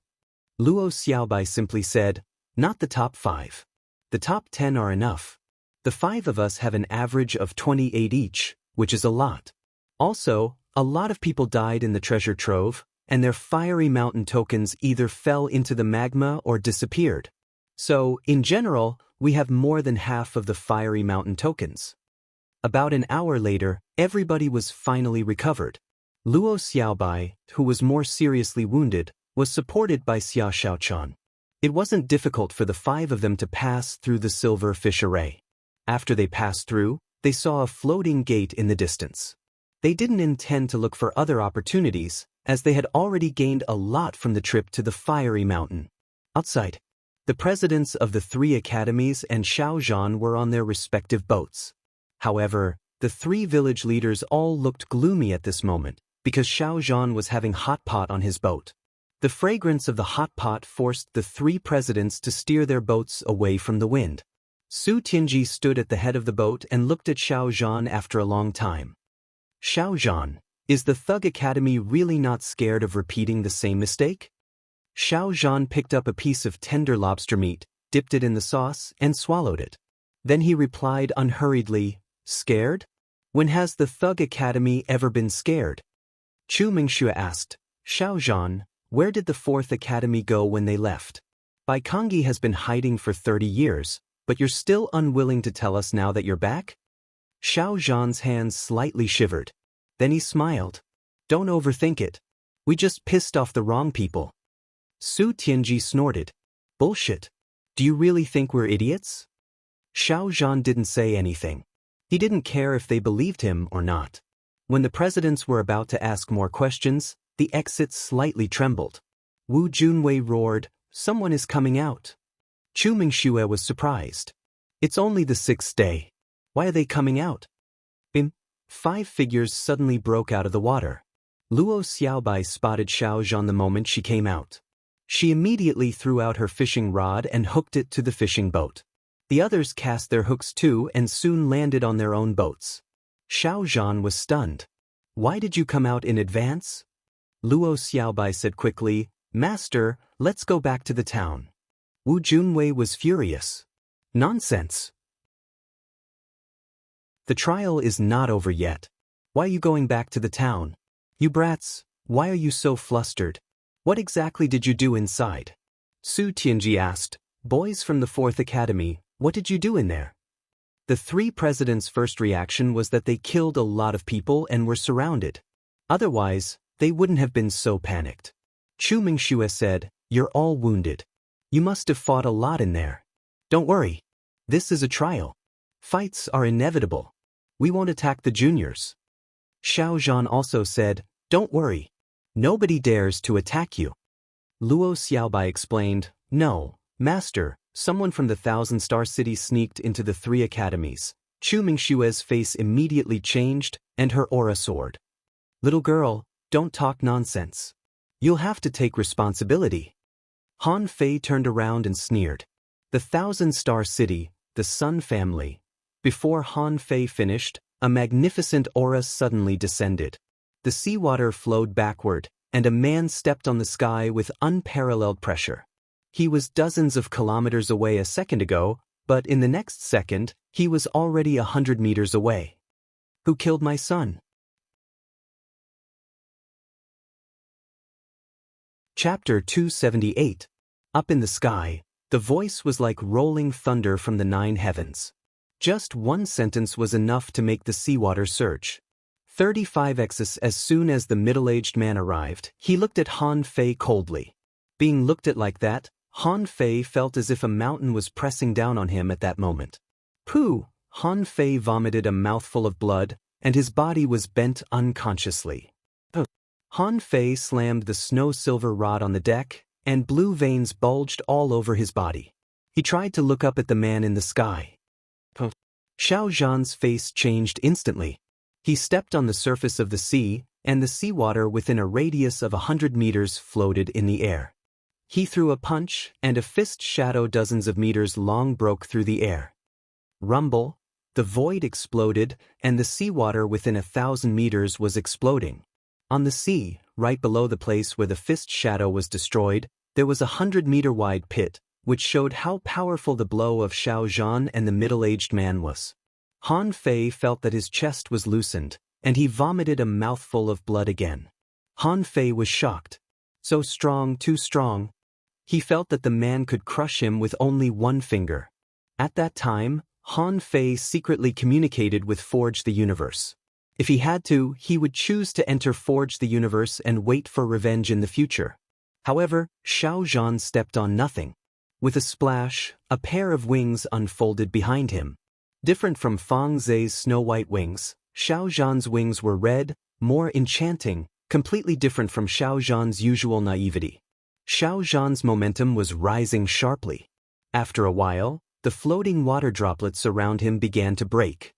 Luo Xiaobai simply said, not the top 5. The top 10 are enough. The 5 of us have an average of 28 each, which is a lot. Also, a lot of people died in the treasure trove, and their fiery mountain tokens either fell into the magma or disappeared. So, in general, we have more than half of the fiery mountain tokens. About an hour later, everybody was finally recovered. Luo Xiaobai, who was more seriously wounded, was supported by Xia Xiaochan. It wasn't difficult for the 5 of them to pass through the silver fish array. After they passed through, they saw a floating gate in the distance. They didn't intend to look for other opportunities, as they had already gained a lot from the trip to the fiery mountain. Outside, the presidents of the 3 academies and Xiao Zhan were on their respective boats. However, the 3 village leaders all looked gloomy at this moment, because Xiao Zhan was having hot pot on his boat. The fragrance of the hot pot forced the 3 presidents to steer their boats away from the wind. Su Tianji stood at the head of the boat and looked at Xiao Zhan after a long time. Xiao Zhan, is the Thug Academy really not scared of repeating the same mistake? Xiao Zhan picked up a piece of tender lobster meat, dipped it in the sauce, and swallowed it. Then he replied unhurriedly, scared? When has the Thug Academy ever been scared? Chu Mingxue asked, Xiao Zhan, where did the 4th Academy go when they left? Bai Kongyi has been hiding for 30 years, but you're still unwilling to tell us now that you're back? Xiao Zhan's hands slightly shivered. Then he smiled. Don't overthink it. We just pissed off the wrong people. Su Tianji snorted. Bullshit. Do you really think we're idiots? Xiao Zhan didn't say anything. He didn't care if they believed him or not. When the presidents were about to ask more questions, the exit slightly trembled. Wu Junwei roared, someone is coming out. Chu Mingxue was surprised. It's only the 6th day. Why are they coming out? 5 figures suddenly broke out of the water. Luo Xiaobai spotted Xiao Zhan the moment she came out. She immediately threw out her fishing rod and hooked it to the fishing boat. The others cast their hooks too and soon landed on their own boats. Xiao Zhan was stunned. Why did you come out in advance? Luo Xiaobai said quickly, Master, let's go back to the town. Wu Junwei was furious. Nonsense. The trial is not over yet. Why are you going back to the town? You brats, why are you so flustered? What exactly did you do inside? Su Tianji asked, boys from the 4th Academy, what did you do in there? The 3 presidents' first reaction was that they killed a lot of people and were surrounded. Otherwise, they wouldn't have been so panicked. Chu Mingxue said, "You're all wounded. You must have fought a lot in there. Don't worry. This is a trial. Fights are inevitable. We won't attack the juniors." Xiao Zhan also said, "Don't worry. Nobody dares to attack you." Luo Xiaobai explained, "No, Master, someone from the Thousand-Star City sneaked into the 3 academies." Chu Mingshue's face immediately changed, and her aura soared. "Little girl, don't talk nonsense. You'll have to take responsibility." Han Fei turned around and sneered. "The Thousand-Star City, the Sun family." Before Han Fei finished, a magnificent aura suddenly descended. The seawater flowed backward, and a man stepped on the sky with unparalleled pressure. He was dozens of kilometers away a second ago, but in the next second, he was already 100 meters away. Who killed my son? Chapter 278. Up in the sky, the voice was like rolling thunder from the 9 heavens. Just one sentence was enough to make the seawater surge. 35x. As soon as the middle-aged man arrived, he looked at Han Fei coldly. Being looked at like that, Han Fei felt as if a mountain was pressing down on him at that moment. Pooh! Han Fei vomited a mouthful of blood, and his body was bent unconsciously. Han Fei slammed the snow-silver rod on the deck, and blue veins bulged all over his body. He tried to look up at the man in the sky. Xiao Zhan's face changed instantly. He stepped on the surface of the sea, and the seawater within a radius of 100 meters floated in the air. He threw a punch, and a fist shadow dozens of meters long broke through the air. Rumble, the void exploded, and the seawater within 1,000 meters was exploding. On the sea, right below the place where the fist shadow was destroyed, there was a 100-meter-wide pit, which showed how powerful the blow of Xiao Zhan and the middle-aged man was. Han Fei felt that his chest was loosened, and he vomited a mouthful of blood again. Han Fei was shocked. So strong, too strong. He felt that the man could crush him with only one finger. At that time, Han Fei secretly communicated with Forge the Universe. If he had to, he would choose to enter Forge the Universe and wait for revenge in the future. However, Xiao Zhan stepped on nothing. With a splash, a pair of wings unfolded behind him. Different from Fang Zhe's snow-white wings, Xiao Zhan's wings were red, more enchanting, completely different from Xiao Zhan's usual naivety. Xiao Zhan's momentum was rising sharply. After a while, the floating water droplets around him began to break.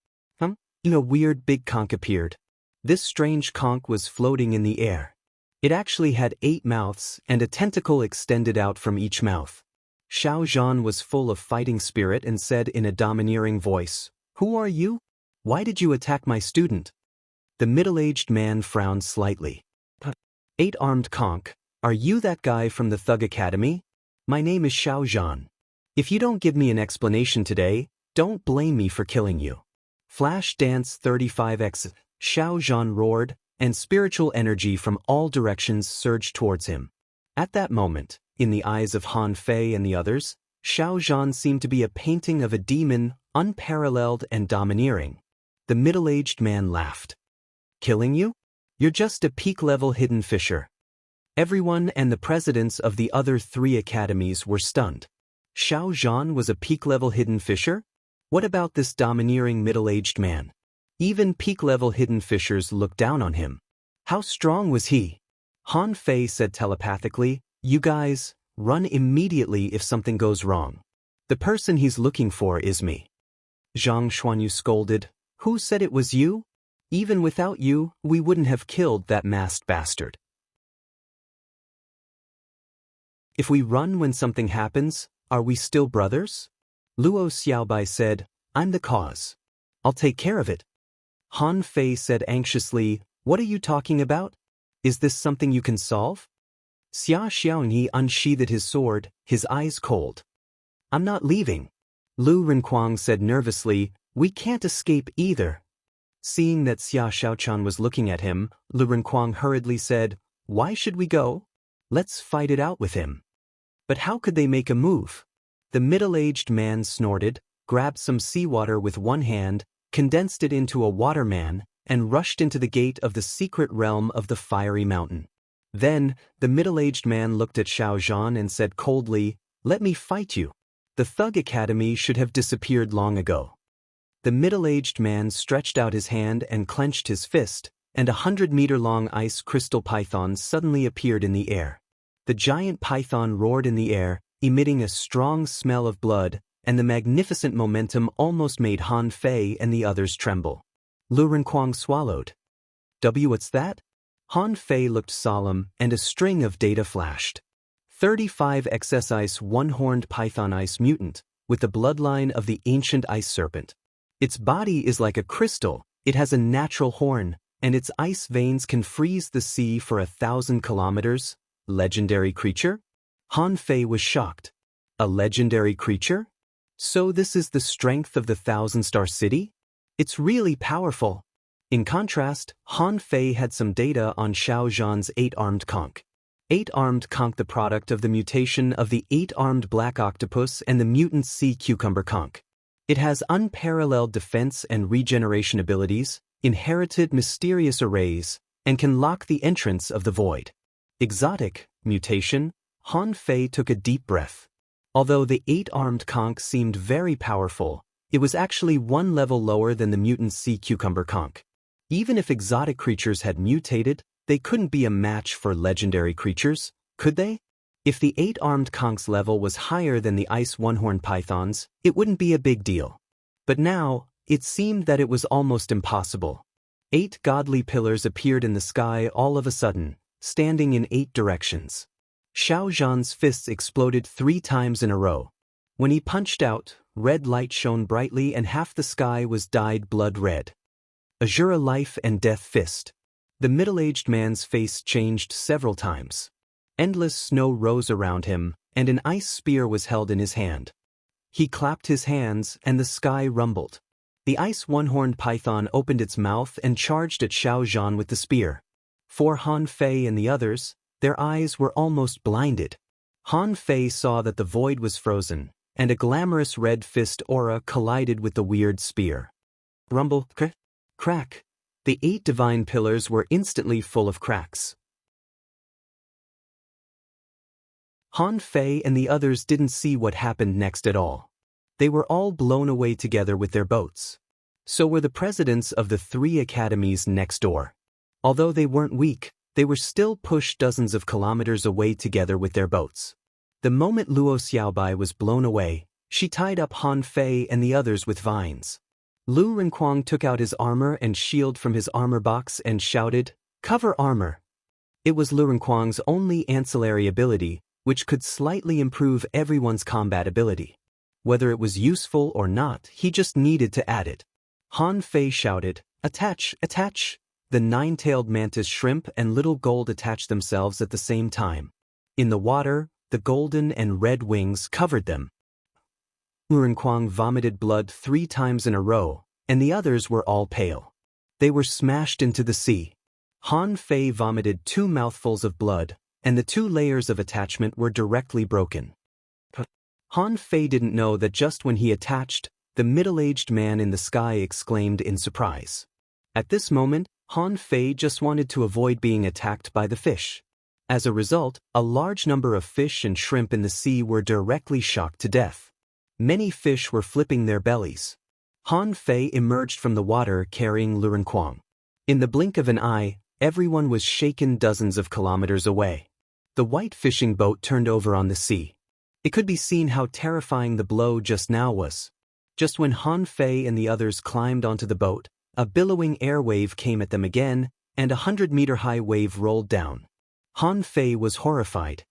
A weird big conch appeared. This strange conch was floating in the air. It actually had 8 mouths, and a tentacle extended out from each mouth. Xiao Zhan was full of fighting spirit and said in a domineering voice, "Who are you? Why did you attack my student?" The middle-aged man frowned slightly. 8-armed conch, are you that guy from the Thug Academy? My name is Xiao Zhan. If you don't give me an explanation today, don't blame me for killing you. Flash Dance 35x, Xiao Zhan roared, and spiritual energy from all directions surged towards him. At that moment, in the eyes of Han Fei and the others, Xiao Zhan seemed to be a painting of a demon, unparalleled and domineering. The middle-aged man laughed. Killing you? You're just a peak-level hidden fisher. Everyone and the presidents of the other 3 academies were stunned. Xiao Zhan was a peak-level hidden fisher? What about this domineering middle-aged man? Even peak-level hidden fishers looked down on him. How strong was he? Han Fei said telepathically, "You guys, run immediately if something goes wrong. The person he's looking for is me." Zhang Xuanyu scolded, "Who said it was you? Even without you, we wouldn't have killed that masked bastard." If we run when something happens, are we still brothers? Luo Xiaobai said, "I'm the cause. I'll take care of it." Han Fei said anxiously, "What are you talking about? Is this something you can solve?" Xia Xiaoyi unsheathed his sword, his eyes cold. "I'm not leaving." Lu Renquang said nervously, "We can't escape either." Seeing that Xia Xiaochan was looking at him, Lu Renquang hurriedly said, "Why should we go? Let's fight it out with him." But how could they make a move? The middle-aged man snorted, grabbed some seawater with one hand, condensed it into a waterman, and rushed into the gate of the secret realm of the fiery mountain. Then, the middle-aged man looked at Xiao Zhan and said coldly, "Let me fight you." The Thug Academy should have disappeared long ago. The middle-aged man stretched out his hand and clenched his fist, and 100-meter-long ice crystal python suddenly appeared in the air. The giant python roared in the air, emitting a strong smell of blood, and the magnificent momentum almost made Han Fei and the others tremble. Lu Renkuang swallowed. What's that? Han Fei looked solemn, and a string of data flashed. 35 XS Ice one-horned python ice mutant, with the bloodline of the ancient ice serpent. Its body is like a crystal, it has a natural horn, and its ice veins can freeze the sea for 1,000 kilometers. Legendary creature? Han Fei was shocked. A legendary creature? So this is the strength of the Thousand-Star City? It's really powerful. In contrast, Han Fei had some data on Xiao Zhan's 8-armed conch. 8-armed conch, the product of the mutation of the 8-armed black octopus and the mutant sea cucumber conch. It has unparalleled defense and regeneration abilities, inherited mysterious arrays, and can lock the entrance of the void. Exotic mutation. Han Fei took a deep breath. Although the 8-armed conch seemed very powerful, it was actually one level lower than the mutant sea cucumber conch. Even if exotic creatures had mutated, they couldn't be a match for legendary creatures, could they? If the 8-armed conch's level was higher than the ice one-horned python's, it wouldn't be a big deal. But now, it seemed that it was almost impossible. 8 godly pillars appeared in the sky all of a sudden, standing in 8 directions. Xiao Zhan's fists exploded 3 times in a row. When he punched out, red light shone brightly and half the sky was dyed blood red. Azura Life and Death Fist. The middle-aged man's face changed several times. Endless snow rose around him, and an ice spear was held in his hand. He clapped his hands, and the sky rumbled. The ice one-horned python opened its mouth and charged at Xiao Zhan with the spear. For Han Fei and the others, their eyes were almost blinded. Han Fei saw that the void was frozen, and a glamorous red fist aura collided with the weird spear. Rumble, crack. The 8 divine pillars were instantly full of cracks. Han Fei and the others didn't see what happened next at all. They were all blown away together with their boats. So were the presidents of the 3 academies next door. Although they weren't weak, they were still pushed dozens of kilometers away together with their boats. The moment Luo Xiaobai was blown away, she tied up Han Fei and the others with vines. Lu Renkuang took out his armor and shield from his armor box and shouted, "Cover armor!" It was Lu Renkuang's only ancillary ability, which could slightly improve everyone's combat ability. Whether it was useful or not, he just needed to add it. Han Fei shouted, "Attach, attach!" The 9-tailed mantis shrimp and little gold attached themselves at the same time. In the water, the golden and red wings covered them. Lu Renkuang vomited blood 3 times in a row, and the others were all pale. They were smashed into the sea. Han Fei vomited 2 mouthfuls of blood, and the 2 layers of attachment were directly broken. Han Fei didn't know that just when he attached, the middle-aged man in the sky exclaimed in surprise. At this moment, Han Fei just wanted to avoid being attacked by the fish. As a result, a large number of fish and shrimp in the sea were directly shocked to death. Many fish were flipping their bellies. Han Fei emerged from the water carrying Lu Renkuang. In the blink of an eye, everyone was shaken dozens of kilometers away. The white fishing boat turned over on the sea. It could be seen how terrifying the blow just now was. Just when Han Fei and the others climbed onto the boat, a billowing air wave came at them again, and a 100-meter-high wave rolled down. Han Fei was horrified.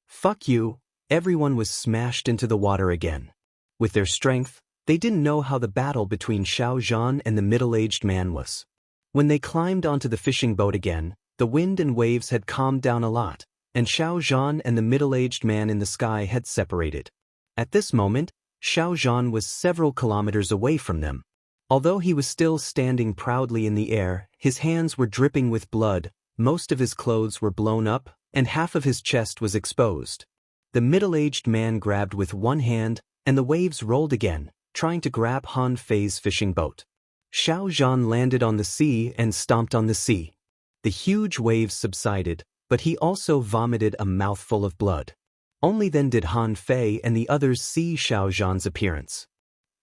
"Fuck you!" Everyone was smashed into the water again. With their strength, they didn't know how the battle between Xiao Zhan and the middle-aged man was. When they climbed onto the fishing boat again, the wind and waves had calmed down a lot, and Xiao Zhan and the middle-aged man in the sky had separated. At this moment, Xiao Zhan was several kilometers away from them. Although he was still standing proudly in the air, his hands were dripping with blood, most of his clothes were blown up, and half of his chest was exposed. The middle-aged man grabbed with one hand, and the waves rolled again, trying to grab Han Fei's fishing boat. Xiao Zhan landed on the sea and stomped on the sea. The huge waves subsided, but he also vomited a mouthful of blood. Only then did Han Fei and the others see Xiao Zhan's appearance.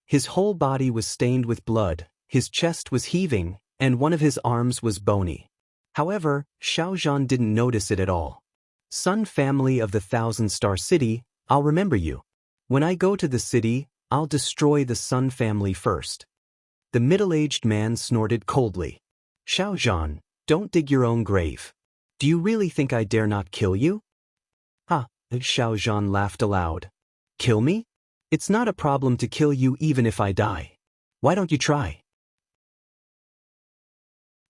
His whole body was stained with blood, his chest was heaving, and one of his arms was bony. However, Xiao Zhan didn't notice it at all. "Sun family of the Thousand-Star City, I'll remember you. When I go to the city, I'll destroy the Sun family first." The middle-aged man snorted coldly. "Xiao Zhan, don't dig your own grave. Do you really think I dare not kill you?" "Ha," Xiao Zhan laughed aloud. "Kill me? It's not a problem to kill you even if I die. Why don't you try?"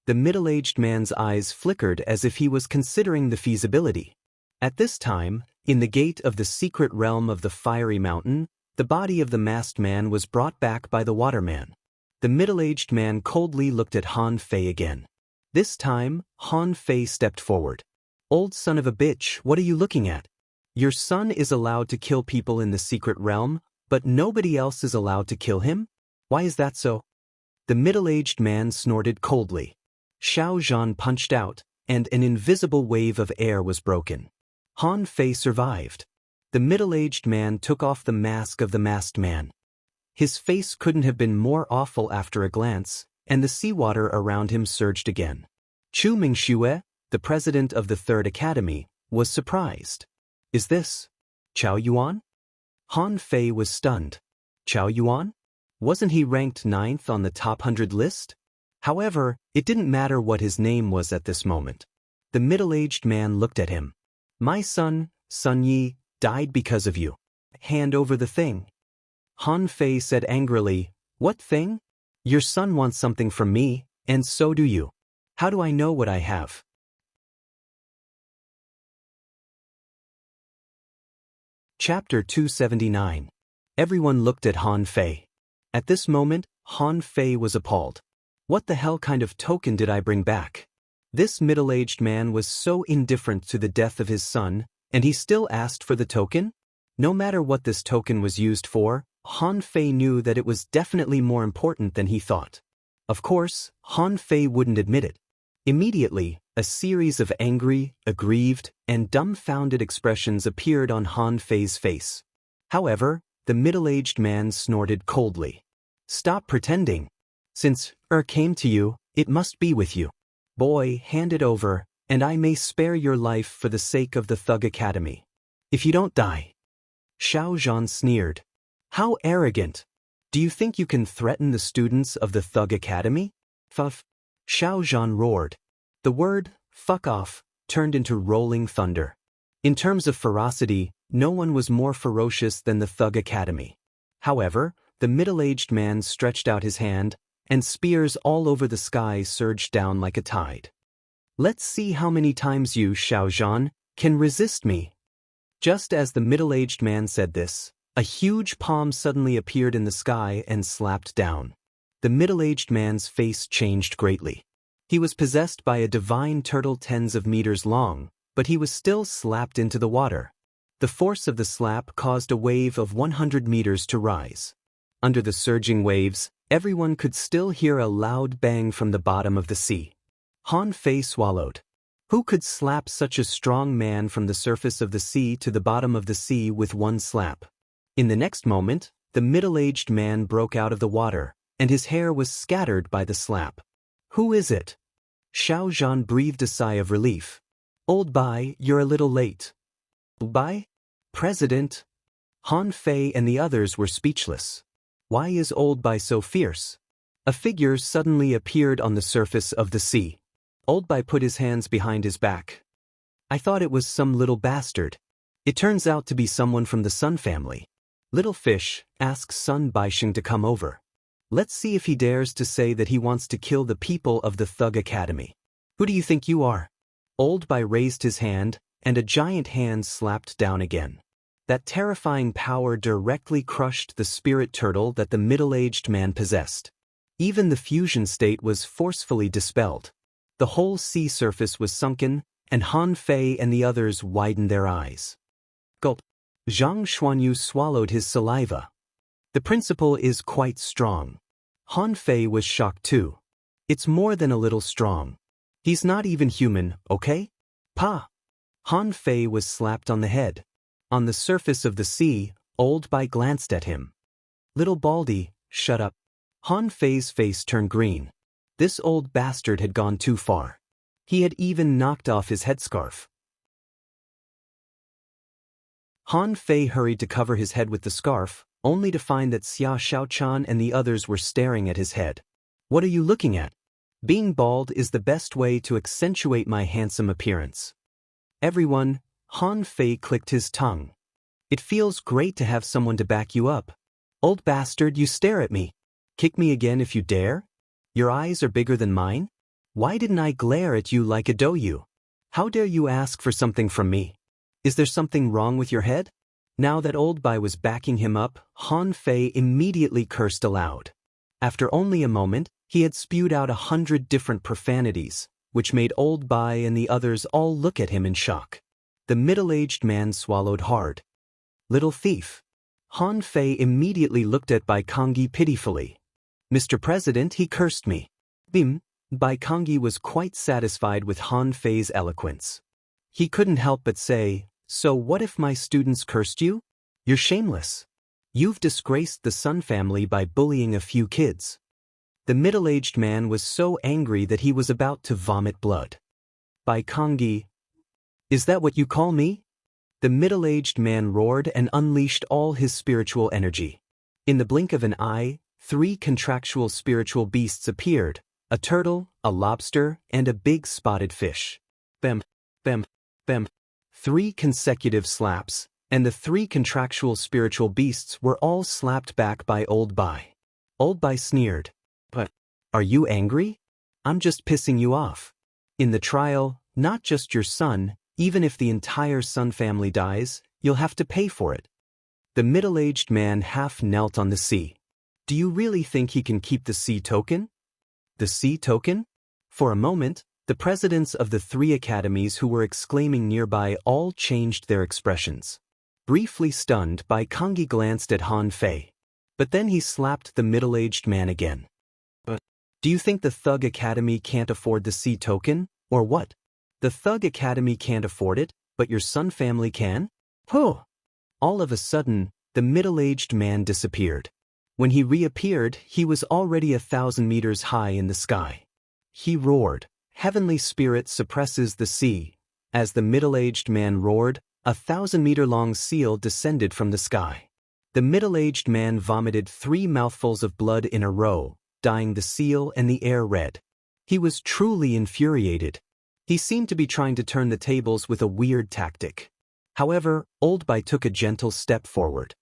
The middle-aged man's eyes flickered as if he was considering the feasibility. At this time, in the gate of the secret realm of the fiery mountain, the body of the masked man was brought back by the waterman. The middle-aged man coldly looked at Han Fei again. This time, Han Fei stepped forward. "Old son of a bitch, what are you looking at? Your son is allowed to kill people in the secret realm, but nobody else is allowed to kill him? Why is that so?" The middle-aged man snorted coldly. Xiao Zhan punched out, and an invisible wave of air was broken. Han Fei survived. The middle-aged man took off the mask of the masked man. His face couldn't have been more awful after a glance, and the seawater around him surged again. Chu Mingxue, the president of the Third Academy, was surprised. "Is this Chao Yuan?" Han Fei was stunned. Chao Yuan? Wasn't he ranked 9th on the top 100 list? However, it didn't matter what his name was at this moment. The middle-aged man looked at him. "My son, Sun Yi, died because of you. Hand over the thing." Han Fei said angrily, "What thing? Your son wants something from me, and so do you. How do I know what I have?" Chapter 279. Everyone looked at Han Fei. At this moment, Han Fei was appalled. What the hell kind of token did I bring back? This middle-aged man was so indifferent to the death of his son, and he still asked for the token? No matter what this token was used for, Han Fei knew that it was definitely more important than he thought. Of course, Han Fei wouldn't admit it. Immediately, a series of angry, aggrieved, and dumbfounded expressions appeared on Han Fei's face. However, the middle-aged man snorted coldly. "Stop pretending. Since came to you, it must be with you. Boy, hand it over, and I may spare your life for the sake of the Thug Academy. If you don't die." Xiao Zhan sneered. "How arrogant! Do you think you can threaten the students of the Thug Academy?" "Fuff!" Xiao Zhan roared. The word, "fuck off," turned into rolling thunder. In terms of ferocity, no one was more ferocious than the Thug Academy. However, the middle-aged man stretched out his hand, and spears all over the sky surged down like a tide. "Let's see how many times you, Xiao Zhan, can resist me." Just as the middle-aged man said this, a huge palm suddenly appeared in the sky and slapped down. The middle-aged man's face changed greatly. He was possessed by a divine turtle tens of meters long, but he was still slapped into the water. The force of the slap caused a wave of 100 meters to rise. Under the surging waves, everyone could still hear a loud bang from the bottom of the sea. Han Fei swallowed. Who could slap such a strong man from the surface of the sea to the bottom of the sea with one slap? In the next moment, the middle-aged man broke out of the water, and his hair was scattered by the slap. "Who is it?" Xiao Zhan breathed a sigh of relief. "Old Bai, you're a little late." "Bai? President?" Han Fei and the others were speechless. Why is Old Bai so fierce? A figure suddenly appeared on the surface of the sea. Old Bai put his hands behind his back. "I thought it was some little bastard. It turns out to be someone from the Sun family. Little fish, ask Sun Baixing to come over. Let's see if he dares to say that he wants to kill the people of the Thug Academy. Who do you think you are?" Old Bai raised his hand, and a giant hand slapped down again. That terrifying power directly crushed the spirit turtle that the middle-aged man possessed. Even the fusion state was forcefully dispelled. The whole sea surface was sunken, and Han Fei and the others widened their eyes. Gulp. Zhang Xuanyu swallowed his saliva. The principle is quite strong. Han Fei was shocked too. It's more than a little strong. He's not even human, okay? Pa! Han Fei was slapped on the head. On the surface of the sea, Old Bai glanced at him. "Little Baldy, shut up." Han Fei's face turned green. This old bastard had gone too far. He had even knocked off his headscarf. Han Fei hurried to cover his head with the scarf, only to find that Xia Shaochan and the others were staring at his head. "What are you looking at? Being bald is the best way to accentuate my handsome appearance." "Everyone," Han Fei clicked his tongue. "It feels great to have someone to back you up. Old bastard, you stare at me. Kick me again if you dare? Your eyes are bigger than mine? Why didn't I glare at you like a doyu? How dare you ask for something from me? Is there something wrong with your head?" Now that Old Bai was backing him up, Han Fei immediately cursed aloud. After only a moment, he had spewed out 100 different profanities, which made Old Bai and the others all look at him in shock. The middle-aged man swallowed hard. "Little thief." Han Fei immediately looked at Bai Kongyi pitifully. "Mr. President, he cursed me." Bim. Bai Kongyi was quite satisfied with Han Fei's eloquence. He couldn't help but say, "So what if my students cursed you? You're shameless. You've disgraced the Sun family by bullying a few kids." The middle-aged man was so angry that he was about to vomit blood. "Bai Kongyi, is that what you call me?" The middle-aged man roared and unleashed all his spiritual energy. In the blink of an eye, 3 contractual spiritual beasts appeared: a turtle, a lobster, and a big spotted fish. Bam, bam, bam. 3 consecutive slaps, and the 3 contractual spiritual beasts were all slapped back by Old Bai. Old Bai sneered. "But, are you angry? I'm just pissing you off. In the trial, not just your son, even if the entire Sun family dies, you'll have to pay for it." The middle-aged man half knelt on the sea. "Do you really think he can keep the sea token?" The sea token? For a moment, the presidents of the 3 academies who were exclaiming nearby all changed their expressions. Briefly stunned, Bai Kongyi glanced at Han Fei. But then he slapped the middle-aged man again. "But, do you think the Thug Academy can't afford the sea token, or what? The Thug Academy can't afford it, but your Sun family can? Huh!" All of a sudden, the middle-aged man disappeared. When he reappeared, he was already 1,000 meters high in the sky. He roared, "Heavenly spirit suppresses the sea." As the middle-aged man roared, a 1,000-meter-long seal descended from the sky. The middle-aged man vomited 3 mouthfuls of blood in a row, dyeing the seal and the air red. He was truly infuriated. He seemed to be trying to turn the tables with a weird tactic. However, Old Bai took a gentle step forward.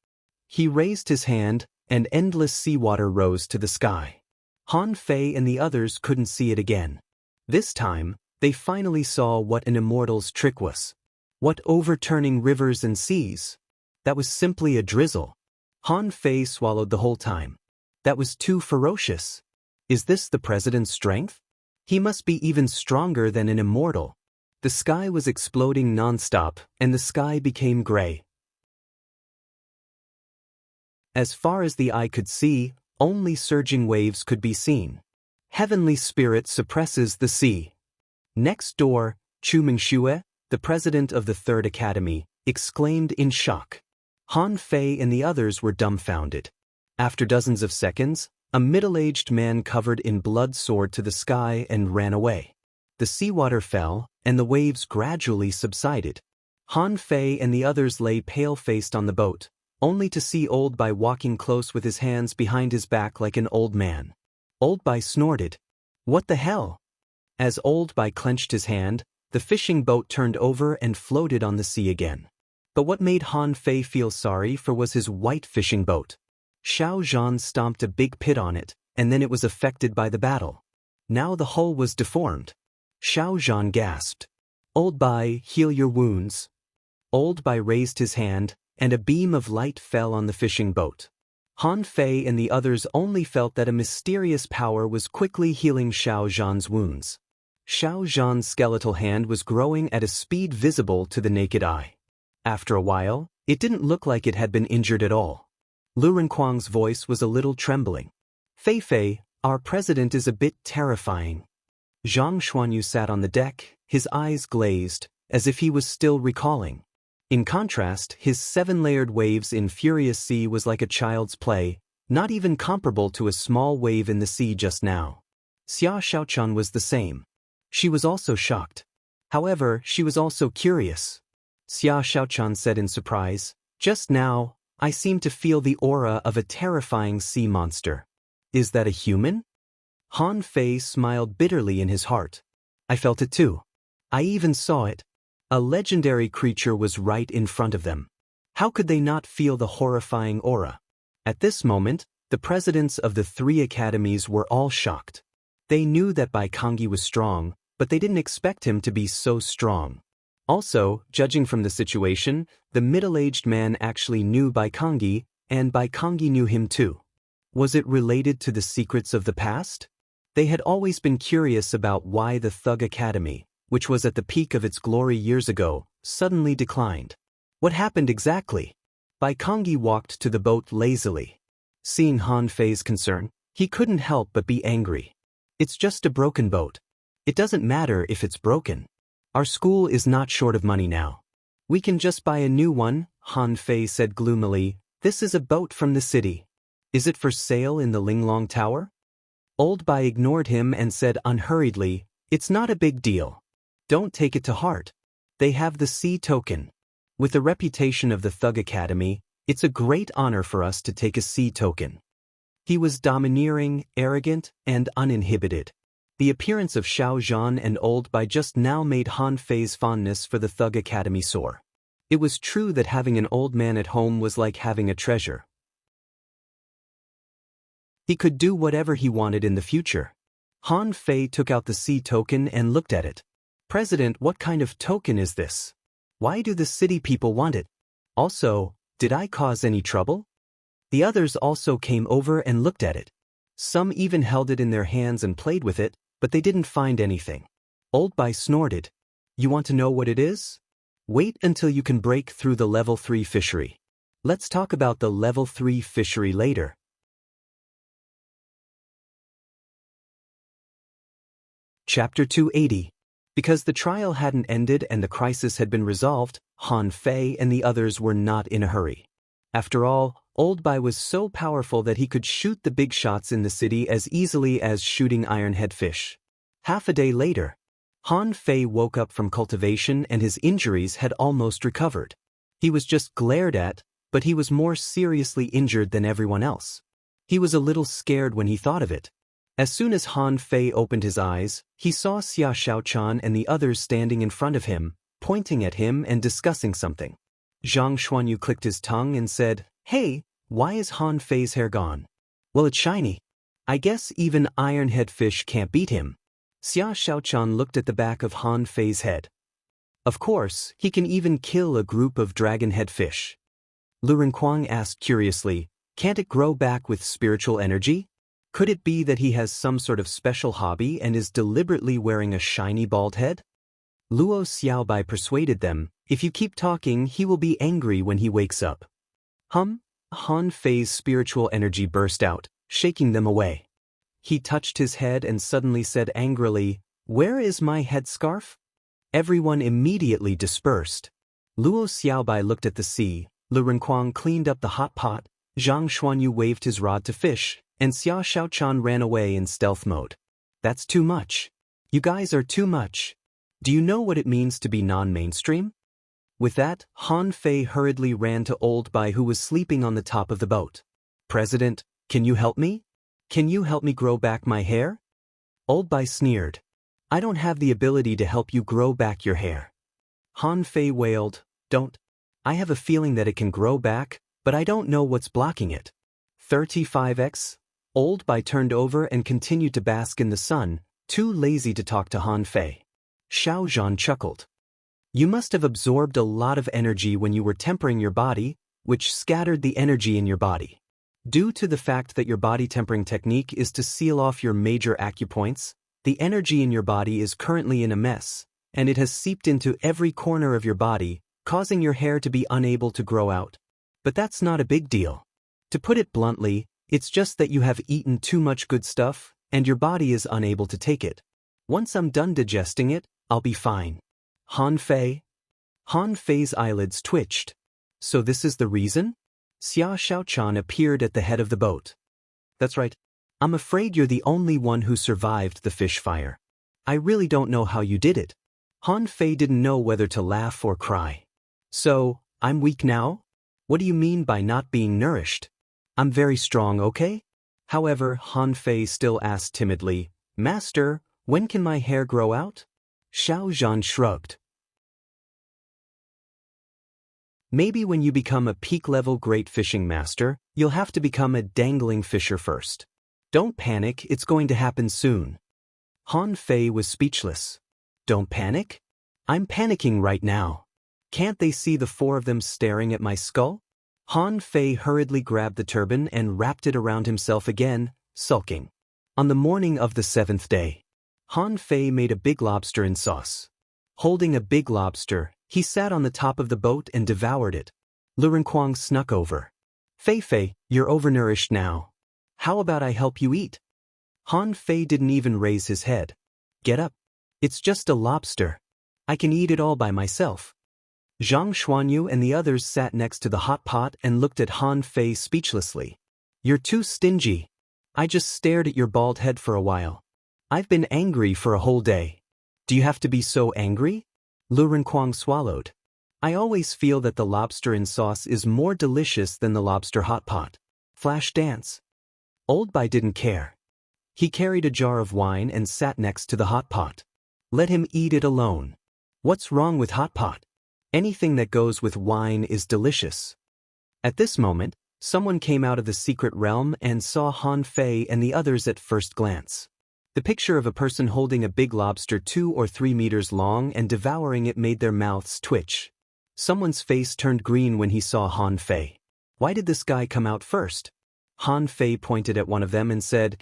He raised his hand, and endless seawater rose to the sky. Han Fei and the others couldn't see it again. This time, they finally saw what an immortal's trick was. What overturning rivers and seas? That was simply a drizzle. Han Fei swallowed the whole time. That was too ferocious. Is this the president's strength? He must be even stronger than an immortal. The sky was exploding non-stop, and the sky became gray. As far as the eye could see, only surging waves could be seen. Heavenly spirit suppresses the sea. Next door, Chu Mingxue, the president of the 3rd Academy, exclaimed in shock. Han Fei and the others were dumbfounded. After dozens of seconds, a middle-aged man covered in blood soared to the sky and ran away. The seawater fell, and the waves gradually subsided. Han Fei and the others lay pale-faced on the boat, only to see Old Bai walking close with his hands behind his back like an old man. Old Bai snorted. "What the hell?" As Old Bai clenched his hand, the fishing boat turned over and floated on the sea again. But what made Han Fei feel sorry for was his white fishing boat. Xiao Zhan stomped a big pit on it, and then it was affected by the battle. Now the hull was deformed. Xiao Zhan gasped. "Old Bai, heal your wounds." Old Bai raised his hand, and a beam of light fell on the fishing boat. Han Fei and the others only felt that a mysterious power was quickly healing Xiao Zhan's wounds. Xiao Zhan's skeletal hand was growing at a speed visible to the naked eye. After a while, it didn't look like it had been injured at all. Lu Renkuang's voice was a little trembling. "Fei Fei, our president is a bit terrifying." Zhang Xuanyu sat on the deck, his eyes glazed, as if he was still recalling. In contrast, his 7-layered waves in Furious Sea was like a child's play, not even comparable to a small wave in the sea just now. Xia Xiaochan was the same. She was also shocked. However, she was also curious. Xia Xiaochan said in surprise, "Just now, I seem to feel the aura of a terrifying sea monster. Is that a human?" Han Fei smiled bitterly in his heart. "I felt it too. I even saw it. A legendary creature was right in front of them. How could they not feel the horrifying aura?" At this moment, the presidents of the 3 academies were all shocked. They knew that Bai Kangyi was strong, but they didn't expect him to be so strong. Also, judging from the situation, the middle-aged man actually knew Bai Kangyi, and Bai Kangyi knew him too. Was it related to the secrets of the past? They had always been curious about why the Thug Academy, which was at the peak of its glory years ago, suddenly declined. What happened exactly? Bai Kangyi walked to the boat lazily. Seeing Han Fei's concern, he couldn't help but be angry. "It's just a broken boat. It doesn't matter if it's broken. Our school is not short of money now. We can just buy a new one," Han Fei said gloomily. "This is a boat from the city. Is it for sale in the Linglong Tower?" Old Bai ignored him and said unhurriedly, "It's not a big deal. Don't take it to heart. They have the C token. With the reputation of the Thug Academy, it's a great honor for us to take a C token." He was domineering, arrogant, and uninhibited. The appearance of Xiao Zhan and Old Bai just now made Han Fei's fondness for the Thug Academy soar. It was true that having an old man at home was like having a treasure. He could do whatever he wanted in the future. Han Fei took out the C token and looked at it. "President, what kind of token is this? Why do the city people want it? Also, did I cause any trouble?" The others also came over and looked at it. Some even held it in their hands and played with it, but they didn't find anything. Old Bai snorted. "You want to know what it is? Wait until you can break through the level 3 fishery. Let's talk about the level 3 fishery later." Chapter 280. Because the trial hadn't ended and the crisis had been resolved, Han Fei and the others were not in a hurry. After all, Old Bai was so powerful that he could shoot the big shots in the city as easily as shooting ironhead fish. Half a day later, Han Fei woke up from cultivation and his injuries had almost recovered. He was just glared at, but he was more seriously injured than everyone else. He was a little scared when he thought of it. As soon as Han Fei opened his eyes, he saw Xia Xiaochan and the others standing in front of him, pointing at him and discussing something. Zhang Xuanyu clicked his tongue and said, "Hey, why is Han Fei's hair gone?" "Well, it's shiny. I guess even ironhead fish can't beat him." Xia Xiaochan looked at the back of Han Fei's head. "Of course, he can even kill a group of dragonhead fish." Lu Renkuang asked curiously, "Can't it grow back with spiritual energy? Could it be that he has some sort of special hobby and is deliberately wearing a shiny bald head?" Luo Xiaobai persuaded them, "If you keep talking, he will be angry when he wakes up." Han Fei's spiritual energy burst out, shaking them away. He touched his head and suddenly said angrily, "Where is my headscarf?" Everyone immediately dispersed. Luo Xiaobai looked at the sea, Lu Renkuang cleaned up the hot pot, Zhang Xuanyu waved his rod to fish, and Xia Xiaochan ran away in stealth mode. "That's too much. You guys are too much. Do you know what it means to be non-mainstream?" With that, Han Fei hurriedly ran to Old Bai who was sleeping on the top of the boat. "President, can you help me? Can you help me grow back my hair?" Old Bai sneered. "I don't have the ability to help you grow back your hair." Han Fei wailed, "Don't. I have a feeling that it can grow back, but I don't know what's blocking it." 35x? Old Bai turned over and continued to bask in the sun, too lazy to talk to Han Fei. Xiao Zhan chuckled. "You must have absorbed a lot of energy when you were tempering your body, which scattered the energy in your body. Due to the fact that your body tempering technique is to seal off your major acupoints, the energy in your body is currently in a mess, and it has seeped into every corner of your body, causing your hair to be unable to grow out. But that's not a big deal. To put it bluntly, it's just that you have eaten too much good stuff, and your body is unable to take it. Once I'm done digesting it, I'll be fine." Han Fei? Han Fei's eyelids twitched. So this is the reason? Xia Xiaochan appeared at the head of the boat. That's right. I'm afraid you're the only one who survived the fish fire. I really don't know how you did it. Han Fei didn't know whether to laugh or cry. So, I'm weak now? What do you mean by not being nourished? I'm very strong, okay? However, Han Fei still asked timidly, Master, when can my hair grow out? Xiao Zhan shrugged. Maybe when you become a peak-level great fishing master, you'll have to become a dangling fisher first. Don't panic, it's going to happen soon. Han Fei was speechless. Don't panic? I'm panicking right now. Can't they see the four of them staring at my skull? Han Fei hurriedly grabbed the turban and wrapped it around himself again, sulking. On the morning of the 7th day, Han Fei made a big lobster in sauce. Holding a big lobster, he sat on the top of the boat and devoured it. Lu Renkuang snuck over. Fei Fei, you're overnourished now. How about I help you eat? Han Fei didn't even raise his head. Get up. It's just a lobster. I can eat it all by myself. Zhang Xuanyu and the others sat next to the hot pot and looked at Han Fei speechlessly. You're too stingy. I just stared at your bald head for a while. I've been angry for a whole day. Do you have to be so angry? Lu Renkuang swallowed. I always feel that the lobster in sauce is more delicious than the lobster hot pot. Flash dance. Old Bai didn't care. He carried a jar of wine and sat next to the hot pot. Let him eat it alone. What's wrong with hot pot? Anything that goes with wine is delicious. At this moment, someone came out of the secret realm and saw Han Fei and the others at first glance. The picture of a person holding a big lobster 2 or 3 meters long and devouring it made their mouths twitch. Someone's face turned green when he saw Han Fei. Why did this guy come out first? Han Fei pointed at one of them and said,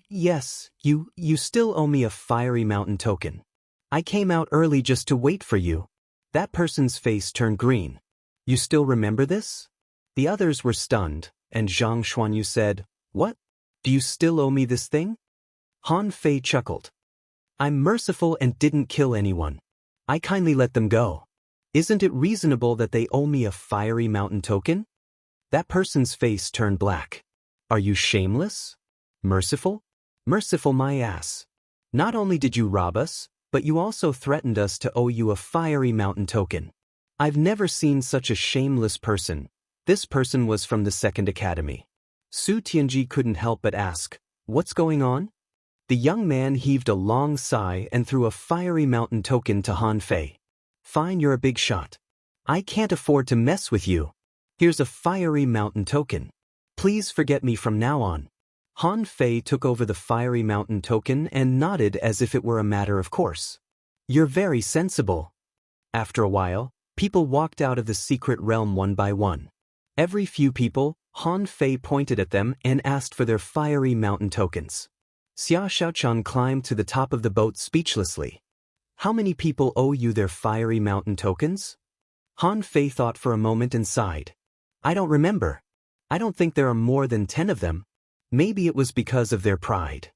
Yes, you still owe me a fiery mountain token. I came out early just to wait for you. That person's face turned green. You still remember this? The others were stunned, and Zhang Xuanyu said, What? Do you still owe me this thing? Han Fei chuckled. I'm merciful and didn't kill anyone. I kindly let them go. Isn't it reasonable that they owe me a fiery mountain token? That person's face turned black. Are you shameless? Merciful? Merciful my ass. Not only did you rob us, but you also threatened us to owe you a fiery mountain token. I've never seen such a shameless person. This person was from the Second Academy. Su Tianji couldn't help but ask, What's going on? The young man heaved a long sigh and threw a fiery mountain token to Han Fei. Fine, you're a big shot. I can't afford to mess with you. Here's a fiery mountain token. Please forget me from now on. Han Fei took over the fiery mountain token and nodded as if it were a matter of course. You're very sensible. After a while, people walked out of the secret realm one by one. Every few people, Han Fei pointed at them and asked for their fiery mountain tokens. Xia Xiaochan climbed to the top of the boat speechlessly. How many people owe you their fiery mountain tokens? Han Fei thought for a moment and sighed. I don't remember. I don't think there are more than 10 of them. Maybe it was because of their pride.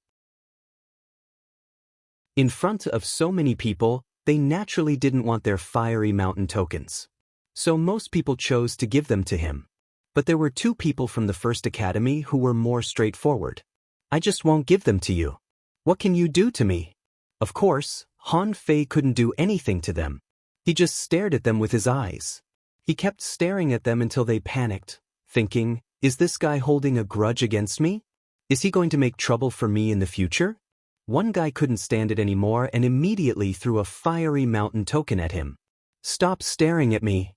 In front of so many people, they naturally didn't want their fiery mountain tokens. So most people chose to give them to him. But there were 2 people from the First Academy who were more straightforward. I just won't give them to you. What can you do to me? Of course, Han Fei couldn't do anything to them. He just stared at them with his eyes. He kept staring at them until they panicked, thinking, Is this guy holding a grudge against me? Is he going to make trouble for me in the future? One guy couldn't stand it anymore and immediately threw a fiery mountain token at him. Stop staring at me.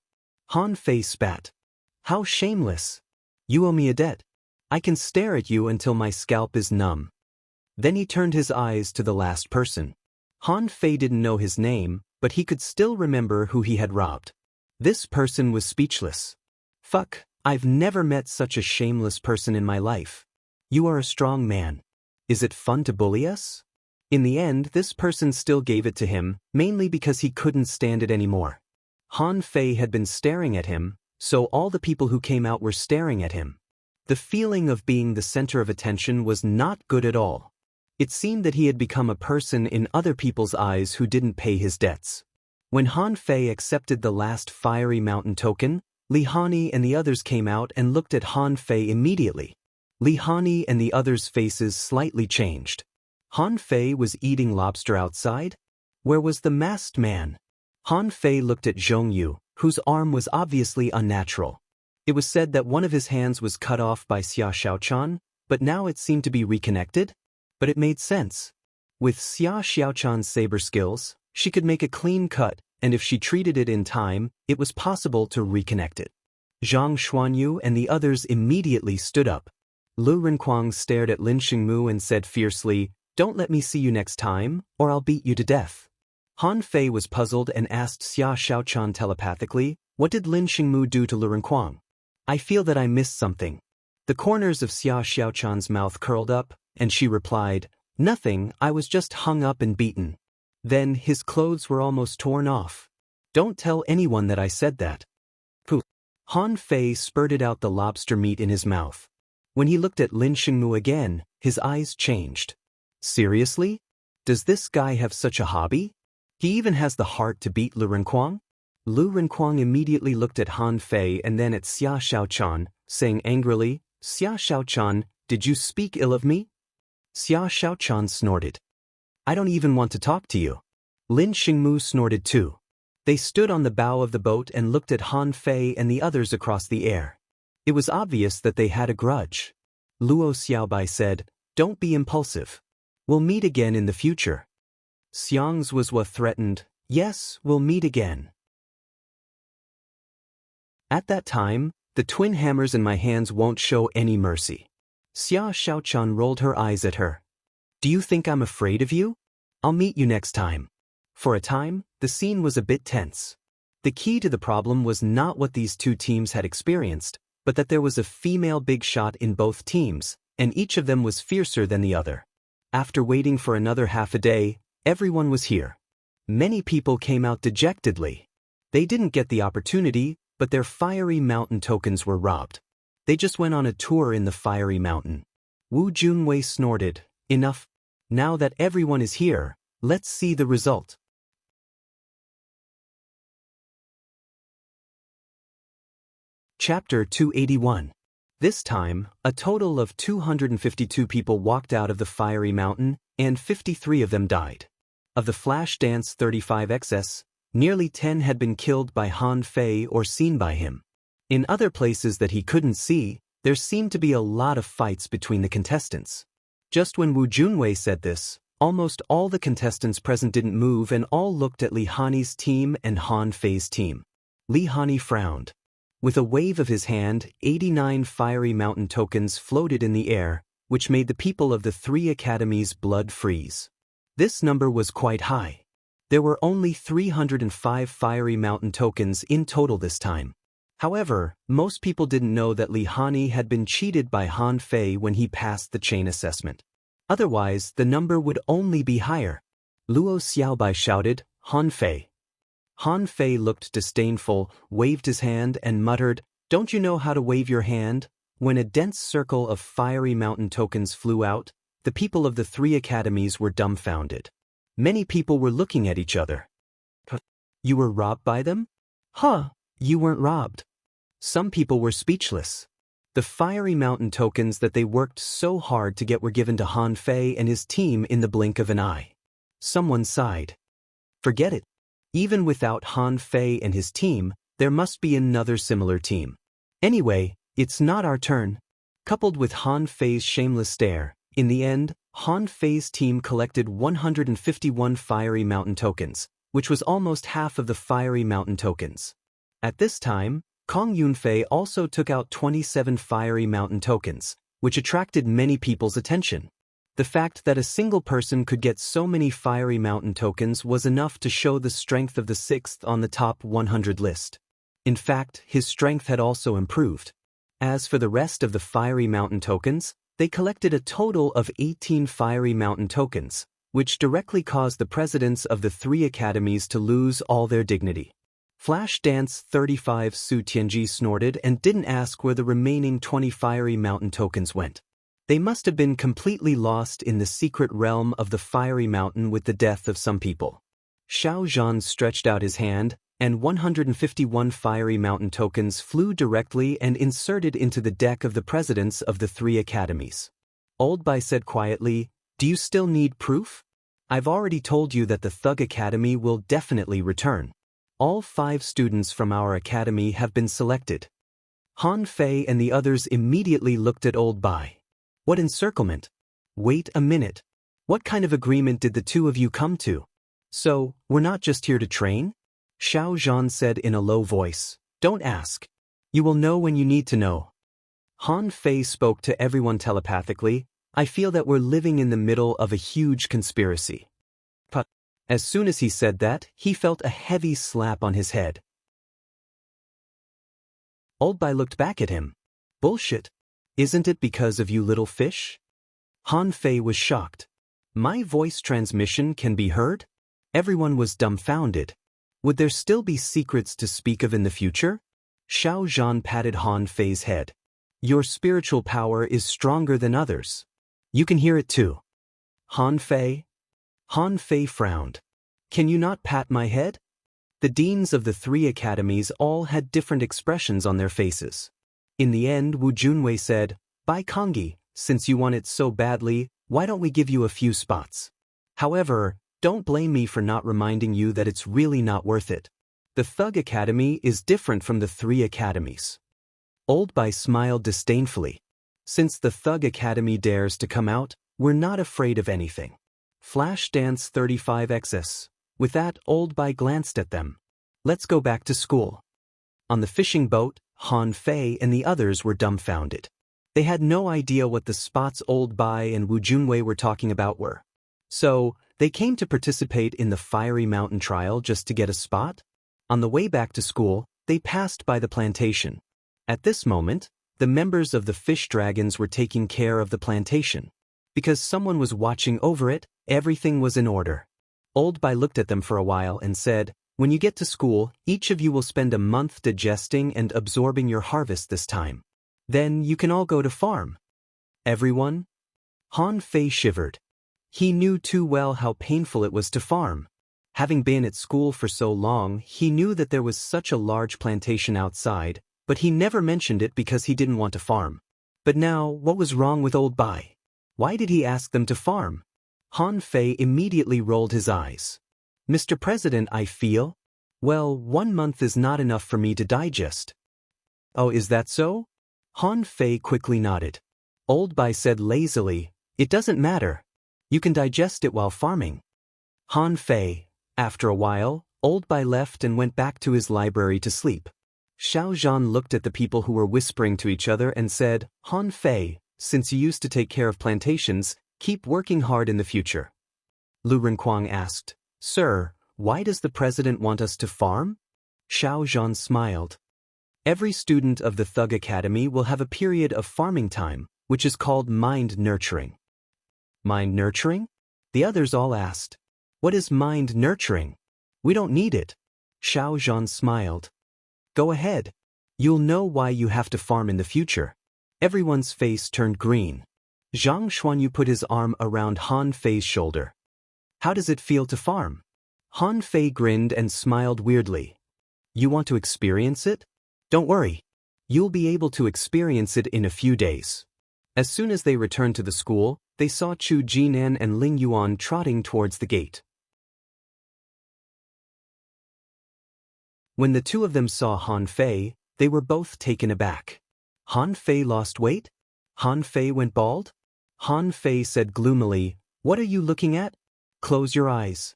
Han Fei spat. How shameless. You owe me a debt. I can stare at you until my scalp is numb. Then he turned his eyes to the last person. Han Fei didn't know his name, but he could still remember who he had robbed. This person was speechless. Fuck, I've never met such a shameless person in my life. You are a strong man. Is it fun to bully us? In the end, this person still gave it to him, mainly because he couldn't stand it anymore. Han Fei had been staring at him, so all the people who came out were staring at him. The feeling of being the center of attention was not good at all. It seemed that he had become a person in other people's eyes who didn't pay his debts. When Han Fei accepted the last fiery mountain token, Li Hani and the others came out and looked at Han Fei immediately. Li Hani and the others' faces slightly changed. Han Fei was eating lobster outside? Where was the masked man? Han Fei looked at Zhong Yu, whose arm was obviously unnatural. It was said that one of his hands was cut off by Xia Xiaochan, but now it seemed to be reconnected? But it made sense. With Xia Xiaochan's saber skills, she could make a clean cut, and if she treated it in time, it was possible to reconnect it. Zhang Xuanyu and the others immediately stood up. Lu Renquang stared at Lin Xingmu and said fiercely, "Don't let me see you next time, or I'll beat you to death." Han Fei was puzzled and asked Xia Xiaochan telepathically, "What did Lin Xingmu do to Lu Renquang? I feel that I missed something." The corners of Xia Xiaochan's mouth curled up, and she replied, "Nothing, I was just hung up and beaten." Then his clothes were almost torn off. "Don't tell anyone that I said that." Pooh. Han Fei spurted out the lobster meat in his mouth. When he looked at Lin Xingmu again, his eyes changed. Seriously? Does this guy have such a hobby? He even has the heart to beat Lu Renquang? Lu Renquang immediately looked at Han Fei and then at Xia Xiaochan, saying angrily, "Xia Xiaochan, did you speak ill of me?" Xia Xiaochan snorted. "I don't even want to talk to you." Lin Xingmu snorted too. They stood on the bow of the boat and looked at Han Fei and the others across the air. It was obvious that they had a grudge. Luo Xiaobai said, "Don't be impulsive. We'll meet again in the future." Xiang's was what threatened, "Yes, we'll meet again." At that time, the twin hammers in my hands won't show any mercy. Xia Xiaochan rolled her eyes at her. "Do you think I'm afraid of you? I'll meet you next time." For a time, the scene was a bit tense. The key to the problem was not what these two teams had experienced, but that there was a female big shot in both teams, and each of them was fiercer than the other. After waiting for another half a day, everyone was here. Many people came out dejectedly. They didn't get the opportunity, but their fiery mountain tokens were robbed. They just went on a tour in the fiery mountain. Wu Junwei snorted, "Enough. Now that everyone is here, let's see the result." Chapter 281. This time, a total of 252 people walked out of the fiery mountain, and 53 of them died. Of the Flash Dance 35XS, nearly 10 had been killed by Han Fei or seen by him. In other places that he couldn't see, there seemed to be a lot of fights between the contestants. Just when Wu Junwei said this, almost all the contestants present didn't move and all looked at Li Hani's team and Han Fei's team. Li Hani frowned. With a wave of his hand, 89 fiery mountain tokens floated in the air, which made the people of the three academies' blood freeze. This number was quite high. There were only 305 fiery mountain tokens in total this time. However, most people didn't know that Li Hani had been cheated by Han Fei when he passed the chain assessment. Otherwise, the number would only be higher. Luo Xiaobai shouted, "Han Fei." Han Fei looked disdainful, waved his hand and muttered, "Don't you know how to wave your hand?" When a dense circle of fiery mountain tokens flew out, the people of the three academies were dumbfounded. Many people were looking at each other. "You were robbed by them?" "Huh, you weren't robbed." Some people were speechless. The fiery mountain tokens that they worked so hard to get were given to Han Fei and his team in the blink of an eye. Someone sighed. "Forget it. Even without Han Fei and his team, there must be another similar team. Anyway, it's not our turn." Coupled with Han Fei's shameless stare, in the end, Han Fei's team collected 151 fiery mountain tokens, which was almost half of the fiery mountain tokens. At this time, Kong Yunfei also took out 27 fiery mountain tokens, which attracted many people's attention. The fact that a single person could get so many fiery mountain tokens was enough to show the strength of the sixth on the top 100 list. In fact, his strength had also improved. As for the rest of the fiery mountain tokens, they collected a total of 18 fiery mountain tokens, which directly caused the presidents of the three academies to lose all their dignity. Flash Dance 35 Su Tianji snorted and didn't ask where the remaining 20 fiery mountain tokens went. They must have been completely lost in the secret realm of the fiery mountain with the death of some people. Xiao Zhan stretched out his hand, and 151 fiery mountain tokens flew directly and inserted into the deck of the presidents of the 3 academies. Old Bai said quietly, "Do you still need proof? I've already told you that the Thug Academy will definitely return. All 5 students from our academy have been selected." Han Fei and the others immediately looked at Old Bai. "What encirclement? Wait a minute. What kind of agreement did the 2 of you come to? So, we're not just here to train?" Xiao Zhan said in a low voice. "Don't ask. You will know when you need to know." Han Fei spoke to everyone telepathically. "I feel that we're living in the middle of a huge conspiracy." But as soon as he said that, he felt a heavy slap on his head. Old Bai looked back at him. "Bullshit. Isn't it because of you little fish?" Han Fei was shocked. "My voice transmission can be heard?" Everyone was dumbfounded. Would there still be secrets to speak of in the future? Xiao Zhan patted Han Fei's head. "Your spiritual power is stronger than others. You can hear it too." Han Fei? Han Fei frowned. "Can you not pat my head?" The deans of the 3 academies all had different expressions on their faces. In the end, Wu Junwei said, "Bai Kongyi, since you want it so badly, why don't we give you a few spots? However, don't blame me for not reminding you that it's really not worth it. The Thug Academy is different from the 3 academies." Old Bai smiled disdainfully. "Since the Thug Academy dares to come out, we're not afraid of anything." Flash Dance 35XS. With that, Old Bai glanced at them. "Let's go back to school." On the fishing boat, Han Fei and the others were dumbfounded. They had no idea what the spots Old Bai and Wu Junwei were talking about were. So, they came to participate in the Fiery Mountain trial just to get a spot? On the way back to school, they passed by the plantation. At this moment, the members of the fish dragons were taking care of the plantation. Because someone was watching over it, everything was in order. Old Bai looked at them for a while and said, "When you get to school, each of you will spend a month digesting and absorbing your harvest this time. Then you can all go to farm." "Everyone?" Han Fei shivered. He knew too well how painful it was to farm. Having been at school for so long, he knew that there was such a large plantation outside, but he never mentioned it because he didn't want to farm. But now, what was wrong with Old Bai? Why did he ask them to farm? Han Fei immediately rolled his eyes. "Mr. President, I feel? Well, 1 month is not enough for me to digest." "Oh, is that so?" Han Fei quickly nodded. Old Bai said lazily, "It doesn't matter. You can digest it while farming." Han Fei. After a while, Old Bai left and went back to his library to sleep. Xiao Zhan looked at the people who were whispering to each other and said, "Han Fei, since you used to take care of plantations, keep working hard in the future." Lu Renquang asked, "Sir, why does the president want us to farm?" Xiao Zhan smiled. "Every student of the Thug Academy will have a period of farming time, which is called mind nurturing." "Mind nurturing?" The others all asked. "What is mind nurturing? We don't need it." Xiao Zhan smiled. "Go ahead. You'll know why you have to farm in the future." Everyone's face turned green. Zhang Xuanyu put his arm around Han Fei's shoulder. "How does it feel to farm?" Han Fei grinned and smiled weirdly. "You want to experience it? Don't worry. You'll be able to experience it in a few days." As soon as they returned to the school, they saw Chu Jinan and Ling Yuan trotting towards the gate. When the 2 of them saw Han Fei, they were both taken aback. Han Fei lost weight? Han Fei went bald? Han Fei said gloomily, "What are you looking at? Close your eyes."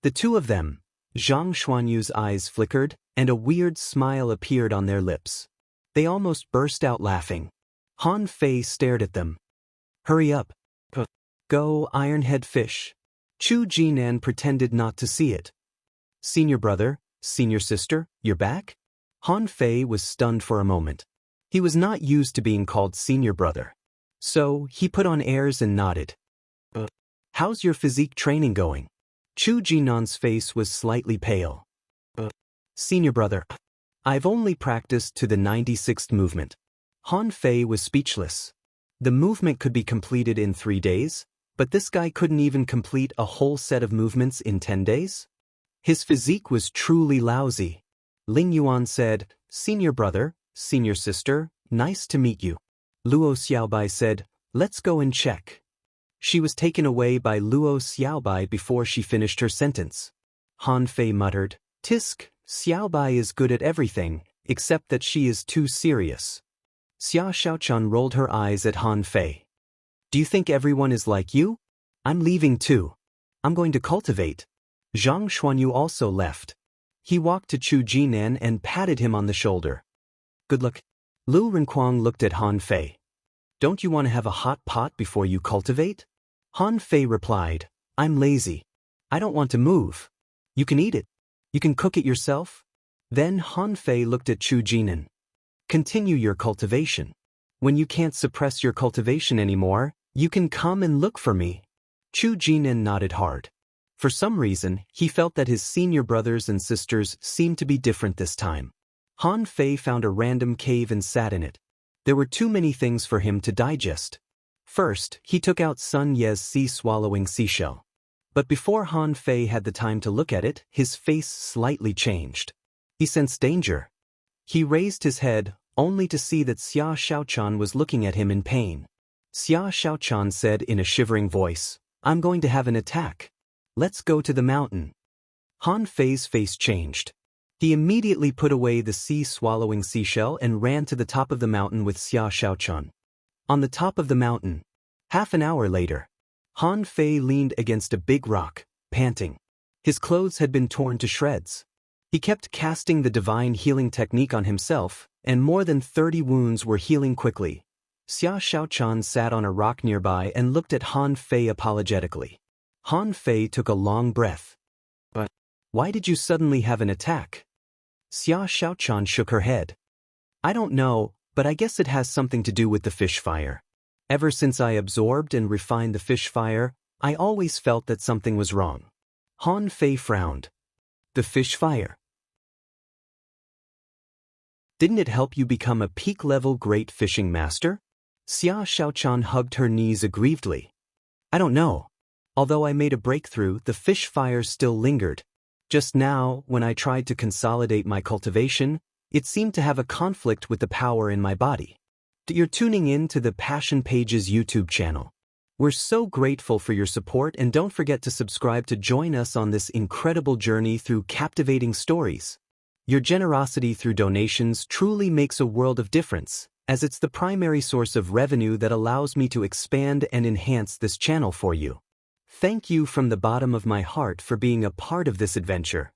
The 2 of them, Zhang Xuanyu's eyes flickered, and a weird smile appeared on their lips. They almost burst out laughing. Han Fei stared at them. "Hurry up. Go, Ironhead Fish." Chu Jinan pretended not to see it. "Senior brother, senior sister, you're back?" Han Fei was stunned for a moment. He was not used to being called senior brother. So, he put on airs and nodded. "How's your physique training going?" Chu Jinan's face was slightly pale. "Senior brother, I've only practiced to the 96th movement." Han Fei was speechless. The movement could be completed in 3 days, but this guy couldn't even complete a whole set of movements in 10 days? His physique was truly lousy. Ling Yuan said, "Senior brother, senior sister, nice to meet you." Luo Xiaobai said, "Let's go and check." She was taken away by Luo Xiaobai before she finished her sentence. Han Fei muttered, "Tisk, Xiaobai is good at everything, except that she is too serious." Xia Xiaochan rolled her eyes at Han Fei. "Do you think everyone is like you? I'm leaving too. I'm going to cultivate." Zhang Xuanyu also left. He walked to Chu Jinan and patted him on the shoulder. "Good luck." Lu Renquang looked at Han Fei. "Don't you want to have a hot pot before you cultivate?" Han Fei replied, "I'm lazy. I don't want to move. You can eat it. You can cook it yourself." Then Han Fei looked at Chu Jinan. "Continue your cultivation. When you can't suppress your cultivation anymore, you can come and look for me." Chu Jinan nodded hard. For some reason, he felt that his senior brothers and sisters seemed to be different this time. Han Fei found a random cave and sat in it. There were too many things for him to digest. First, he took out Sun Ye's sea-swallowing seashell. But before Han Fei had the time to look at it, his face slightly changed. He sensed danger. He raised his head, only to see that Xia Xiaochan was looking at him in pain. Xia Xiaochan said in a shivering voice, "I'm going to have an attack. Let's go to the mountain." Han Fei's face changed. He immediately put away the sea-swallowing seashell and ran to the top of the mountain with Xia Xiaochan. On the top of the mountain, half an hour later, Han Fei leaned against a big rock, panting. His clothes had been torn to shreds. He kept casting the divine healing technique on himself, and more than 30 wounds were healing quickly. Xia Xiaochan sat on a rock nearby and looked at Han Fei apologetically. Han Fei took a long breath. "But why did you suddenly have an attack?" Xia Xiaochan shook her head. "I don't know, but I guess it has something to do with the fish fire. Ever since I absorbed and refined the fish fire, I always felt that something was wrong." Han Fei frowned. "The fish fire? Didn't it help you become a peak-level great fishing master?" Xia Xiaochan hugged her knees aggrievedly. "I don't know. Although I made a breakthrough, the fish fire still lingered. Just now, when I tried to consolidate my cultivation, it seemed to have a conflict with the power in my body." You're tuning in to the Passion Pages YouTube channel. We're so grateful for your support, and don't forget to subscribe to join us on this incredible journey through captivating stories. Your generosity through donations truly makes a world of difference, as it's the primary source of revenue that allows me to expand and enhance this channel for you. Thank you from the bottom of my heart for being a part of this adventure.